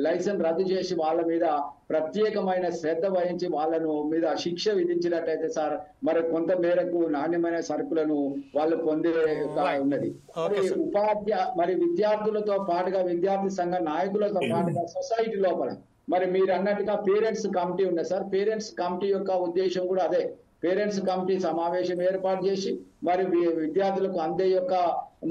లైసెన్స్ రద్దు చేసి వాళ్ళ మీద ప్రత్యేకమైన శ్రద్ధ వహించి వాళ్ళను మీద శిక్ష విధించినట్టయితే సార్ మరి కొంత మేరకు నాణ్యమైన సరుకులను వాళ్ళు పొందే ఉన్నది. మరి విద్యార్థులతో పాటుగా విద్యార్థి సంఘ నాయకులతో పాటుగా సొసైటీ లోపల మరి మీరు అన్నట్టుగా పేరెంట్స్ కమిటీ ఉంది సార్. పేరెంట్స్ కమిటీ యొక్క ఉద్దేశం కూడా అదే. పేరెంట్స్ కమిటీ సమావేశం ఏర్పాటు చేసి మరి విద్యార్థులకు అందే యొక్క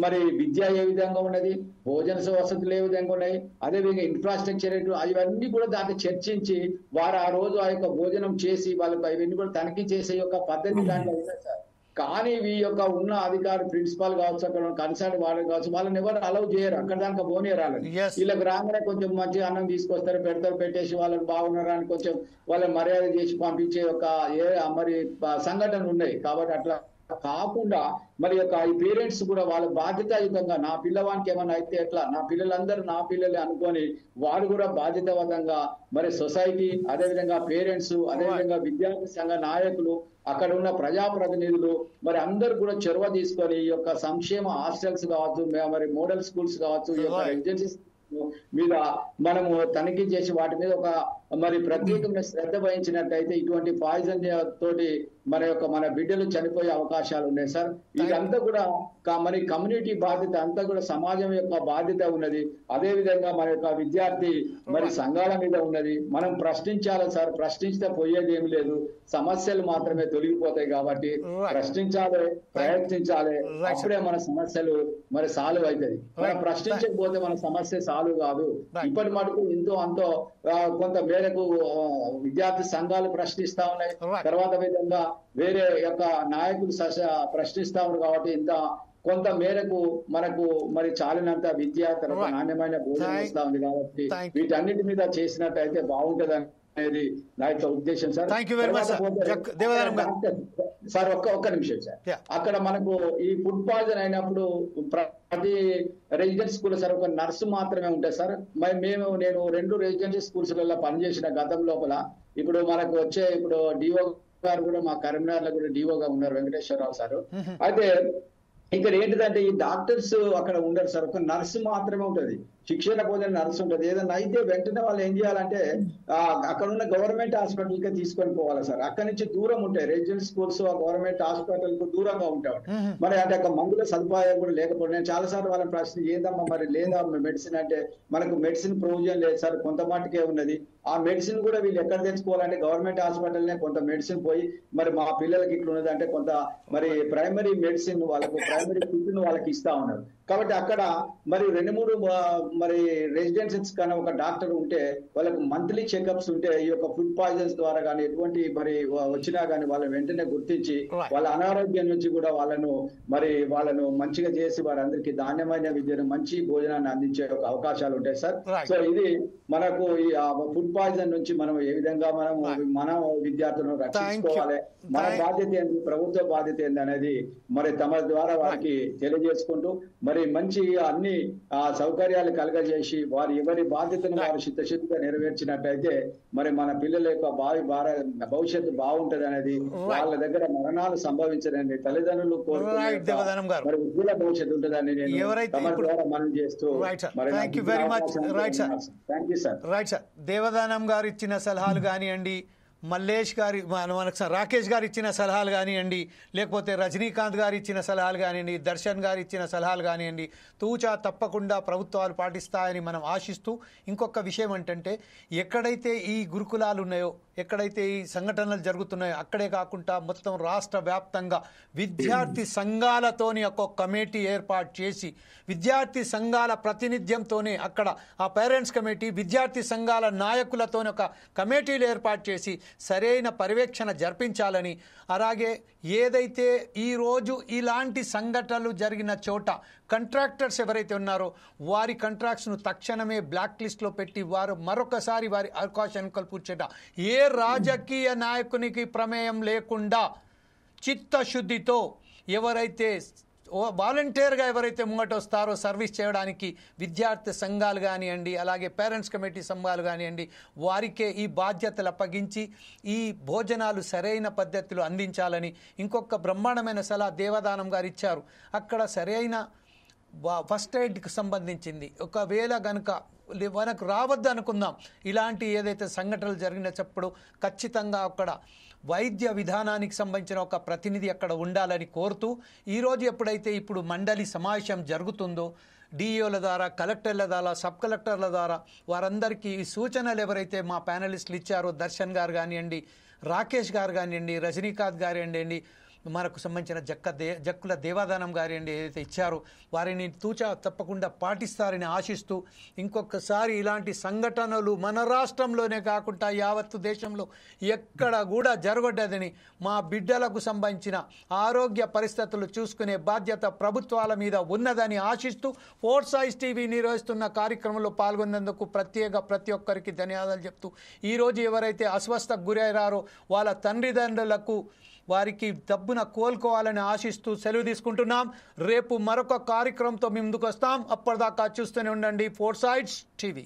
మరి విద్య ఏ విధంగా ఉన్నది, భోజన వసతులు ఏ విధంగా ఉన్నాయి, అదేవిధంగా ఇన్ఫ్రాస్ట్రక్చర్ ఇవన్నీ కూడా దాన్ని చర్చించి వారు ఆ రోజు ఆ యొక్క భోజనం చేసి వాళ్ళకి ఇవన్నీ కూడా తనిఖీ చేసే యొక్క పద్ధతి దాంట్లో ఉన్నది సార్. కానీ ఈ యొక్క ఉన్న అధికారి ప్రిన్సిపాల్ కావచ్చు, అక్కడ కన్సర్న్ వాళ్ళు కావచ్చు, వాళ్ళని ఎవరు అలౌ చేయరు. అక్కడ దానికి బోనియరాలి. వీళ్ళకి రాగానే కొంచెం మంచి అన్నం తీసుకొస్తారు, పెట్టేసి వాళ్ళని బాగున్నారా అని కొంచెం వాళ్ళని మర్యాద చేసి పంపించే ఒక మరి సంఘటనలు ఉన్నాయి. కాబట్టి అట్లా కాకుండా మరి యొక్క ఈ పేరెంట్స్ కూడా వాళ్ళ బాధ్యతాయుతంగా నా పిల్లవానికి ఏమన్నా అయితే ఎట్లా, నా పిల్లలందరూ నా పిల్లలే అనుకొని వారు కూడా బాధ్యతాయుతంగా మరి సొసైటీ, అదేవిధంగా పేరెంట్స్, అదేవిధంగా విద్యార్థి సంఘ నాయకులు, అక్కడ ఉన్న ప్రజాప్రతినిధులు మరి అందరు కూడా చొరవ తీసుకొని ఈ యొక్క సంక్షేమ హాస్టల్స్ కావచ్చు, మరి మోడల్ స్కూల్స్ కావచ్చు, ఈ యొక్క రెసిడెన్సీ మీద మనము తనిఖీ చేసి వాటి మీద ఒక మరి ప్రత్యేకమైన శ్రద్ధ వహించినట్టయితే ఇటువంటి పాయిజన్ తోటి మన బిడ్డలు చనిపోయే అవకాశాలు ఉన్నాయి సార్. ఇదంతా కూడా మరి కమ్యూనిటీ బాధ్యత, అంతా కూడా సమాజం యొక్క బాధ్యత ఉన్నది. అదే విధంగా మన యొక్క విద్యార్థి మరి సంఘాల మీద ఉన్నది. మనం ప్రశ్నించాలి సార్. ప్రశ్నిస్తే పోయేది ఏమి లేదు, సమస్యలు మాత్రమే తొలగిపోతాయి. కాబట్టి ప్రశ్నించాలి, ప్రయత్నించాలి, అప్పుడే మన సమస్యలు మరి సాల్వ్ అవుతుంది. మనం ప్రశ్నించకపోతే మన సమస్య సాల్వ్ కాదు. ఇప్పటి మటుకు ఎంతో అంతో కొంత మేరకు విద్యార్థి సంఘాలు ప్రశ్నిస్తా ఉన్నాయి. తర్వాత విధంగా వేరే యొక్క నాయకులు ప్రశ్నిస్తా ఉన్నారు. కాబట్టి ఇంత కొంత మేరకు మనకు మరి చాలినంత విద్య, తర్వాత నాణ్యమైన భోజనం ఇస్తా ఉంది. కాబట్టి వీటన్నిటి మీద చేసినట్టయితే బాగుంటది అనేది నా యొక్క ఉద్దేశం సార్. సార్ ఒక్క నిమిషం సార్. అక్కడ మనకు ఈ ఫుడ్ పాయిజన్ అయినప్పుడు ప్రతి రెసిడెన్సీ స్కూల్ సార్ ఒక నర్సు మాత్రమే ఉంటాయి సార్. నేను 2 రెసిడెన్సీ స్కూల్స్ పనిచేసిన గతం లోపల. ఇప్పుడు మనకు ఇప్పుడు డిఓ గారు కూడా మా కరీంనగర్ లో కూడా డిఓగా ఉన్నారు, వెంకటేశ్వరరావు సార్. అయితే ఇక్కడ ఏంటిదంటే ఈ డాక్టర్స్ అక్కడ ఉండరు సార్, ఒక నర్సు మాత్రమే ఉంటది, శిక్షణ పొందిన నర్సు ఉంటది. ఏదైనా అయితే వెంటనే వాళ్ళు ఏం చేయాలంటే అక్కడ ఉన్న గవర్నమెంట్ హాస్పిటల్ కి తీసుకొని పోవాలి సార్. అక్కడ నుంచి దూరం ఉంటాయి రెసిడెంట్ స్కూల్స్, ఆ గవర్నమెంట్ హాస్పిటల్ కు దూరంగా ఉంటాయి. మరి అంటే అక్కడ మందుల సదుపాయం కూడా లేకపోతే నేను చాలా సార్లు వాళ్ళని ప్రశ్న ఏందమ్మా మరి లేదా మెడిసిన్ అంటే మనకు మెడిసిన్ ప్రొవిజన్ లేదు సార్, కొంత మట్టుకే ఉన్నది. ఆ మెడిసిన్ కూడా వీళ్ళు ఎక్కడ తెచ్చుకోవాలంటే గవర్నమెంట్ హాస్పిటల్నే కొంత మెడిసిన్ పోయి మరి మా పిల్లలకి ఇట్లా ఉన్నది అంటే కొంత మరి ప్రైమరీ మెడిసిన్ వాళ్ళకు ప్రైమరీ ఫుడ్ వాళ్ళకి ఇస్తా ఉన్నారు. కాబట్టి అక్కడ మరి 2-3 మరి రెసిడెన్సీస్ కానీ ఒక డాక్టర్ ఉంటే వాళ్ళకు మంత్లీ చెకప్స్ ఉంటే ఈ యొక్క ఫుడ్ పాయిజన్స్ ద్వారా కానీ ఎటువంటి మరి వచ్చినా కానీ వాళ్ళని వెంటనే గుర్తించి వాళ్ళ అనారోగ్యం నుంచి కూడా వాళ్ళను మంచిగా చేసి వారందరికీ నాణ్యమైన విద్యను మంచి భోజనాన్ని అందించే ఒక అవకాశాలు ఉంటాయి సార్. సో ఇది మనకు ఈ ఫుడ్ పాయిజన్ నుంచి మనం ఏ విధంగా మన విద్యార్థులను రక్షించుకోవాలి, మన బాధ్యత ఏంటి, ప్రభుత్వ బాధ్యత ఏంటి అనేది మరి తమ ద్వారా వారికి తెలియజేసుకుంటూ మరి మంచి అన్ని సౌకర్యాలు కలగజేసి వారి ఎవరి బాధ్యతను వారు చిత్తశుద్ధిగా నెరవేర్చినట్టయితే మరి మన పిల్లల యొక్క భవిష్యత్తు బాగుంటది అనేది, వాళ్ళ దగ్గర మరణాలు సంభవించదండి తల్లిదండ్రులు మరి ఉజ్వల భవిష్యత్తు ఉంటుందని నేను తమ ద్వారా మనం చేస్తూ మరి thank you sir. Right sir, Devadanam గారు ఇచ్చిన సలహాలు కానివ్వండి, మల్లేష్ గారి మనకు రాకేష్ గారు ఇచ్చిన సలహాలు కానివ్వండి, లేకపోతే రజనీకాంత్ గారు ఇచ్చిన సలహాలు కానివ్వండి, దర్శన్ గారు ఇచ్చిన సలహాలు కానివ్వండి, తూచా తప్పకుండా ప్రభుత్వాలు పాటిస్తాయని మనం ఆశిస్తూ, ఇంకొక విషయం ఏంటంటే ఎక్కడైతే ఈ గురుకులాలు ఉన్నాయో, ఎక్కడైతే ఈ సంఘటనలు జరుగుతున్నాయో అక్కడే కాకుండా మొత్తం రాష్ట్ర వ్యాప్తంగా విద్యార్థి సంఘాలతోని ఒక కమిటీ ఏర్పాటు చేసి విద్యార్థి సంఘాల ప్రాతినిధ్యంతోనే అక్కడ ఆ పేరెంట్స్ కమిటీ విద్యార్థి సంఘాల నాయకులతోని ఒక కమిటీలు ఏర్పాటు చేసి సరైన పర్యవేక్షణ జరిపించాలని, అలాగే ఏదైతే ఈరోజు ఇలాంటి సంఘటనలు జరిగిన చోట కంట్రాక్టర్స్ ఎవరైతే ఉన్నారో వారి కాంట్రాక్ట్స్ను తక్షణమే బ్లాక్ లిస్ట్లో పెట్టి వారు మరొకసారి వారి అవకాశాన్ని కల్పించేట ఏ రాజకీయ నాయకునికి ప్రమేయం లేకుండా చిత్తశుద్ధితో ఎవరైతే వాలంటీర్గా ఎవరైతే ముంగట వస్తారో సర్వీస్ చేయడానికి విద్యార్థి సంఘాలు కానివ్వండి, అలాగే పేరెంట్స్ కమిటీ సంఘాలు కానివ్వండి, వారికే ఈ బాధ్యతలు అప్పగించి ఈ భోజనాలు సరైన పద్ధతిలో అందించాలని ఇంకొక బ్రహ్మాండమైన సలహా దేవదానం గారు ఇచ్చారు. అక్కడ సరైన ఫస్ట్ ఎయిడ్కి సంబంధించింది ఒకవేళ కనుక మనకు రావద్దు అనుకుందాం, ఇలాంటి ఏదైతే సంఘటనలు జరిగినప్పుడు ఖచ్చితంగా అక్కడ వైద్య విధానానికి సంబంధించిన ఒక ప్రతినిధి అక్కడ ఉండాలని కోరుతూ ఈరోజు ఎప్పుడైతే ఇప్పుడు మండలి సమావేశం జరుగుతుందో డిఈఓల ద్వారా, కలెక్టర్ల ద్వారా, సబ్ కలెక్టర్ల ద్వారా వారందరికీ ఈ సూచనలు ఎవరైతే మా ప్యానలిస్టులు ఇచ్చారో దర్శన్ గారు కానివ్వండి, రాకేష్ గారు కానివ్వండి, రజనీకాంత్ గారు కానివ్వండి, మనకు సంబంధించిన జక్కుల దేవాదానం గారు ఏదైతే ఇచ్చారో వారిని తూచా తప్పకుండా పాటిస్తారని ఆశిస్తూ ఇంకొకసారి ఇలాంటి సంఘటనలు మన రాష్ట్రంలోనే కాకుండా యావత్తు దేశంలో ఎక్కడ కూడా జరగొద్దదని, మా బిడ్డలకు సంబంధించిన ఆరోగ్య పరిస్థితులు చూసుకునే బాధ్యత ప్రభుత్వాల మీద ఉన్నదని ఆశిస్తూ ఫోర్స్ ఐస్ టీవీ నిర్వహిస్తున్న కార్యక్రమంలో పాల్గొన్నందుకు ప్రతి ఒక్కరికి ధన్యవాదాలు చెప్తూ ఈరోజు ఎవరైతే అస్వస్థకు గురయ్యారో వాళ్ళ తండ్రిదండ్రులకు వారికి డబ్బున కోలుకోవాలని ఆశిస్తూ సెలవు తీసుకుంటున్నాం. రేపు మరొక కార్యక్రమంతో మేము ముందుకు వస్తాం. అప్పటిదాకా చూస్తూనే ఉండండి ఫోర్స్ ఐస్ టీవీ.